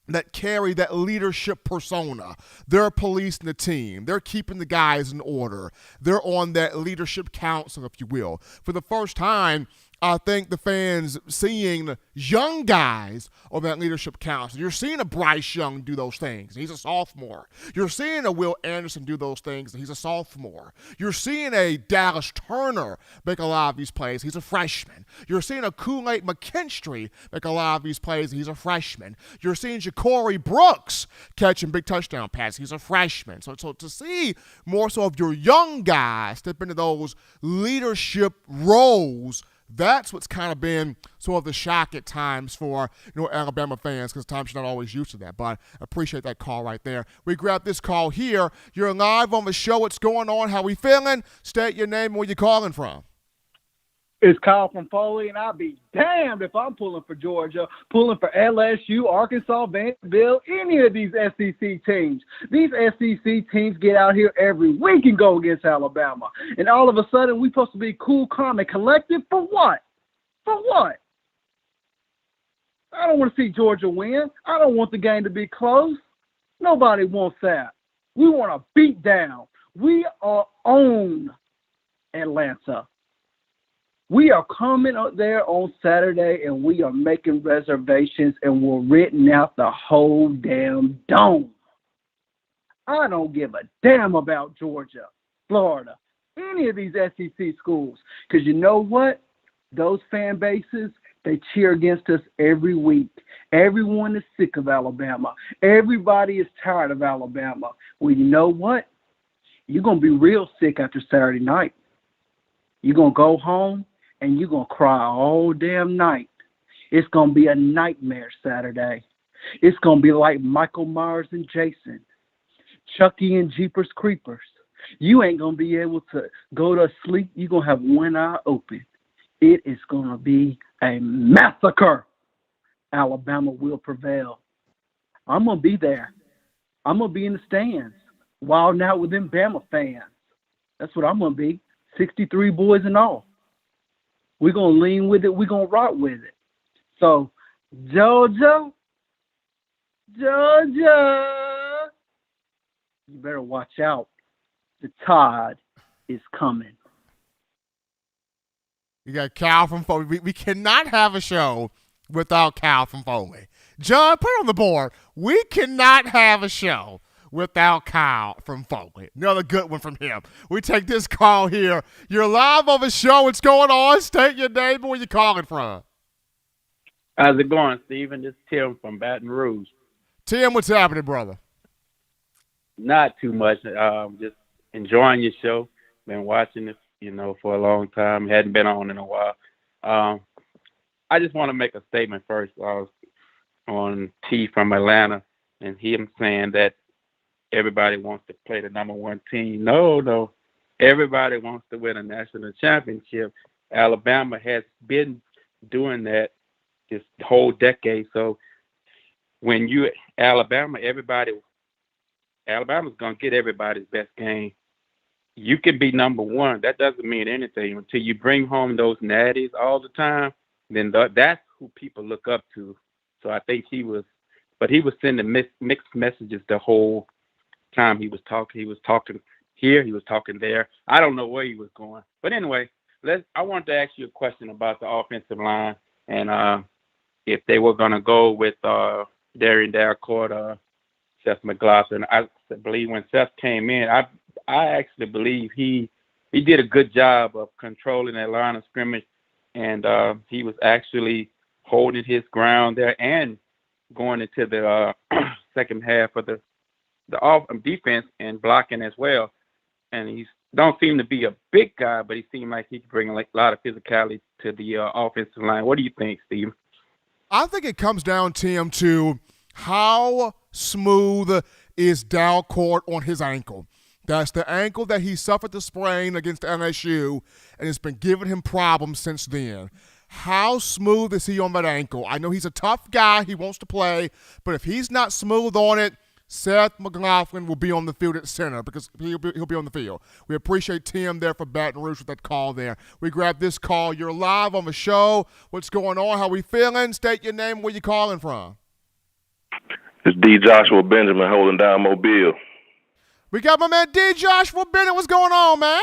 that carry that leadership persona. They're policing the team. They're keeping the guys in order. They're on that leadership council, if you will. For the first time, I think the fans seeing young guys on that leadership council. You're seeing a Bryce Young do those things. He's a sophomore. You're seeing a Will Anderson do those things. He's a sophomore. You're seeing a Dallas Turner make a lot of these plays. He's a freshman. You're seeing a Kool-Aid McKinstry make a lot of these plays. He's a freshman. You're seeing Ja'Cory Brooks catching big touchdown passes. He's a freshman. So to see more so of your young guys step into those leadership roles, that's what's kind of been sort of the shock at times for Alabama fans, because times you're not always used to that. But I appreciate that call right there. We grab this call here. You're live on the show. What's going on? How we feeling? State your name and where you calling from. It's Kyle from Foley, and I'll be damned if I'm pulling for Georgia, pulling for LSU, Arkansas, Vanderbilt, any of these SEC teams. These SEC teams get out here every week and go against Alabama. And all of a sudden, we're supposed to be cool, calm, and collected for what? For what? I don't want to see Georgia win. I don't want the game to be close. Nobody wants that. We want a beat down. We are on Atlanta. We are coming up there on Saturday, and we are making reservations, and we're renting out the whole damn dome. I don't give a damn about Georgia, Florida, any of these SEC schools, because you know what? Those fan bases, they cheer against us every week. Everyone is sick of Alabama. Everybody is tired of Alabama. Well, you know what? You're going to be real sick after Saturday night. You're going to go home, and you're going to cry all damn night. It's going to be a nightmare Saturday. It's going to be like Michael Myers and Jason, Chucky and Jeepers Creepers. You ain't going to be able to go to sleep. You're going to have one eye open. It is going to be a massacre. Alabama will prevail. I'm going to be there. I'm going to be in the stands, wilding out with them Bama fans. That's what I'm going to be, 63 boys and all. We're going to lean with it. We're going to rock with it. So, Georgia, you better watch out. The tide is coming. You got Cal from Foley. We cannot have a show without Cal from Foley. John, put it on the board. We cannot have a show without Kyle from Foley. Another good one from him. We take this call here. You're live on the show. What's going on? State your name and where you calling from. How's it going, Steven? This is Tim from Baton Rouge. Tim, what's happening, brother? Not too much. Just enjoying your show. Been watching it, for a long time. Hadn't been on in a while. I just want to make a statement first. I was on T from Atlanta, and him saying that everybody wants to play the number one team. No. Everybody wants to win a national championship. Alabama has been doing that this whole decade. So when Alabama's going to get everybody's best game. You can be number one. That doesn't mean anything until you bring home those natties all the time. Then that's who people look up to. So I think he was sending mixed messages the whole time he was talking. He was talking here, he was talking there. I don't know where he was going. But anyway, I wanted to ask you a question about the offensive line and if they were going to go with Darian Dalcourt, Seth McLaughlin. I believe when Seth came in, I actually believe he did a good job of controlling that line of scrimmage, and he was actually holding his ground there and going into the second half of the defense and blocking as well. And he don't seem to be a big guy, but he seemed like he could bring a lot of physicality to the offensive line. What do you think, Steve? I think it comes down, Tim, to how smooth is Dalcourt on his ankle. That's the ankle that he suffered the sprain against LSU, and it's been giving him problems since then. How smooth is he on that ankle? I know he's a tough guy. He wants to play, but if he's not smooth on it, Seth McLaughlin will be on the field at center because he'll be on the field. We appreciate Tim there for Baton Rouge with that call there. We grab this call. You're live on the show. What's going on? How we feeling? State your name. Where you calling from? It's D. Joshua Benjamin holding down Mobile. We got my man D. Joshua Bennett. What's going on, man?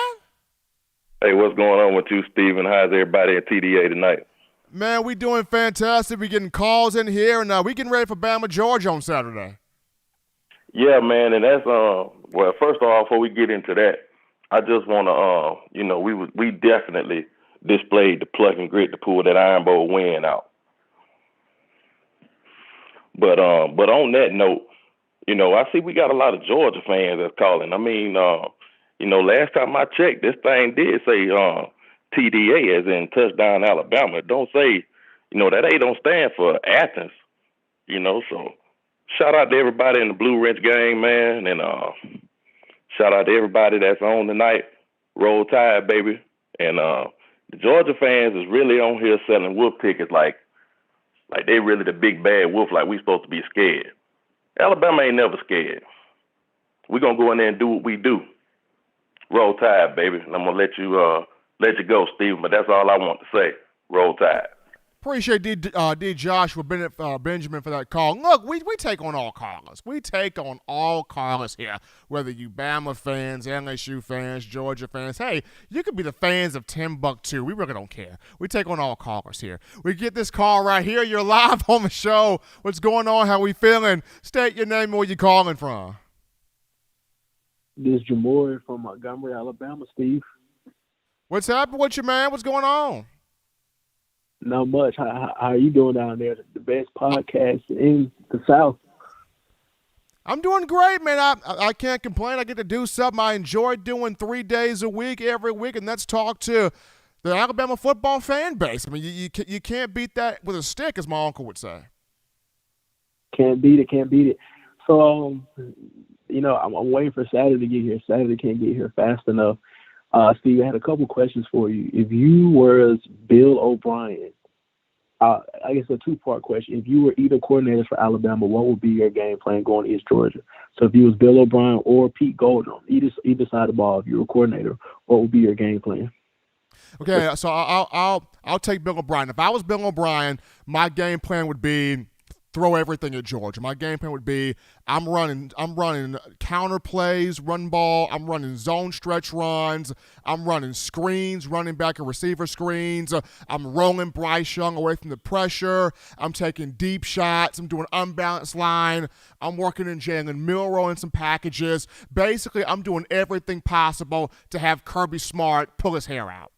Hey, what's going on with you, Steven? How's everybody at TDA tonight? Man, we doing fantastic. We getting calls in here, and we getting ready for Bama, Georgia on Saturday. Yeah, man, and that's well. First of all, before we get into that, I just want to we definitely displayed the pluck and grit to pull that Iron Bowl win out. But on that note, I see we got a lot of Georgia fans that's calling. I mean, last time I checked, this thing did say TDA as in touchdown Alabama. It don't say, that A don't stand for Athens. So shout out to everybody in the Blue Ridge gang, man, and shout out to everybody that's on tonight. Roll Tide, baby, and The Georgia fans is really on here selling wolf tickets like they really the big bad wolf, like we supposed to be scared. Alabama ain't never scared. We're going to go in there and do what we do. Roll Tide, baby. And I'm going to let you go, Stephen, but that's all I want to say. Roll Tide. Appreciate D. Joshua Benjamin for that call. Look, we take on all callers. We take on all callers here, whether you Bama fans, LSU fans, Georgia fans. Hey, you could be the fans of Timbuktu. We really don't care. We take on all callers here. We get this call right here. You're live on the show. What's going on? How we feeling? State your name and where you calling from. This is Jamori from Montgomery, Alabama, Steve. What's happening with you, man? What's going on? Not much. How are you doing down there? The best podcast in the South. I'm doing great, man. I can't complain. I get to do something I enjoy doing 3 days a week, every week, and that's talk to the Alabama football fan base. I mean, you can't beat that with a stick, as my uncle would say. Can't beat it. So, I'm waiting for Saturday to get here. Saturday can't get here fast enough. Steve, I had a couple questions for you. If you were Bill O'Brien, I guess a two-part question. If you were either coordinator for Alabama, what would be your game plan going to East Georgia? So if you was Bill O'Brien or Pete Golden, either side of the ball, if you were a coordinator, what would be your game plan? Okay, so I'll take Bill O'Brien. If I was Bill O'Brien, my game plan would be throw everything at Georgia. My game plan would be I'm running counter plays, run ball. I'm running zone stretch runs. I'm running screens, running back and receiver screens. I'm rolling Bryce Young away from the pressure. I'm taking deep shots. I'm doing unbalanced line. I'm working in Jalen Milroe in some packages. Basically, I'm doing everything possible to have Kirby Smart pull his hair out.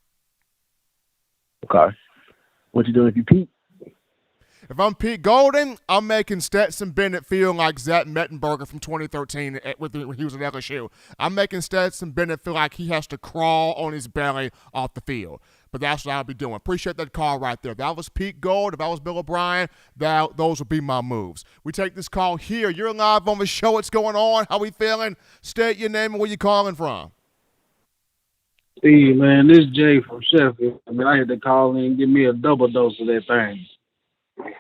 Okay. What you doing if you Pete? If I'm Pete Golden, I'm making Stetson Bennett feel like Zach Mettenberger from 2013 when he was at LSU. I'm making Stetson Bennett feel like he has to crawl on his belly off the field. But that's what I'll be doing. Appreciate that call right there. If that was Pete Gold, if I was Bill O'Brien, those would be my moves. We take this call here. You're live on the show. What's going on? How we feeling? State your name and where you calling from. Steve, man, this is Jay from Sheffield. I had to call in and give me a double dose of that thing.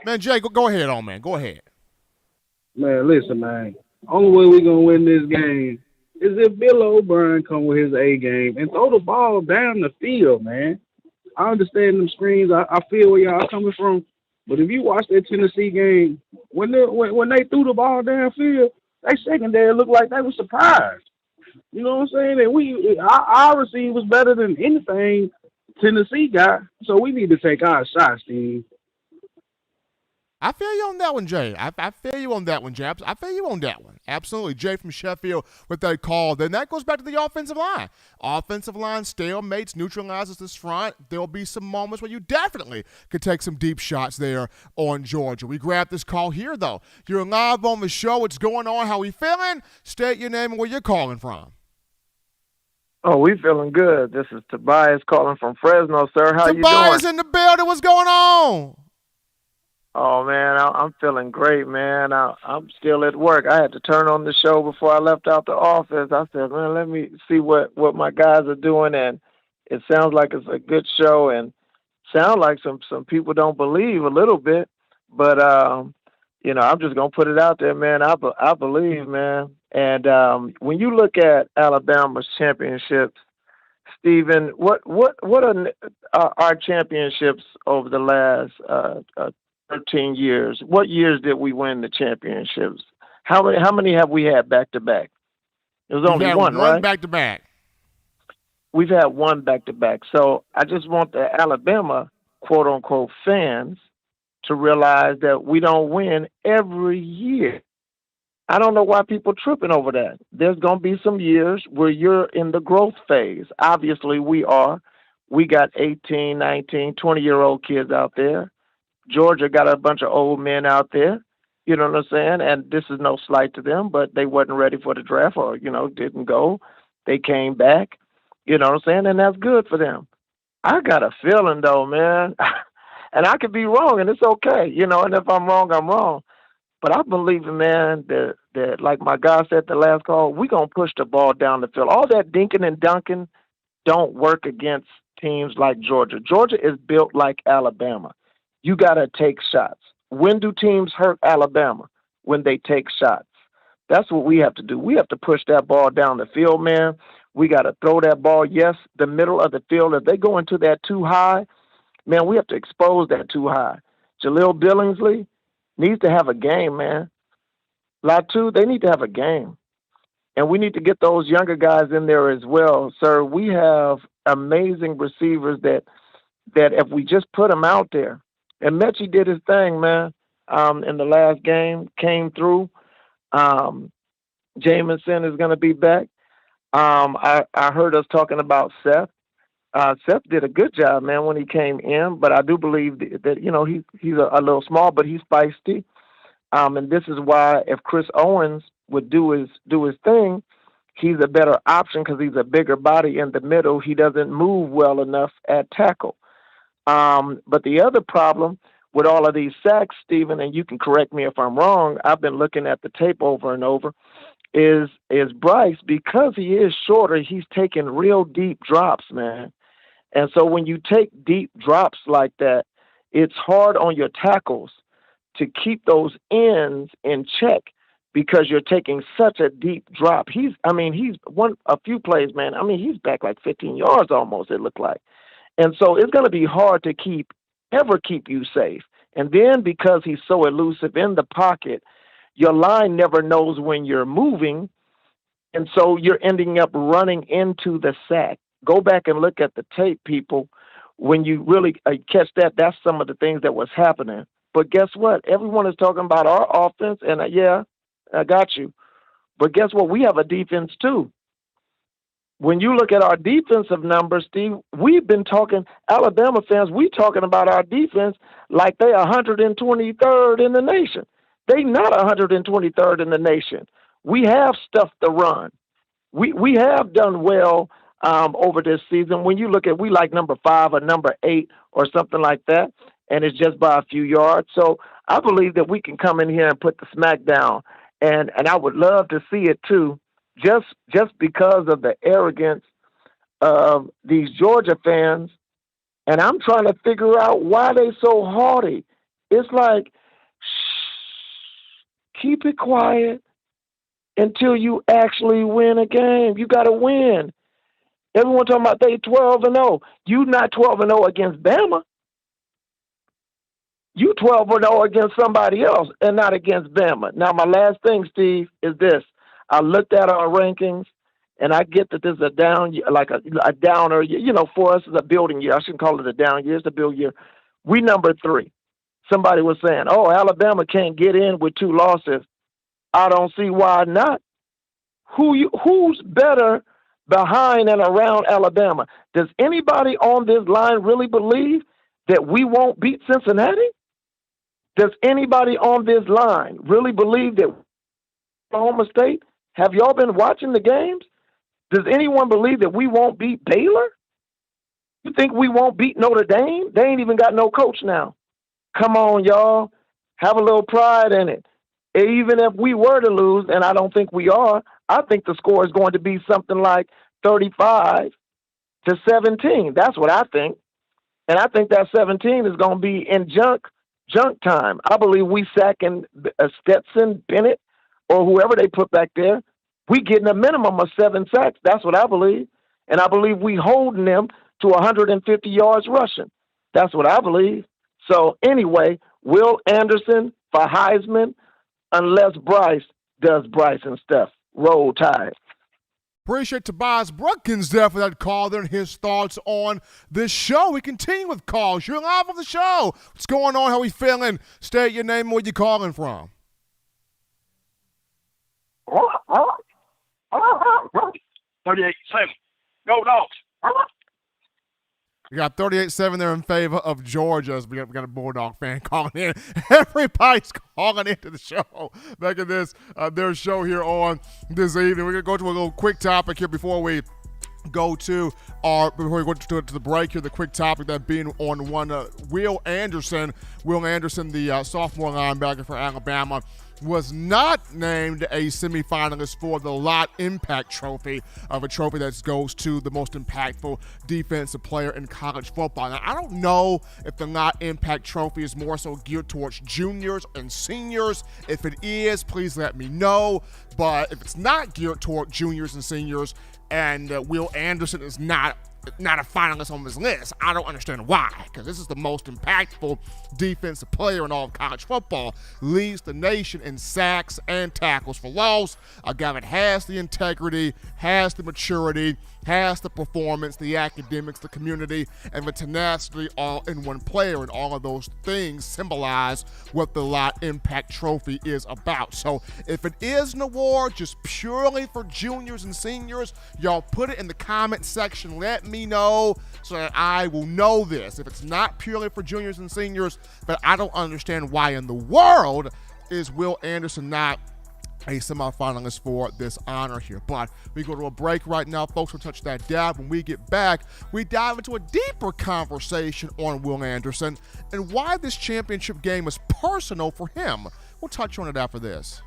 Man, Jay, go ahead on, man. Go ahead. Man, listen, man. Only way we're going to win this game is if Bill O'Brien come with his A game and throw the ball down the field, man. I understand them screens. I feel where y'all coming from. But if you watch that Tennessee game, when they threw the ball downfield, they secondary looked like they were surprised. You know what I'm saying? And our receiver was better than anything Tennessee got. So we need to take our shot, Steve. I feel you on that one, Jay. I feel you on that one, Japs. I feel you on that one. Absolutely. Jay from Sheffield with that call. Then that goes back to the offensive line. Offensive line stalemates, neutralizes this front. There'll be some moments where you definitely could take some deep shots there on Georgia. We grab this call here, though. You're live on the show. What's going on? How we feeling? State your name and where you're calling from. Oh, we feeling good. This is Tobias calling from Fresno, sir. How you doing? Tobias in the building. What's going on? Oh, man, I'm feeling great, man. I'm still at work. I had to turn on the show before I left out the office. I said, man, let me see what my guys are doing, and it sounds like it's a good show, and sound like some people don't believe a little bit, but, I'm just going to put it out there, man. I believe, man. And when you look at Alabama's championships, Stephen, what are our championships over the last 13 years? What years did we win the championships? How many have we had back to back? It was only one, right? One back to back. We've had one back to back. So I just want the Alabama quote unquote fans to realize that we don't win every year. I don't know why people tripping over that. There's going to be some years where you're in the growth phase. Obviously we are. We got 18, 19, 20-year-old kids out there. Georgia got a bunch of old men out there, you know what I'm saying? And this is no slight to them, but they wasn't ready for the draft or, didn't go. They came back, you know what I'm saying? And that's good for them. I got a feeling, though, man, and I could be wrong, and it's okay, and if I'm wrong, I'm wrong. But I believe, man, that like my guy said the last call, we're going to push the ball down the field. All that dinking and dunking don't work against teams like Georgia. Georgia is built like Alabama. You got to take shots. When do teams hurt Alabama? When they take shots. That's what we have to do. We have to push that ball down the field, man. We got to throw that ball, yes, the middle of the field. If they go into that too high, man, we have to expose that too high. Jaleel Billingsley needs to have a game, man. Latu, they need to have a game. And we need to get those younger guys in there as well, sir. We have amazing receivers that if we just put them out there, and Mechie did his thing, man, in the last game, came through. Jamison is going to be back. I heard us talking about Seth. Seth did a good job, man, when he came in, but I do believe that you know, he's a little small, but he's feisty. And this is why if Chris Owens would do his thing, he's a better option because he's a bigger body in the middle. He doesn't move well enough at tackle. But the other problem with all of these sacks, Stephen, and you can correct me if I'm wrong, I've been looking at the tape over and over, is Bryce, because he is shorter, he's taking real deep drops, man. And so when you take deep drops like that, it's hard on your tackles to keep those ends in check because you're taking such a deep drop. He's won a few plays, man. I mean, he's back like 15 yards almost, it looked like. And so it's going to be hard to ever keep you safe. And then because he's so elusive in the pocket, your line never knows when you're moving. And so you're ending up running into the sack. Go back and look at the tape, people. When you really catch that, that's some of the things that was happening. But guess what? Everyone is talking about our offense, and yeah, I got you. But guess what? We have a defense too. When you look at our defensive numbers, Steve, we've been talking, Alabama fans, we talking about our defense like they 123rd in the nation. They not 123rd in the nation. We have stuffed the run. We have done well over this season. When you look at, we like number 5 or number 8 or something like that, and it's just by a few yards. So I believe that we can come in here and put the smack down, and I would love to see it too, just because of the arrogance of these Georgia fans. And I'm trying to figure out why they so haughty. It's like, shh, keep it quiet until you actually win a game. You got to win. Everyone talking about they 12-0. You not 12-0 against Bama. You 12-0 against somebody else and not against Bama. Now, my last thing, Steve, is this. I looked at our rankings, and I get that this is a down, like a downer. You know, for us, it's a building year. I shouldn't call it a down year. It's a build year. We number 3. Somebody was saying, oh, Alabama can't get in with 2 losses. I don't see why not. Who's better behind and around Alabama? Does anybody on this line really believe that we won't beat Cincinnati? Does anybody on this line really believe that Oklahoma State? Have y'all been watching the games? Does anyone believe that we won't beat Baylor? You think we won't beat Notre Dame? They ain't even got no coach now. Come on, y'all. Have a little pride in it. Even if we were to lose, and I don't think we are, I think the score is going to be something like 35-17. That's what I think. And I think that 17 is going to be in junk time. I believe we sacking Stetson, Bennett, or whoever they put back there. We getting a minimum of 7 sacks. That's what I believe. And I believe we holding them to 150 yards rushing. That's what I believe. So anyway, Will Anderson for Heisman, unless Bryce does Bryce and stuff. Roll Tide. Appreciate Tobias Brookins there for that call there and his thoughts on this show. We continue with calls. You're live on the show. What's going on? How we feeling? State your name and where you calling from. 38-7. Go Dogs. We got 38-7 there in favor of Georgia. We got a Bulldog fan calling in. Everybody's calling into the show. Back at this, their show here on this evening. We're going to go to a little quick topic here before we go to the break here. The quick topic that being on one Will Anderson, the sophomore linebacker for Alabama. was not named a semifinalist for the Lot Impact Trophy, of a trophy that goes to the most impactful defensive player in college football. Now, I don't know if the Lot Impact Trophy is more so geared towards juniors and seniors. If it is, please let me know. But if it's not geared toward juniors and seniors, and Will Anderson is not a finalist on this list, I don't understand why, because this is the most impactful defensive player in all of college football, leads the nation in sacks and tackles for loss, a guy that has the integrity, has the maturity, has the performance, the academics, the community, and the tenacity all in one player, and all of those things symbolize what the Lot Impact Trophy is about. So if it is an award just purely for juniors and seniors, y'all put it in the comment section. Let me know so that I will know this. If it's not purely for juniors and seniors, but I don't understand why in the world is Will Anderson not a semifinalist for this honor here. But we go to a break right now, folks. We'll touch that down. When we get back, we dive into a deeper conversation on Will Anderson and why this championship game is personal for him. We'll touch on it after this.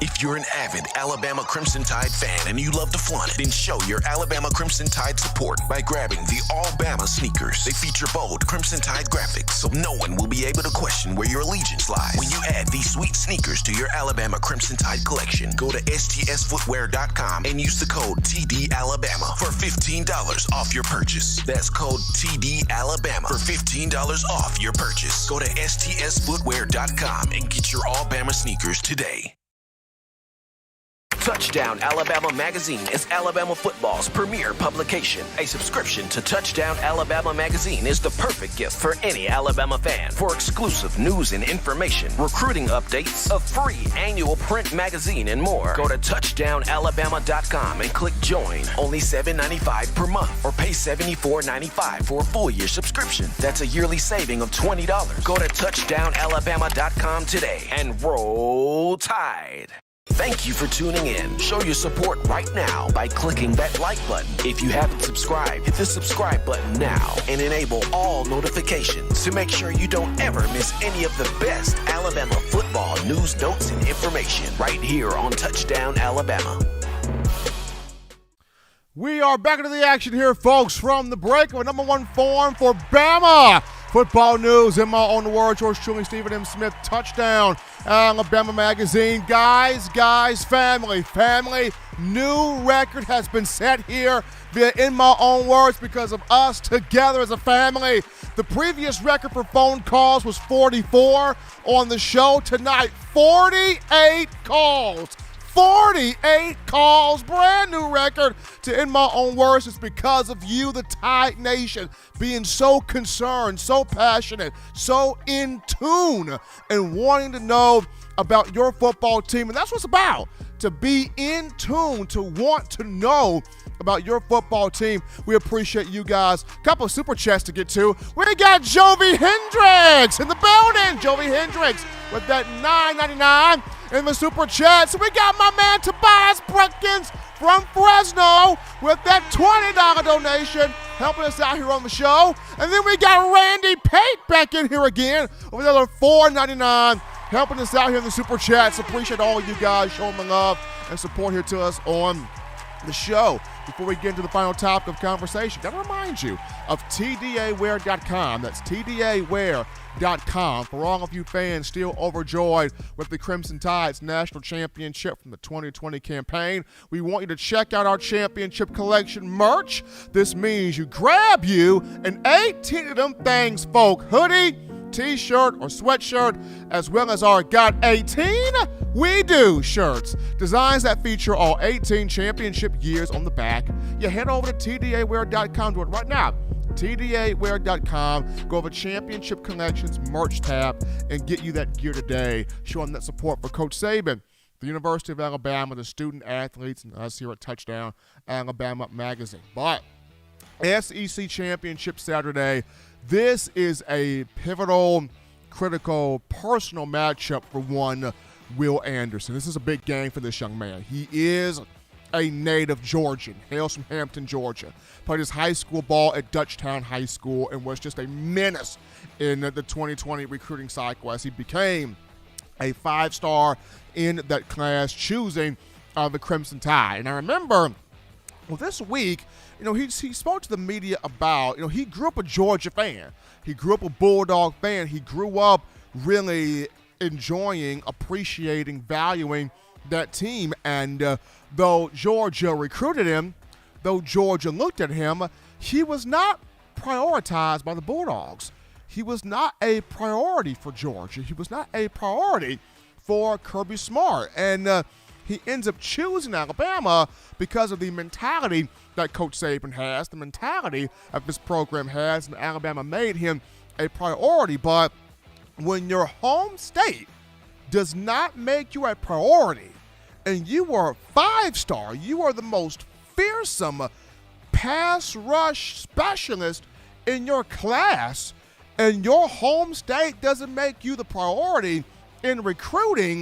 If you're an avid Alabama Crimson Tide fan and you love to flaunt it, then show your Alabama Crimson Tide support by grabbing the All Bama sneakers. They feature bold Crimson Tide graphics, so no one will be able to question where your allegiance lies. When you add these sweet sneakers to your Alabama Crimson Tide collection, go to STSfootwear.com and use the code TDAlabama for $15 off your purchase. That's code TDAlabama for $15 off your purchase. Go to STSfootwear.com and get your All Bama sneakers today. Touchdown Alabama Magazine is Alabama football's premier publication. A subscription to Touchdown Alabama Magazine is the perfect gift for any Alabama fan. For exclusive news and information, recruiting updates, a free annual print magazine, and more, go to touchdownalabama.com and click join. Only $7.95 per month, or pay $74.95 for a full year subscription. That's a yearly saving of $20. Go to touchdownalabama.com today and roll Tide. Thank you for tuning in. Show your support right now by clicking that like button. If you haven't subscribed, hit the subscribe button now and enable all notifications to make sure you don't ever miss any of the best Alabama football news, notes, and information right here on Touchdown Alabama. We are back into the action here, folks, from the break of a number one form for Bama football news. In my own words, yours truly, Stephen M. Smith, Touchdown Alabama Magazine. Guys, family, new record has been set here via In My Own Words because of us together as a family. The previous record for phone calls was 44. On the show tonight, 48 calls. 48 calls, brand new record to In My Own Words. It's because of you, the Tide Nation, being so concerned, so passionate, so in tune, and wanting to know about your football team. And that's what it's about, to be in tune, to want to know about your football team. We appreciate you guys. Couple of super chats to get to. We got Jovi Hendricks in the building. Jovi Hendricks with that $9.99 in the super chat. So we got my man Tobias Brookins from Fresno with that $20 donation, helping us out here on the show. And then we got Randy Pate back in here again with another $4.99, helping us out here in the super chats. Appreciate all of you guys showing the love and support here to us on the show. Before we get into the final topic of conversation, gotta remind you of TDAwear.com. That's TDAwear.com. For all of you fans still overjoyed with the Crimson Tide's national championship from the 2020 campaign, we want you to check out our championship collection merch. This means you grab you an 18 of them things, folk, hoodie, t-shirt, or sweatshirt, as well as our Got 18 We Do shirts. Designs that feature all 18 championship years on the back. You head over to TDAwear.com, do it right now. TDAwear.com, go over Championship Collections merch tab, and get you that gear today, showing that support for Coach Saban, the University of Alabama, the student athletes, and us here at Touchdown Alabama Magazine. But SEC Championship Saturday, this is a pivotal, critical, personal matchup for one Will Anderson. This is a big game for this young man. He is a native Georgian, hails from Hampton, Georgia. Played his high school ball at Dutchtown High School and was just a menace in the 2020 recruiting cycle as he became a 5-star in that class, choosing the Crimson Tide. And I remember, well, this week, he spoke to the media about, he grew up a Georgia fan. He grew up a Bulldog fan. He grew up really enjoying, appreciating, valuing that team. And though Georgia recruited him, though Georgia looked at him, he was not prioritized by the Bulldogs. He was not a priority for Georgia. He was not a priority for Kirby Smart. And he ends up choosing Alabama because of the mentality that Coach Saban has, the mentality that this program has, and Alabama made him a priority. But when your home state does not make you a priority, and you are a 5-star, you are the most fearsome pass rush specialist in your class, and your home state doesn't make you the priority in recruiting,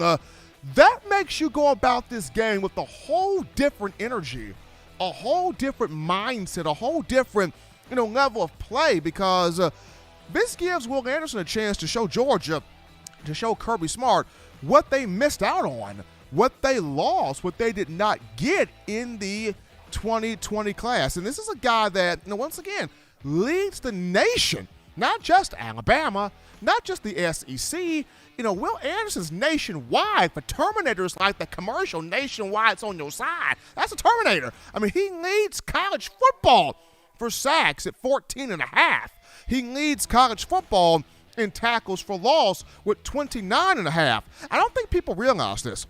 that makes you go about this game with a whole different energy, a whole different mindset, a whole different, level of play, because this gives Will Anderson a chance to show Georgia, to show Kirby Smart what they missed out on, what they lost, what they did not get in the 2020 class. And this is a guy that, once again, leads the nation, not just Alabama, not just the SEC. Will Anderson's nationwide. For Terminators like the commercial, nationwide's on your side. That's a Terminator. I mean, he leads college football for sacks at 14.5. He leads college football in tackles for loss with 29.5. I don't think people realize this.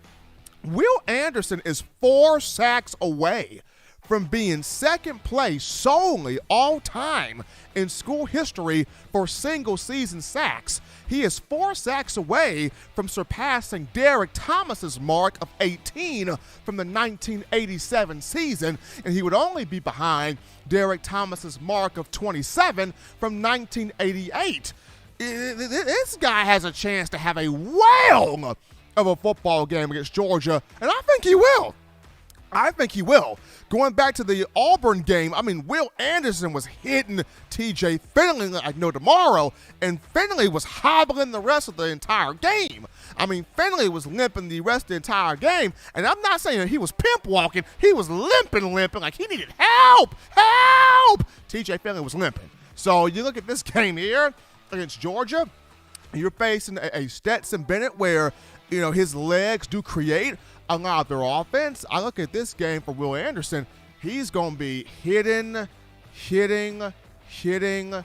Will Anderson is 4 sacks away from being second place solely all time in school history for single-season sacks. He is 4 sacks away from surpassing Derek Thomas's mark of 18 from the 1987 season, and he would only be behind Derek Thomas's mark of 27 from 1988. This guy has a chance to have a whale of a football game against Georgia, and I think he will. Going back to the Auburn game, Will Anderson was hitting TJ Finley like no tomorrow, and Finley was hobbling the rest of the entire game. Finley was limping the rest of the entire game, and I'm not saying that he was pimp walking. He was limping like he needed help. TJ Finley was limping. So you look at this game here against Georgia, you're facing a Stetson Bennett where, his legs do create a lot of their offense. I look at this game for Will Anderson. He's going to be hitting Stetson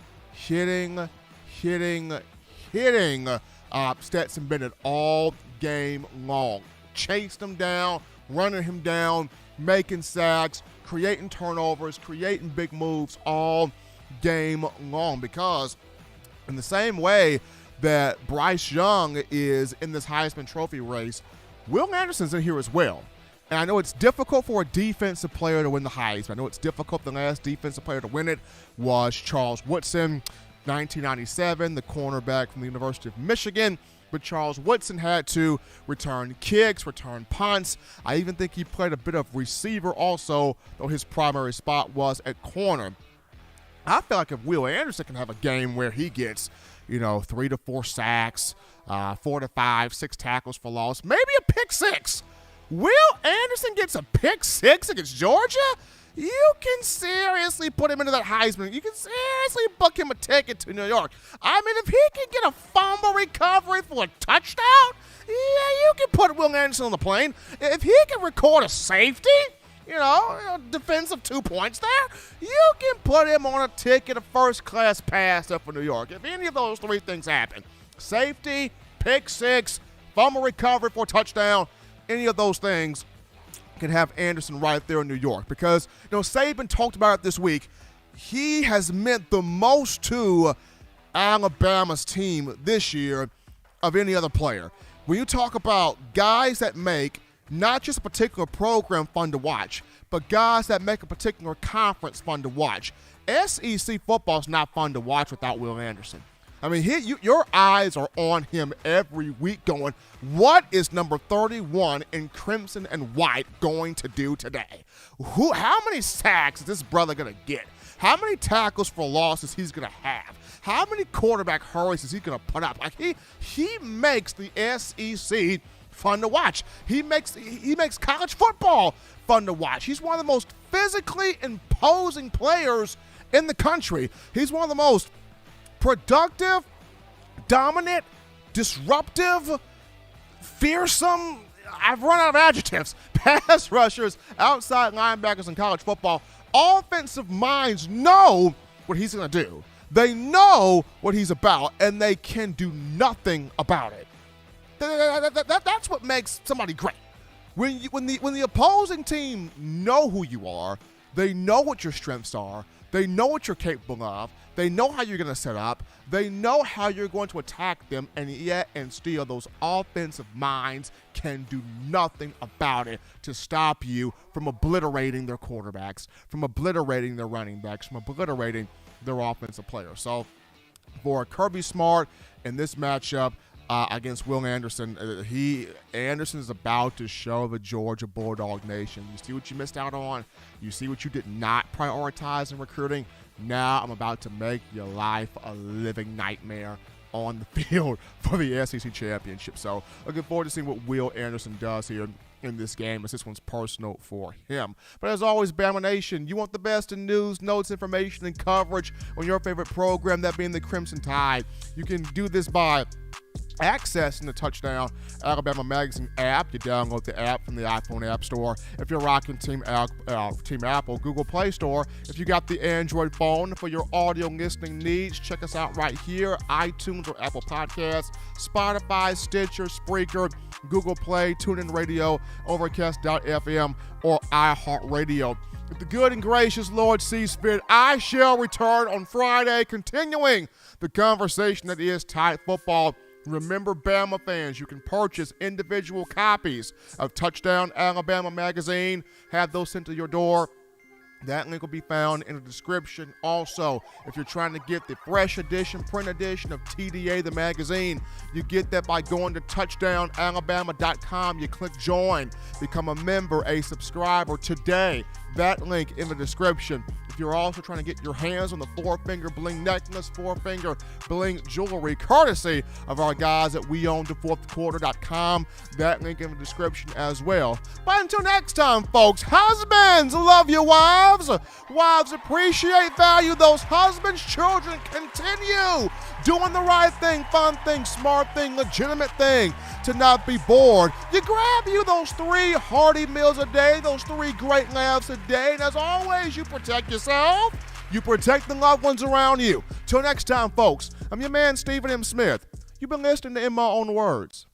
Bennett all game long. Chased him down, running him down, making sacks, creating turnovers, creating big moves all game long. Because in the same way that Bryce Young is in this Heisman Trophy race, Will Anderson's in here as well. And I know it's difficult for a defensive player to win the Heisman. I know it's difficult. The last defensive player to win it was Charles Woodson, 1997, the cornerback from the University of Michigan. But Charles Woodson had to return kicks, return punts. I even think he played a bit of receiver also, though his primary spot was at corner. I feel like if Will Anderson can have a game where he gets, 3 to 4 sacks, 4 to 5, 6 tackles for loss, maybe a pick 6. Will Anderson gets a pick 6 against Georgia? You can seriously put him into that Heisman. You can seriously book him a ticket to New York. If he can get a fumble recovery for a touchdown, yeah, you can put Will Anderson on the plane. If he can record a safety, defensive 2 points there, you can put him on a ticket, a first-class pass up for New York. If any of those 3 things happen, safety, pick 6, fumble recovery for a touchdown, any of those things can have Anderson right there in New York. Because, Saban talked about it this week. He has meant the most to Alabama's team this year of any other player. When you talk about guys that make not just a particular program fun to watch, but guys that make a particular conference fun to watch. SEC football is not fun to watch without Will Anderson. I mean, your eyes are on him every week going, what is number 31 in crimson and white going to do today? How many sacks is this brother going to get? How many tackles for losses he's going to have? How many quarterback hurries is he going to put up? Like he makes the SEC fun to watch. He makes college football fun to watch. He's one of the most physically imposing players in the country. He's one of the most productive, dominant, disruptive, fearsome, I've run out of adjectives, pass rushers, outside linebackers in college football. Offensive minds know what he's going to do. They know what he's about, and they can do nothing about it. That's what makes somebody great. When the opposing team know who you are, they know what your strengths are, they know what you're capable of, they know how you're going to set up, they know how you're going to attack them, and yet and still those offensive minds can do nothing about it to stop you from obliterating their quarterbacks, from obliterating their running backs, from obliterating their offensive players. So for Kirby Smart in this matchup against Will Anderson, Anderson is about to show the Georgia Bulldog Nation. You see what you missed out on. You see what you did not prioritize in recruiting. Now I'm about to make your life a living nightmare on the field for the SEC championship. So looking forward to seeing what Will Anderson does here in this game, as this one's personal for him. But as always, Bama Nation, you want the best in news, notes, information, and coverage on your favorite program, that being the Crimson Tide. You can do this by accessing the Touchdown Alabama Magazine app. You download the app from the iPhone App Store. If you're rocking Team Apple, Google Play Store. If you got the Android phone for your audio listening needs, check us out right here, iTunes or Apple Podcasts, Spotify, Stitcher, Spreaker, Google Play, TuneIn Radio, Overcast.fm, or iHeartRadio. If the good and gracious Lord sees fit, I shall return on Friday, continuing the conversation that is Tide football. Remember, Bama fans, you can purchase individual copies of Touchdown Alabama Magazine. Have those sent to your door. That link will be found in the description. Also, if you're trying to get the fresh edition, print edition of TDA, the magazine, you get that by going to touchdownalabama.com. You click join, become a member, a subscriber today. That link in the description. If you're also trying to get your hands on the four-finger bling necklace, four-finger bling jewelry, courtesy of our guys at weownthefourthquarter.com, that link in the description as well. But until next time, folks, husbands, love your wives. Wives, appreciate, value those husbands. Children, continue doing the right thing, fun thing, smart thing, legitimate thing, to not be bored. You grab you those 3 hearty meals a day, those 3 great laughs a day, and as always, you protect yourself, you protect the loved ones around you. Till next time, folks, I'm your man, Stephen M. Smith. You've been listening to In My Own Words.